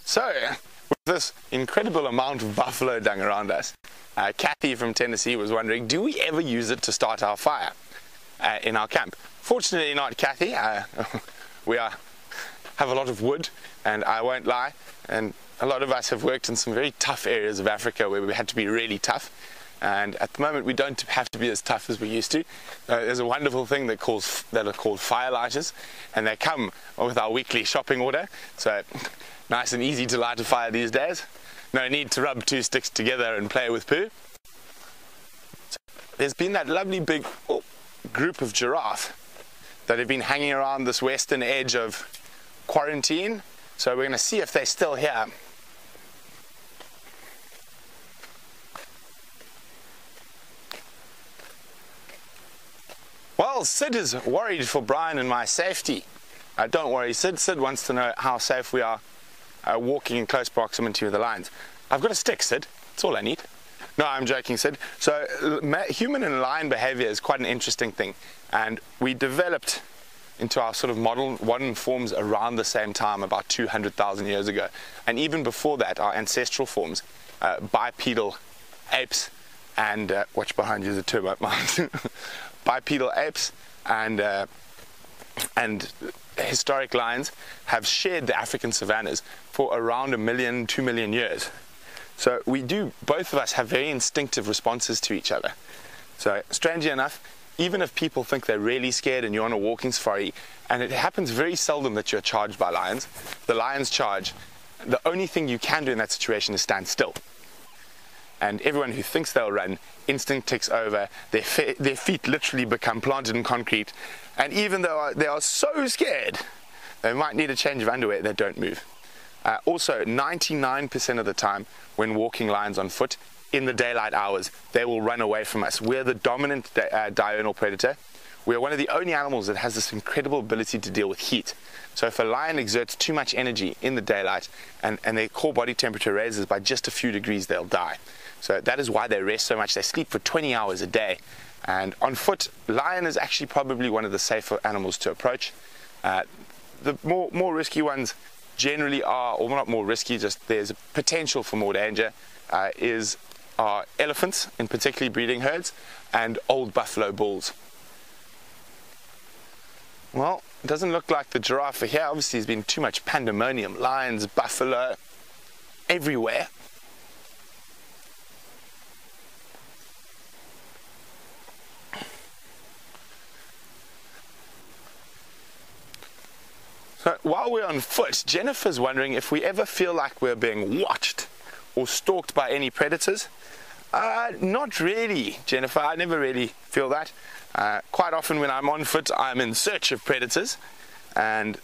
So, with this incredible amount of buffalo dung around us, Kathy from Tennessee was wondering, do we ever use it to start our fire in our camp? Fortunately not, Kathy. We have a lot of wood, and I won't lie, and a lot of us have worked in some very tough areas of Africa where we had to be really tough. And at the moment we don't have to be as tough as we used to. There's a wonderful thing that are called firelighters, and they come with our weekly shopping order. So nice and easy to light a fire these days. No need to rub two sticks together and play with poo. So there's been that lovely big group of giraffe that have been hanging around this western edge of quarantine. So we're going to see if they're still here. Well, Sid is worried for Bryan and my safety. Don't worry, Sid. Sid wants to know how safe we are walking in close proximity with the lions. I've got a stick, Sid. That's all I need. No, I'm joking, Sid. So human and lion behavior is quite an interesting thing. And we developed into our sort of modern forms around the same time, about 200,000 years ago. And even before that, our ancestral forms, bipedal apes and, watch behind you, is a termite mouse. Bipedal apes and historic lions have shared the African savannas for around 1 million, 2 million years. So both of us have very instinctive responses to each other. So strangely enough, even if people think they're really scared and you're on a walking safari, and it happens very seldom that you're charged by lions, the lions charge, the only thing you can do in that situation is stand still. And everyone who thinks they'll run, instinct takes over, their feet literally become planted in concrete, and even though they are so scared, they might need a change of underwear, they don't move. Also, 99% of the time when walking lions on foot, in the daylight hours, they will run away from us. We're the dominant diurnal predator. We're one of the only animals that has this incredible ability to deal with heat. So if a lion exerts too much energy in the daylight and their core body temperature raises by just a few degrees, they'll die. So that is why they rest so much. They sleep for 20 hours a day. And on foot, lion is actually probably one of the safer animals to approach. The more risky ones generally are, or not more risky, just there's a potential for more danger, are elephants, in particularly breeding herds, and old buffalo bulls. Well, it doesn't look like the giraffe here. Obviously, there's been too much pandemonium. Lions, buffalo, everywhere. So while we're on foot, Jennifer's wondering if we ever feel like we're being watched or stalked by any predators. Not really, Jennifer. I never really feel that. Quite often when I'm on foot, I'm in search of predators, and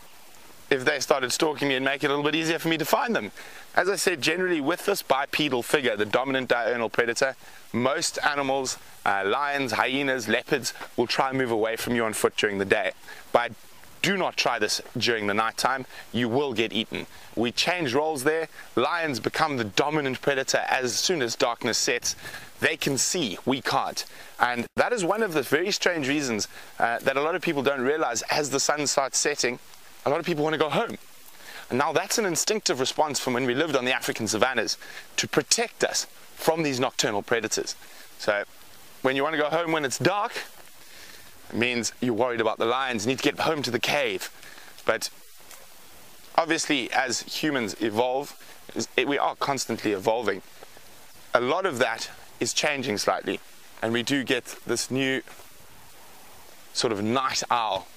if they started stalking me, it'd make it a little bit easier for me to find them. As I said, generally with this bipedal figure, the dominant diurnal predator, most animals, lions, hyenas, leopards, will try and move away from you on foot during the day. But do not try this during the night time. You will get eaten. We change roles there. Lions become the dominant predator as soon as darkness sets. They can see, we can't. And that is one of the very strange reasons that a lot of people don't realize. As the sun starts setting, a lot of people want to go home. And now that's an instinctive response from when we lived on the African savannas to protect us from these nocturnal predators. So when you want to go home when it's dark, it means you're worried about the lions, you need to get home to the cave. But obviously, as humans evolve, we are constantly evolving. A lot of that is changing slightly, and we do get this new sort of night owl,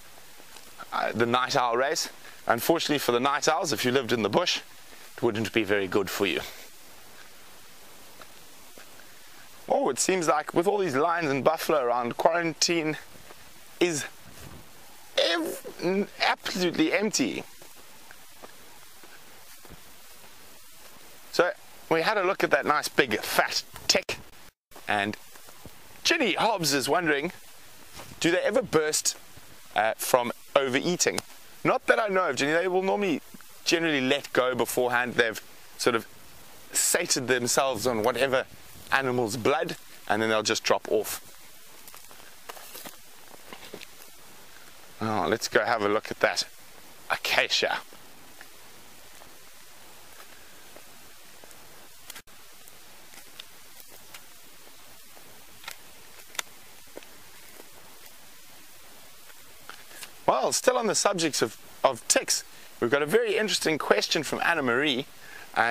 the night owl race. Unfortunately for the night owls, if you lived in the bush, it wouldn't be very good for you. Oh, it seems like with all these lions and buffalo around, quarantine is absolutely empty. So we had a look at that nice big fat tick, and Ginny Hobbs is wondering, do they ever burst from overeating? Not that I know of, Ginny. They will normally generally let go beforehand. They've sort of sated themselves on whatever animal's blood, and then they'll just drop off. Oh, let's go have a look at that acacia. Well, still on the subject of ticks, we've got a very interesting question from Anna Marie.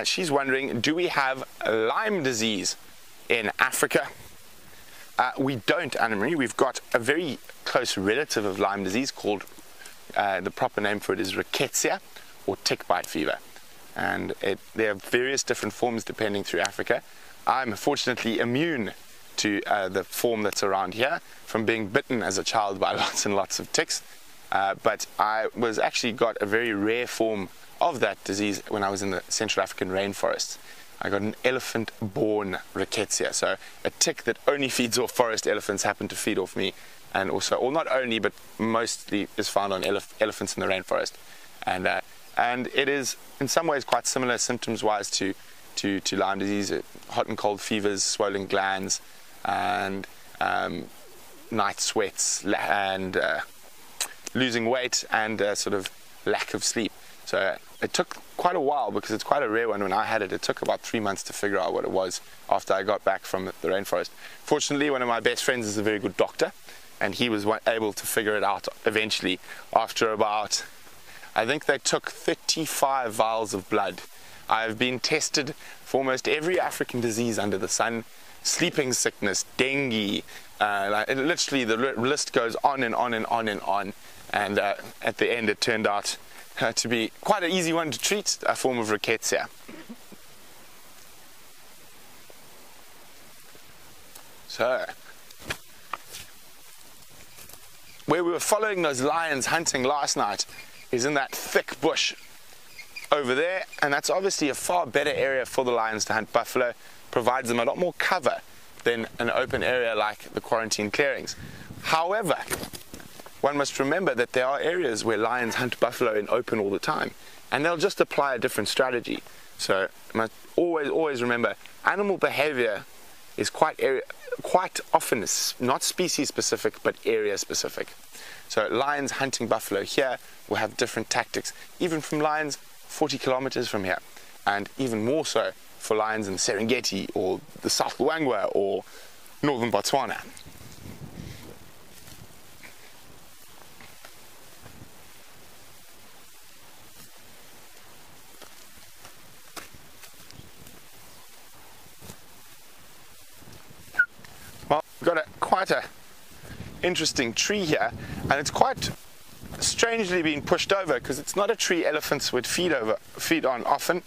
She's wondering, do we have Lyme disease in Africa? We don't, Anna Marie. We've got a very close relative of Lyme disease called, the proper name for it is rickettsia, or tick bite fever. And there are various different forms depending through Africa. I'm fortunately immune to the form that's around here from being bitten as a child by lots and lots of ticks. But I was actually got a very rare form of that disease when I was in the Central African rainforests. I got an elephant-born rickettsia, so a tick that only feeds off forest elephants happened to feed off me, and also, or not only, but mostly is found on elephants in the rainforest, and it is in some ways quite similar symptoms-wise to Lyme disease: hot and cold fevers, swollen glands, and night sweats, and losing weight, and sort of lack of sleep. So it took quite a while, because it's quite a rare one. When I had it, it took about 3 months to figure out what it was after I got back from the rainforest. Fortunately, one of my best friends is a very good doctor, and he was able to figure it out eventually after about, I think they took 35 vials of blood. I've been tested for almost every African disease under the sun: sleeping sickness, dengue, literally the list goes on and on and on and on. And at the end, it turned out to be quite an easy one to treat, a form of rickettsia. So, where we were following those lions hunting last night, is in that thick bush over there, and that's obviously a far better area for the lions to hunt buffalo. Provides them a lot more cover than an open area like the quarantine clearings. However, one must remember that there are areas where lions hunt buffalo in open all the time, and they'll just apply a different strategy. So must always remember, animal behavior is quite often not species specific but area specific. So lions hunting buffalo here will have different tactics, even from lions 40 kilometers from here, and even more so for lions in Serengeti or the South Luangwa or northern Botswana. Well, we've got quite a interesting tree here, and it's quite strangely being pushed over because it's not a tree elephants would feed on often.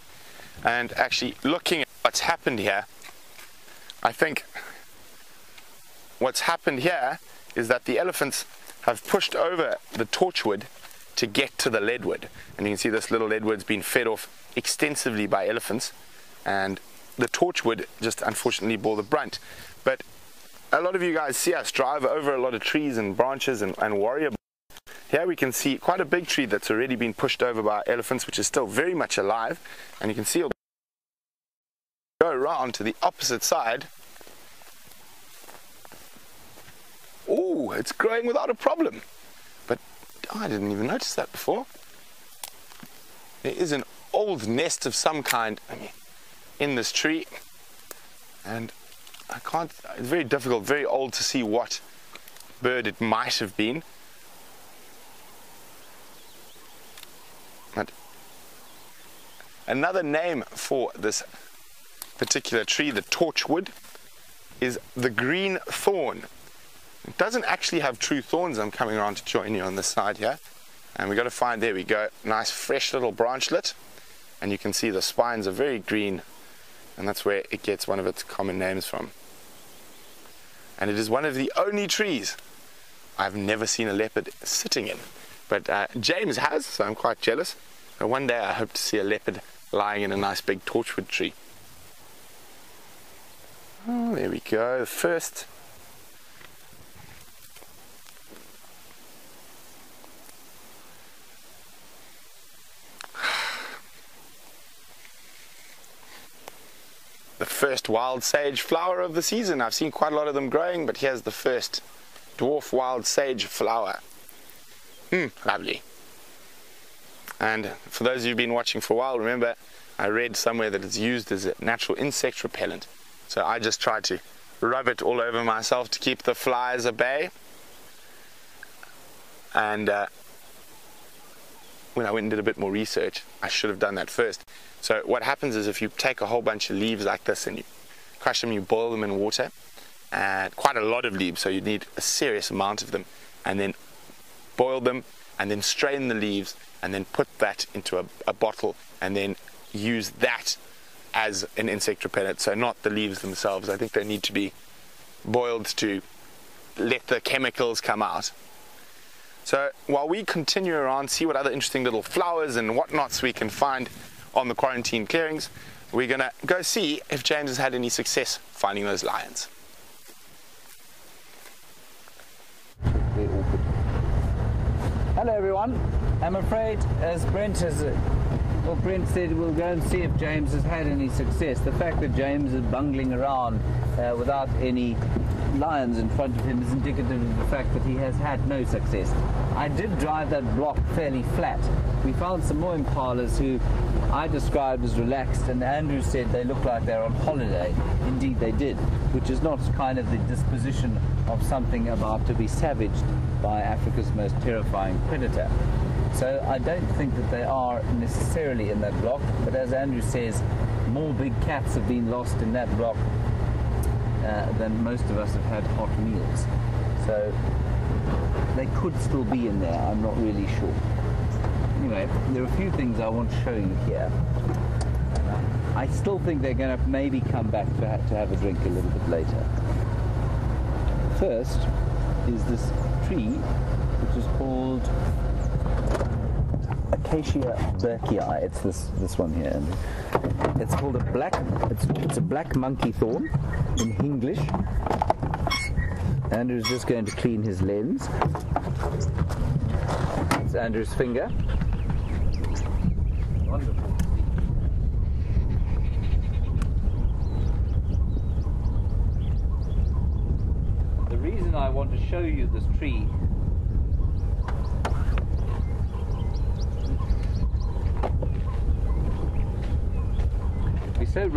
And actually looking at what's happened here, I think what's happened here is that the elephants have pushed over the torchwood to get to the leadwood, and you can see this little leadwood's been fed off extensively by elephants, and the torchwood just unfortunately bore the brunt. But a lot of you guys see us drive over a lot of trees and branches and warrior. Here we can see quite a big tree that's already been pushed over by elephants, which is still very much alive, and you can see go around to the opposite side. Oh, it's growing without a problem, but I didn't even notice that before. There is an old nest of some kind in this tree, and it's very difficult, very old to see what bird it might have been. But another name for this particular tree, the torchwood, is the green thorn. It doesn't actually have true thorns. I'm coming around to join you on this side here, and we got to find, there we go, nice fresh little branchlet, and you can see the spines are very green, and that's where it gets one of its common names from. And it is one of the only trees I've never seen a leopard sitting in, but James has, so I'm quite jealous. But one day I hope to see a leopard lying in a nice big torchwood tree. Oh, there we go, the first. The first wild sage flower of the season. I've seen quite a lot of them growing, but here's the first dwarf wild sage flower. Lovely. And for those of you who've been watching for a while, remember I read somewhere that it's used as a natural insect repellent. So I just tried to rub it all over myself to keep the flies at bay. And when I went and did a bit more research, I should have done that first. So what happens is if you take a whole bunch of leaves like this and you crush them, you boil them in water, and quite a lot of leaves, so you need a serious amount of them, and then boil them, and then strain the leaves, and then put that into a bottle, and then use that as an insect repellent. So not the leaves themselves. I think they need to be boiled to let the chemicals come out. So while we continue around, see what other interesting little flowers and whatnots we can find on the quarantine clearings, we're gonna go see if James has had any success finding those lions. Hello everyone. I'm afraid, as Brent said, we'll go and see if James has had any success. The fact that James is bungling around without any lions in front of him is indicative of the fact that he has had no success. I did drive that block fairly flat. We found some more impalas who I described as relaxed, and Andrew said they looked like they're on holiday. Indeed they did, which is not kind of the disposition of something about to be savaged by Africa's most terrifying predator. So I don't think that they are necessarily in that block, but as Andrew says, more big cats have been lost in that block than most of us have had hot meals. So they could still be in there, I'm not really sure. Anyway, there are a few things I want to show you here. I still think they're going to maybe come back to have a drink a little bit later. First is this tree, which is called Acacia berkii. It's this one here. And it's called a black. It's a black monkey thorn in English. Andrew's just going to clean his lens. It's Andrew's finger. Wonderful. The reason I want to show you this tree we so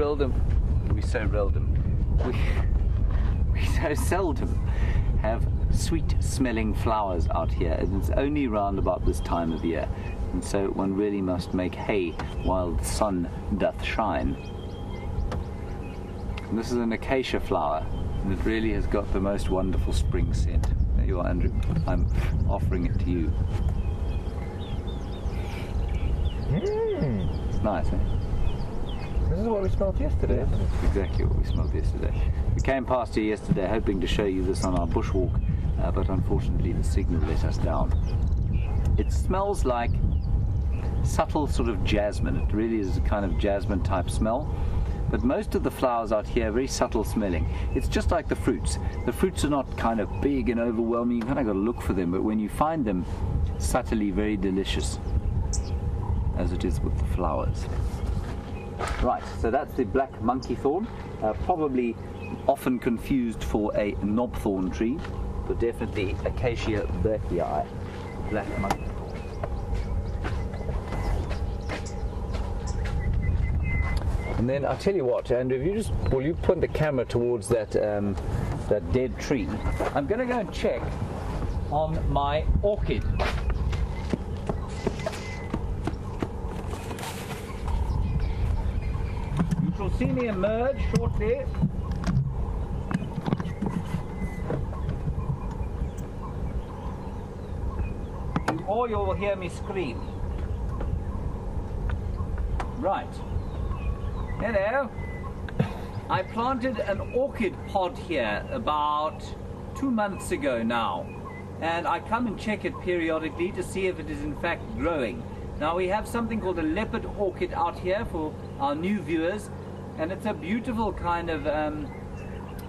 seldom have sweet smelling flowers out here, and it's only round about this time of year, and so one really must make hay while the sun doth shine. And this is an acacia flower, and it really has got the most wonderful spring scent. There you are, Andrew. I'm offering it to you. It's nice, eh? This is what we smelled yesterday. Yeah, that's exactly what we smelled yesterday. We came past here yesterday hoping to show you this on our bushwalk, but unfortunately the signal let us down. It smells like subtle sort of jasmine. It really is a kind of jasmine type smell. But most of the flowers out here are very subtle smelling. It's just like the fruits. The fruits are not kind of big and overwhelming. You kind of got to look for them, but when you find them, subtly very delicious, as it is with the flowers. Right, so that's the black monkey thorn, probably often confused for a knobthorn tree, but definitely Acacia berkii, black monkey thorn. And then I'll tell you what, Andrew, if you point the camera towards that that dead tree, I'm going to go and check on my orchid. You'll see me emerge shortly. Or you will hear me scream. Right. Hello. I planted an orchid pod here about 2 months ago now, and I come and check it periodically to see if it is in fact growing. Now we have something called a leopard orchid out here for our new viewers, and it's a beautiful kind of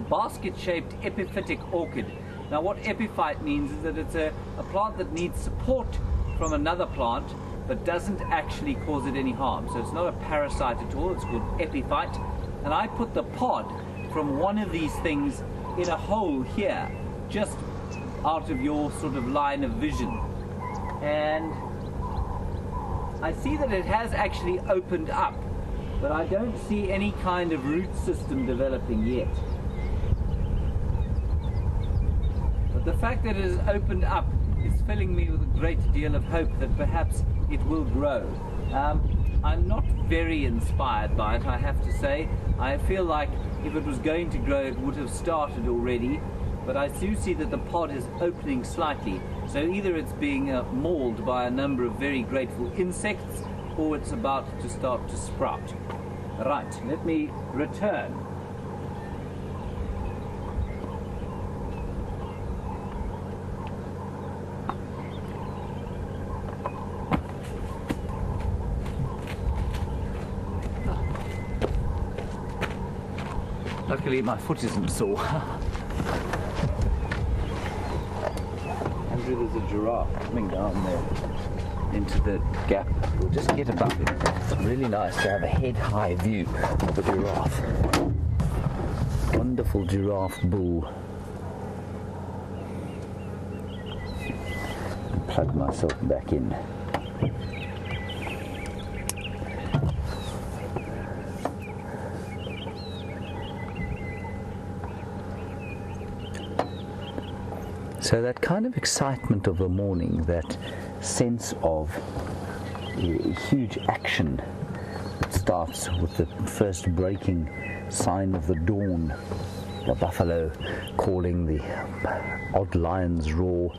basket-shaped epiphytic orchid. Now what epiphyte means is that it's a plant that needs support from another plant but doesn't actually cause it any harm. So it's not a parasite at all, it's called epiphyte. And I put the pod from one of these things in a hole here, just out of your sort of line of vision. And I see that it has actually opened up, but I don't see any kind of root system developing yet. But the fact that it has opened up is filling me with a great deal of hope that perhaps it will grow. I'm not very inspired by it, I have to say. I feel like if it was going to grow, it would have started already, but I do see that the pod is opening slightly. So either it's being mauled by a number of very grateful insects, or it's about to start to sprout. Right, let me return. Luckily my foot isn't sore. Andrew, there's a giraffe coming down there into the gap. We'll just get above it. It's really nice to have a head-high view of the giraffe. Wonderful giraffe bull. And plug myself back in. So that kind of excitement of the morning, that sense of huge action that starts with the first breaking sign of the dawn, the buffalo calling, the odd lion's roar,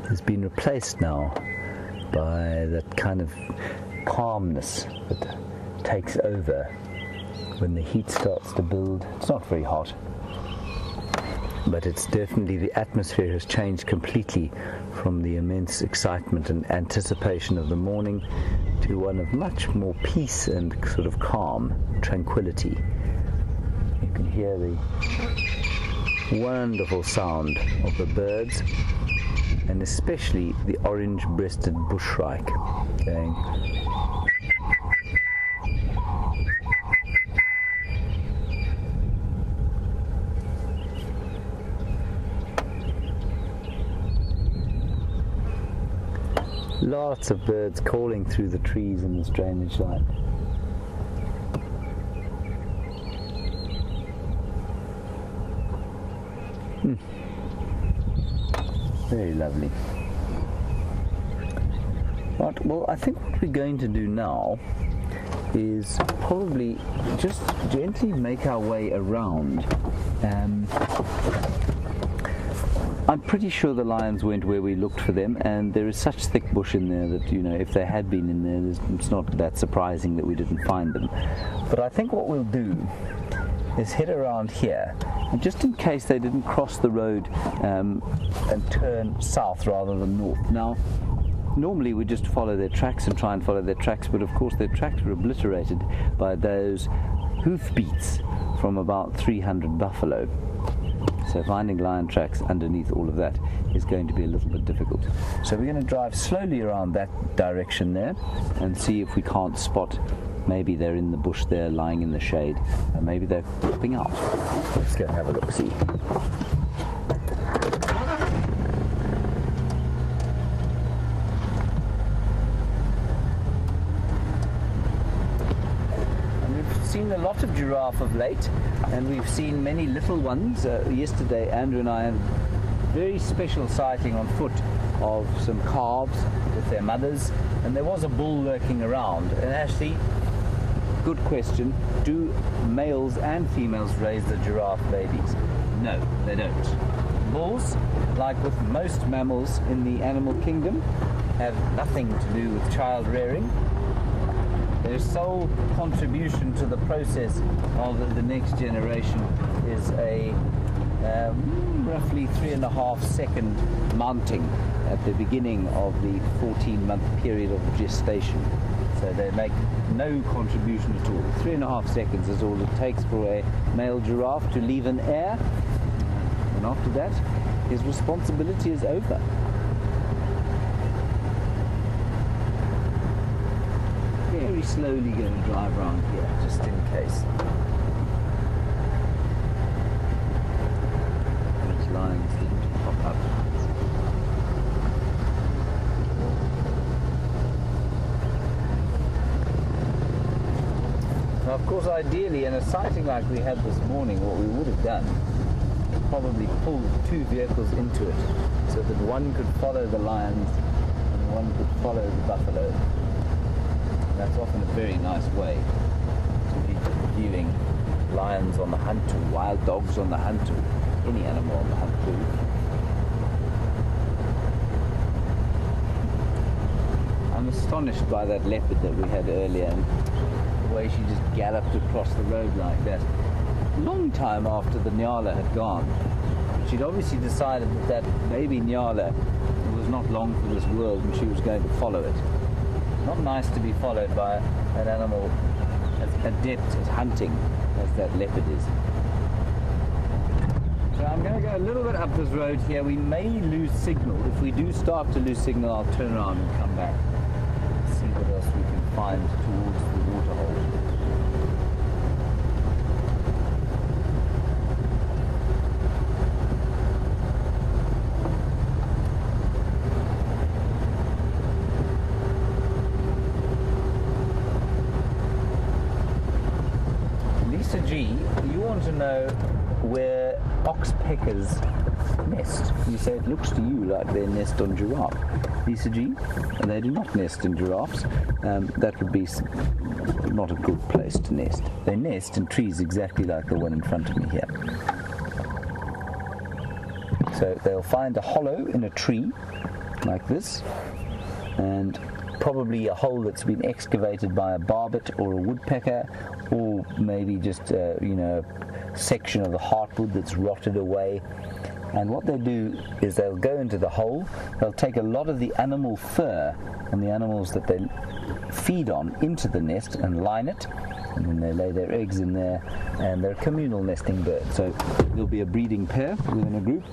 has been replaced now by that kind of calmness that takes over when the heat starts to build. It's not very hot, but it's definitely, the atmosphere has changed completely from the immense excitement and anticipation of the morning to one of much more peace and sort of calm, tranquility. You can hear the wonderful sound of the birds, and especially the orange-breasted bushshrike going. Lots of birds calling through the trees in this drainage line. Very lovely. Right, well, I think what we're going to do now is probably just gently make our way around. I'm pretty sure the lions went where we looked for them, and there is such thick bush in there that, you know, if they had been in there, it's not that surprising that we didn't find them. But I think what we'll do is head around here, and just in case they didn't cross the road and turn south rather than north. Now, normally we just follow their tracks and try and follow their tracks, but of course their tracks were obliterated by those hoofbeats from about 300 buffalo. So finding lion tracks underneath all of that is going to be a little bit difficult. So we're going to drive slowly around that direction there and see if we can't spot. Maybe they're in the bush there, lying in the shade, and maybe they're popping out. Let's go and have a look, see. Seen a lot of giraffe of late, and we've seen many little ones. Yesterday Andrew and I had a very special sighting on foot of some calves with their mothers, and there was a bull lurking around. And actually, good question, do males and females raise the giraffe babies? No, they don't. Bulls, like with most mammals in the animal kingdom, have nothing to do with child rearing. Their sole contribution to the process of the next generation is a roughly 3.5 second mounting at the beginning of the 14-month period of gestation. So they make no contribution at all. 3.5 seconds is all it takes for a male giraffe to leave an heir, and after that his responsibility is over. Very slowly going to drive around here, just in case. Those lions didn't pop up. Now, of course, ideally, in a sighting like we had this morning, what we would have done is probably pulled 2 vehicles into it, so that one could follow the lions and one could follow the buffalo. That's often a very nice way to be viewing lions on the hunt, or wild dogs on the hunt, or any animal on the hunt too. I'm astonished by that leopard that we had earlier, and the way she just galloped across the road like that. A long time after the Nyala had gone. She'd obviously decided that baby Nyala was not long for this world and she was going to follow it. Not nice to be followed by an animal as adept at hunting as that leopard is. So I'm going to go a little bit up this road here. We may lose signal. If we do start to lose signal, I'll turn around and come back. See what else we can find towards the waterhole. You want to know where oxpeckers nest. You say it looks to you like they nest on giraffe. Lisa G, and they do not nest in giraffes. That would be not a good place to nest. They nest in trees exactly like the one in front of me here. So they'll find a hollow in a tree like this, and probably a hole that's been excavated by a barbet or a woodpecker, or maybe just a section of the heartwood that's rotted away, And what they do is they'll go into the hole, they'll take a lot of the animal fur on the animals that they feed on into the nest and line it, and then they lay their eggs in there, and they're communal nesting birds. So there'll be a breeding pair within a group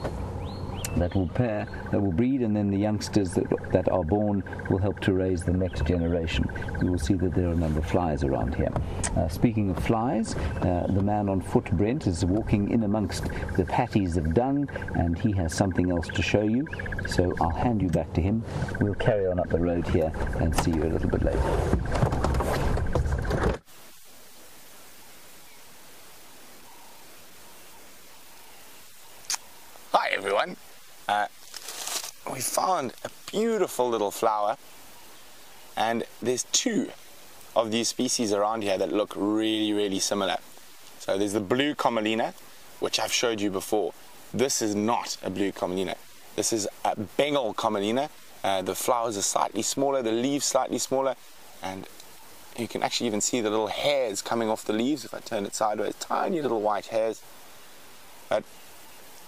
that will breed, and then the youngsters that are born will help to raise the next generation. You will see that there are a number of flies around here. Speaking of flies, the man on foot, Brent, is walking in amongst the patties of dung, and he has something else to show you. So I'll hand you back to him. We'll carry on up the road here and see you a little bit later. Hi everyone. We found a beautiful little flower, and there's two of these species around here that look really similar. So there's the blue commelina, which I've showed you before. This is not a blue commelina. This is a Bengal commelina. The flowers are slightly smaller, the leaves slightly smaller, and you can actually even see the little hairs coming off the leaves if I turn it sideways, tiny little white hairs. But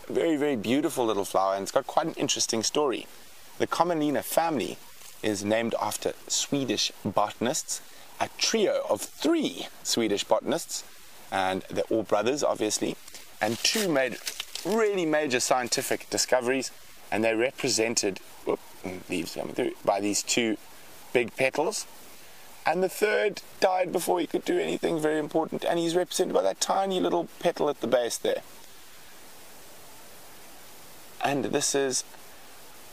very beautiful little flower, and it's got quite an interesting story. The commelina family is named after Swedish botanists, a trio of 3 Swedish botanists, and they're all brothers obviously, and 2 made really major scientific discoveries, and they're represented, leaves coming through, by these 2 big petals, and the third died before he could do anything very important, and he's represented by that tiny little petal at the base there. And this is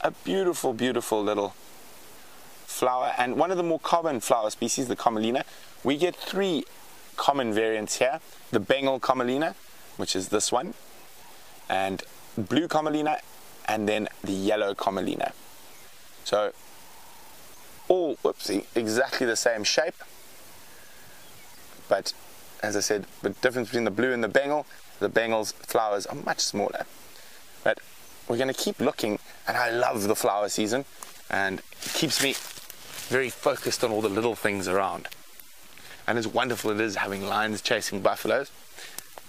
a beautiful little flower, and one of the more common flower species, the commelina. We get 3 common variants here: the Bengal commelina, which is this one, and blue commelina, and then the yellow commelina. So all exactly the same shape, but as I said, the difference between the blue and the Bengal's flowers are much smaller. But we're going to keep looking, and I love the flower season, and it keeps me very focused on all the little things around. And as wonderful it is having lions chasing buffaloes,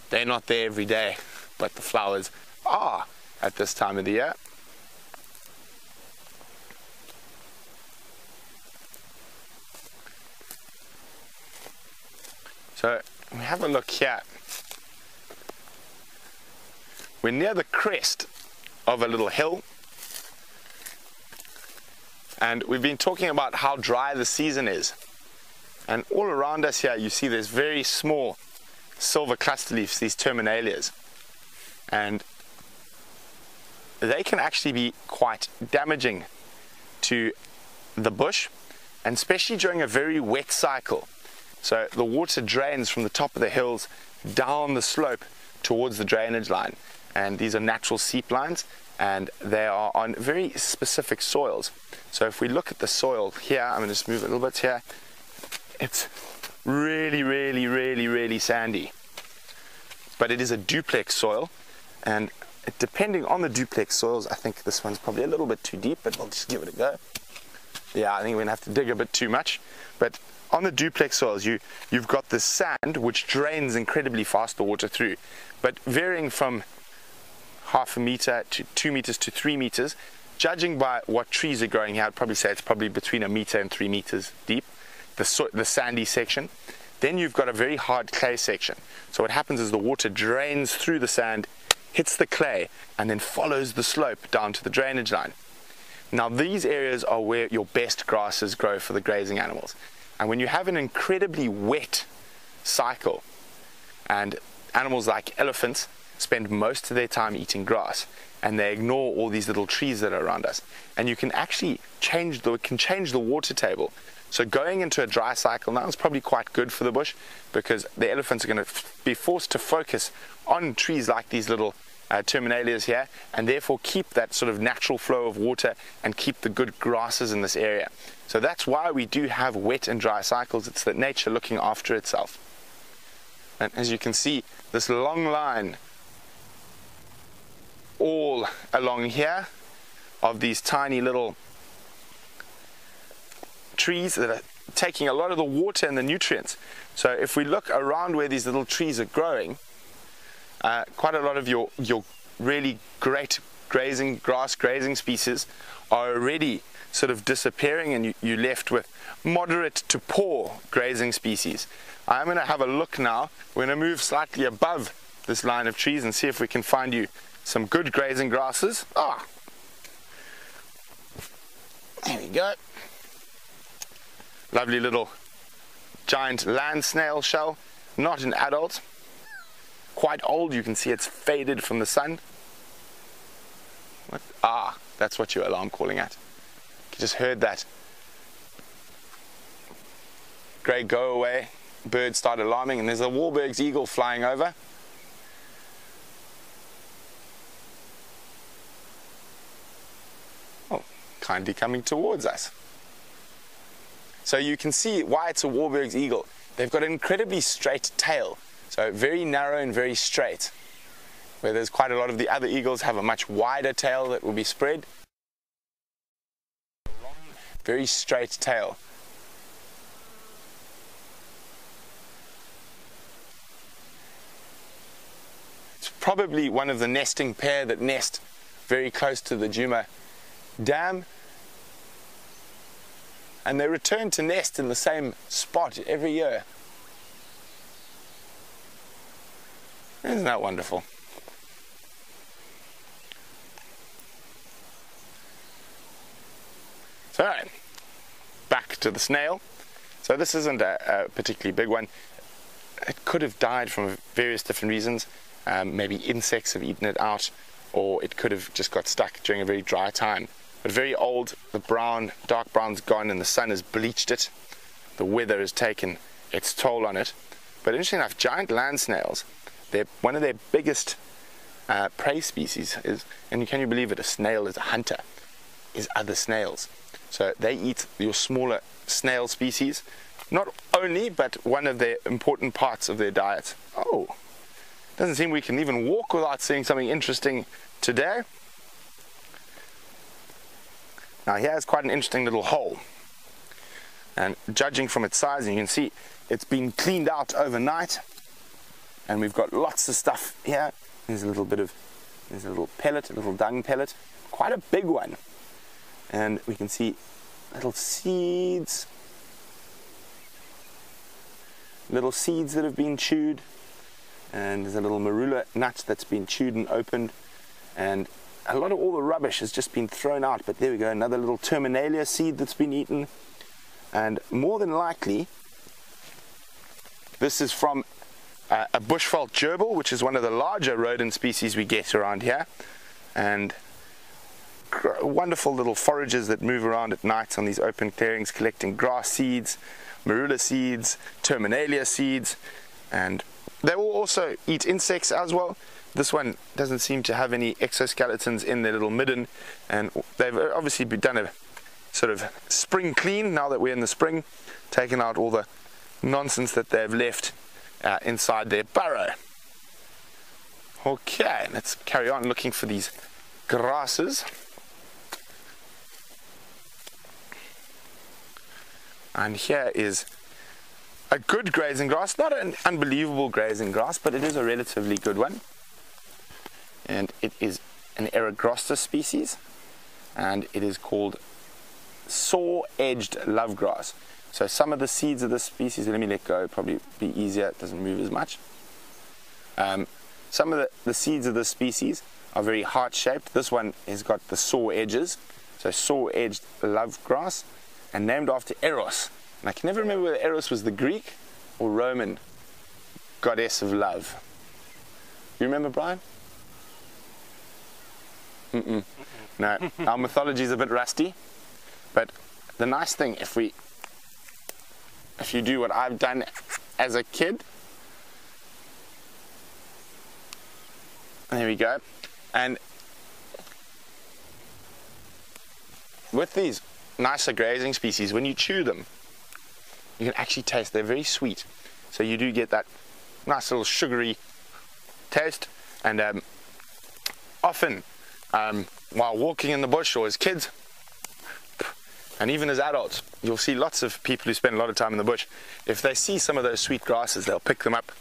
they're not there every day, but the flowers are at this time of the year. So we have a look here. We're near the crest of a little hill, and we've been talking about how dry the season is, and all around us here you see there's very small silver cluster leaves, these terminalias, and they can actually be quite damaging to the bush, and especially during a very wet cycle. So the water drains from the top of the hills down the slope towards the drainage line, and these are natural seep lines, and they are on very specific soils. So if we look at the soil here, I'm going to just move a little bit here, it's really sandy, but it is a duplex soil, and depending on the duplex soils, I think this one's probably a little bit too deep, but we'll just give it a go. Yeah, I think we're going to have to dig a bit too much, but on the duplex soils, you've got the sand which drains incredibly fast the water through, but varying from 0.5 meter to 2 meters to 3 meters, judging by what trees are growing here, I'd probably say it's probably between 1 meter and 3 meters deep, the sandy section. Then you've got a very hard clay section. So what happens is the water drains through the sand, hits the clay, and then follows the slope down to the drainage line. Now these areas are where your best grasses grow for the grazing animals. And when you have an incredibly wet cycle, and animals like elephants spend most of their time eating grass, and they ignore all these little trees that are around us, and you can actually change the water table. So going into a dry cycle now is probably quite good for the bush, because the elephants are going to be forced to focus on trees like these little terminalias here, and therefore keep that sort of natural flow of water and keep the good grasses in this area. So that's why we do have wet and dry cycles. It's that nature looking after itself. And as you can see, this long line all along here of these tiny little trees that are taking a lot of the water and the nutrients. So if we look around where these little trees are growing, quite a lot of your really great grass grazing species are already sort of disappearing, and you're left with moderate to poor grazing species. I'm going to have a look now. We're going to move slightly above this line of trees and see if we can find you some good grazing grasses. There we go. Lovely little giant land snail shell, not an adult, quite old. You can see it's faded from the sun. What? That's what you're alarm calling at. You just heard that. Grey go away, birds start alarming, and there's a Wahlberg's eagle flying over. Oh, kindly coming towards us. So you can see why it's a Wahlberg's eagle. They've got an incredibly straight tail, so very narrow and very straight. Where there's quite a lot of the other eagles have a much wider tail that will be spread. Very straight tail. It's probably one of the nesting pair that nest very close to the Djuma Dam. And they return to nest in the same spot every year. Isn't that wonderful? So, back to the snail. So this isn't a particularly big one. It could have died from various different reasons. Maybe insects have eaten it out, or it could have just got stuck during a very dry time. But very old, the brown, dark brown's gone, and the sun has bleached it. The weather has taken its toll on it. But interesting enough, giant land snails, one of their biggest prey species is, and can you believe it, a snail is a hunter, is other snails. So they eat your smaller snail species, not only, but one of their important parts of their diet. Oh, doesn't seem we can even walk without seeing something interesting today. Now here's quite an interesting little hole, and judging from its size, and you can see it's been cleaned out overnight, and we've got lots of stuff here. There's a little pellet, a little dung pellet, quite a big one. And we can see little seeds that have been chewed, and there's a little marula nut that's been chewed and opened, and a lot of all the rubbish has just been thrown out. But there we go, another little terminalia seed that's been eaten, and more than likely this is from a bushveld gerbil, which is one of the larger rodent species we get around here, and wonderful little foragers that move around at night on these open clearings collecting grass seeds, marula seeds, terminalia seeds, and they will also eat insects as well. This one doesn't seem to have any exoskeletons in their little midden, and they've obviously done a sort of spring clean now that we're in the spring, taken out all the nonsense that they've left inside their burrow. Okay, let's carry on looking for these grasses. And here is a good grazing grass, not an unbelievable grazing grass, but it is a relatively good one. And it is an Eragrosta species, and it is called saw-edged lovegrass. So some of the seeds of this species, let me let go, probably be easier, it doesn't move as much. Some of the seeds of this species are very heart-shaped. This one has got the saw edges, so saw-edged lovegrass, and named after Eros. And I can never remember whether Eros was the Greek or Roman goddess of love. You remember, Bryan? No, our mythology is a bit rusty, but the nice thing, if you do what I've done as a kid, there we go, and with these nicer grazing species, when you chew them, you can actually taste, they're very sweet, so you do get that nice little sugary taste. And often while walking in the bush, or as kids and even as adults, you'll see lots of people who spend a lot of time in the bush. If they see some of those sweet grasses, they'll pick them up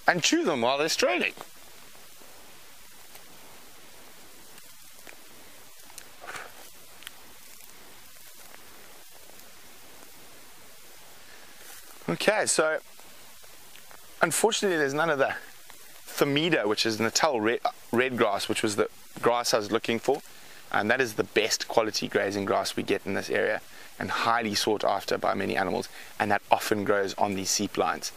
and chew them while they're strolling. Okay, so unfortunately there's none of the Thamida, which is Natal red grass, which was the grass I was looking for, and that is the best quality grazing grass we get in this area and highly sought after by many animals, and that often grows on these seep lines.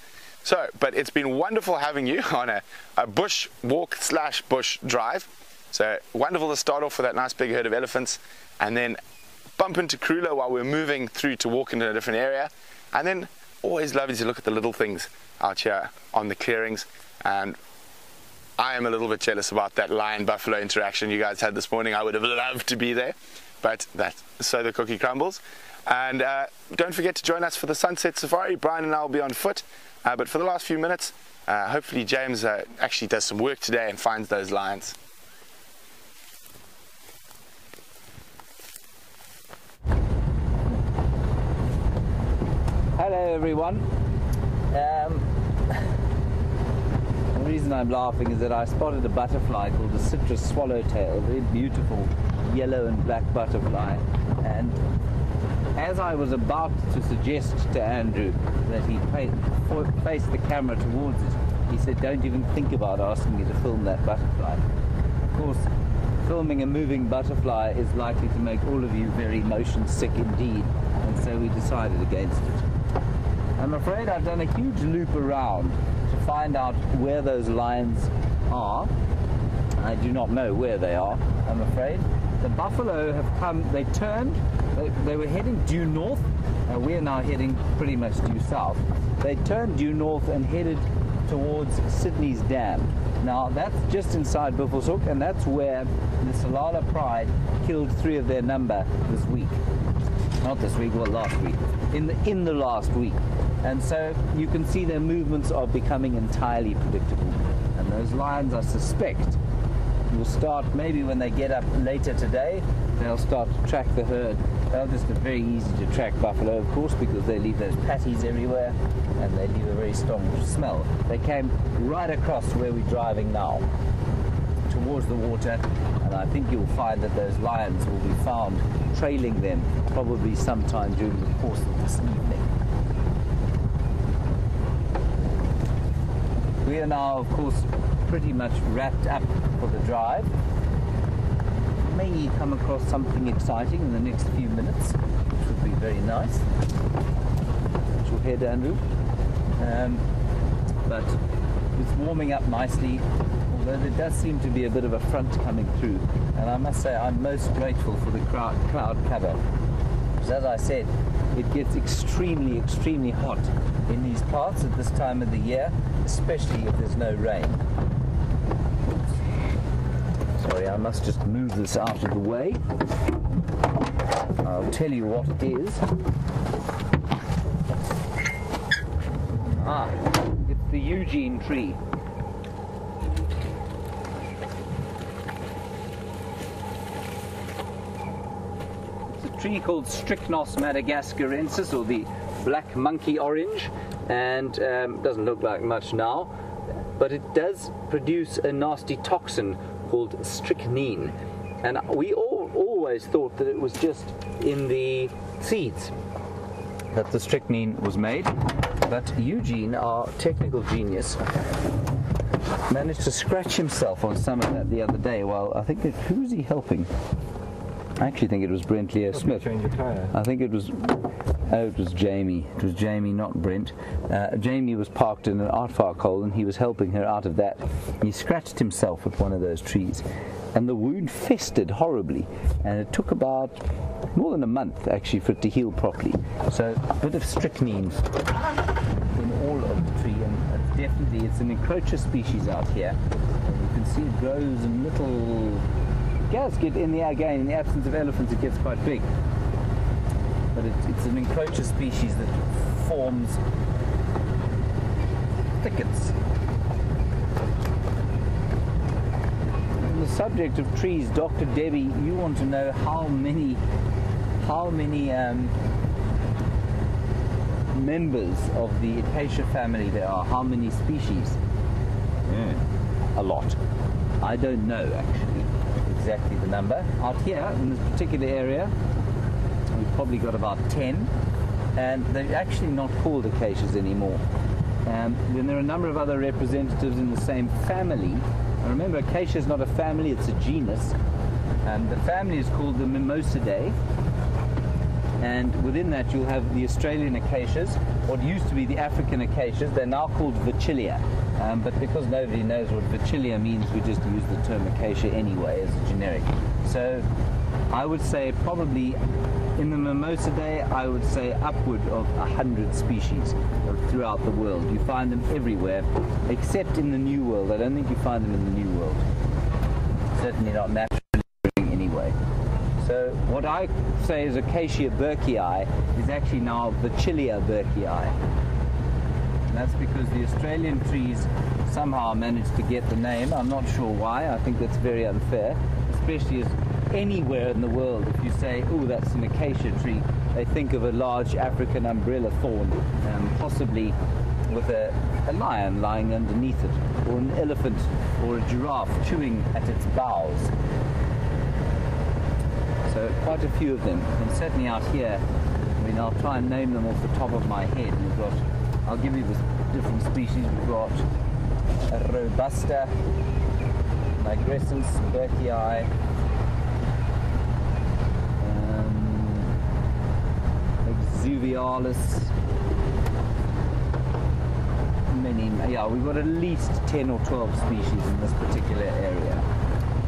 So, but it's been wonderful having you on a bush walk / bush drive. So wonderful to start off with that nice big herd of elephants, and then bump into Karula while we're moving through to walk into a different area, and then always lovely to look at the little things out here on the clearings. And I am a little bit jealous about that lion-buffalo interaction you guys had this morning. I would have loved to be there, but so the cookie crumbles. And don't forget to join us for the sunset safari. Bryan and I will be on foot, but for the last few minutes, hopefully James actually does some work today and finds those lions. Hello everyone. The reason I'm laughing is that I spotted a butterfly called the citrus swallowtail, a very beautiful yellow and black butterfly, and as I was about to suggest to Andrew that he face the camera towards it, he said, don't even think about asking me to film that butterfly. Of course, filming a moving butterfly is likely to make all of you very motion sick indeed, and so we decided against it. I'm afraid I've done a huge loop around to find out where those lions are. I do not know where they are, I'm afraid. The buffalo have come, they turned, they were heading due north. We are now heading pretty much due south. They turned due north and headed towards Sydney's dam. Now that's just inside Buffelshoek, and that's where the Tsalala pride killed 3 of their number this week. Not this week, well last week. In the last week. And so you can see their movements are becoming entirely predictable. And those lions, I suspect, will start, maybe when they get up later today, they'll start to track the herd. They're just very easy to track buffalo, of course, because they leave those patties everywhere and they leave a very strong smell. They came right across where we're driving now, towards the water, and I think you'll find that those lions will be found trailing them probably sometime during the course of this evening. We are now, of course, pretty much wrapped up for the drive. May come across something exciting in the next few minutes, which would be very nice. That's your head, Andrew. But it's warming up nicely, although there does seem to be a bit of a front coming through. And I must say I'm most grateful for the cloud cover. Because as I said, it gets extremely, extremely hot in these parts at this time of the year, especially if there's no rain. Sorry, I must just move this out of the way. I'll tell you what it is. Ah, it's the Eugene tree. It's a tree called Strychnos madagascarensis, or the black monkey orange, and doesn't look like much now, but it does produce a nasty toxin called strychnine, and we always thought that it was just in the seeds that the strychnine was made, but Eugene, our technical genius, managed to scratch himself on some of that the other day. Well, I think who was he helping? I actually think it was Brent Leo Smith. Change your tire. I think it was Jamie. It was Jamie, not Brent. Jamie was parked in an aardvark hole and he was helping her out of that. He scratched himself with one of those trees and the wound festered horribly, and it took about more than a month actually for it to heal properly. So a bit of strychnine in all of the tree, and definitely it's an encroacher species out here. And you can see it grows in little... It does get in the again, in the absence of elephants it gets quite big. But it's an encroacher species that forms thickets. On the subject of trees, Dr. Debbie, you want to know how many members of the acacia family there are, how many species? A lot. I don't know actually exactly the number. Out here in this particular area we've probably got about 10, and they're actually not called acacias anymore. Then there are a number of other representatives in the same family. And remember, acacia is not a family, it's a genus. The family is called the Mimosidae, and within that you'll have the Australian acacias, what used to be the African acacias. They're now called Vachellia, but because nobody knows what Vachellia means, we just use the term acacia anyway as a generic. So I would say probably in the Mimosidae, I would say upward of 100 species throughout the world. You find them everywhere, except in the New World. I don't think you find them in the New World. Certainly not naturally anyway. So what I say is Acacia burkii is actually now Vachellia burkii. And that's because the Australian trees somehow managed to get the name. I'm not sure why. I think that's very unfair, especially as anywhere in the world, if you say, oh, that's an acacia tree, they think of a large African umbrella thorn, possibly with a lion lying underneath it, or an elephant or a giraffe chewing at its boughs. So quite a few of them, and certainly out here, I mean, I'll try and name them off the top of my head. We've got, I'll give you the different species. We've got a robusta, nigrescens burkii, Zuvialis, we've got at least 10 or 12 species in this particular area.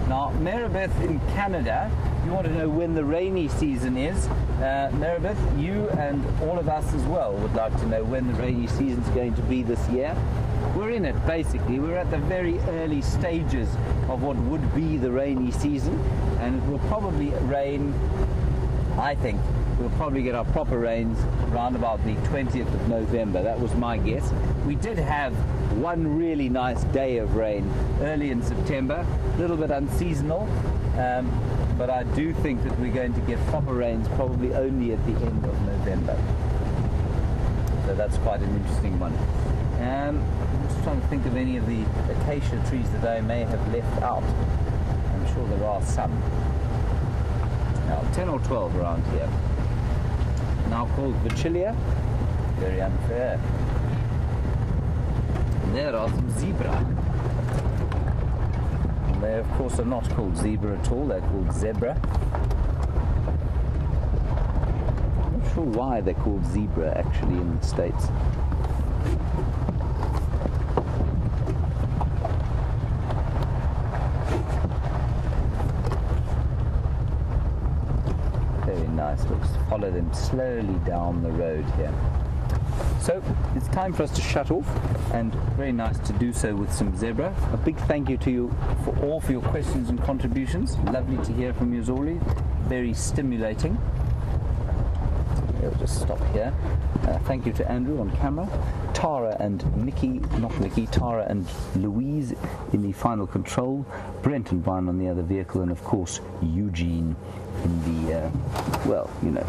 Now, Maribeth in Canada, you want to know when the rainy season is. Maribeth, you and all of us as well would like to know when the rainy season is going to be this year. We're in it, basically. We're at the very early stages of what would be the rainy season, and it will probably rain, I think, we'll probably get our proper rains around about the 20th of November. That was my guess. We did have one really nice day of rain early in September, a little bit unseasonal, but I do think that we're going to get proper rains probably only at the end of November. So that's quite an interesting one. I'm just trying to think of any of the acacia trees that I may have left out. I'm sure there are some. Now, 10 or 12 around here. Now called Vachellia. Very unfair. And there are some zebra. And they, of course, are not called zebra at all. They're called zebra. I'm not sure why they're called zebra, actually, in the States. Nice. We'll just follow them slowly down the road here. So it's time for us to shut off, and very nice to do so with some zebra. A big thank you to you for your questions and contributions. Lovely to hear from you as always. Very stimulating. We'll just stop here. Thank you to Andrew on camera, Tara and Tara and Louise in the final control, Brent and Bryan on the other vehicle, and of course Eugene in the,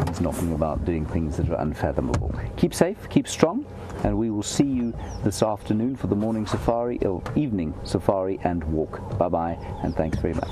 he's knocking about doing things that are unfathomable. Keep safe, keep strong, and we will see you this afternoon for the morning safari, or evening safari and walk. Bye-bye, and thanks very much.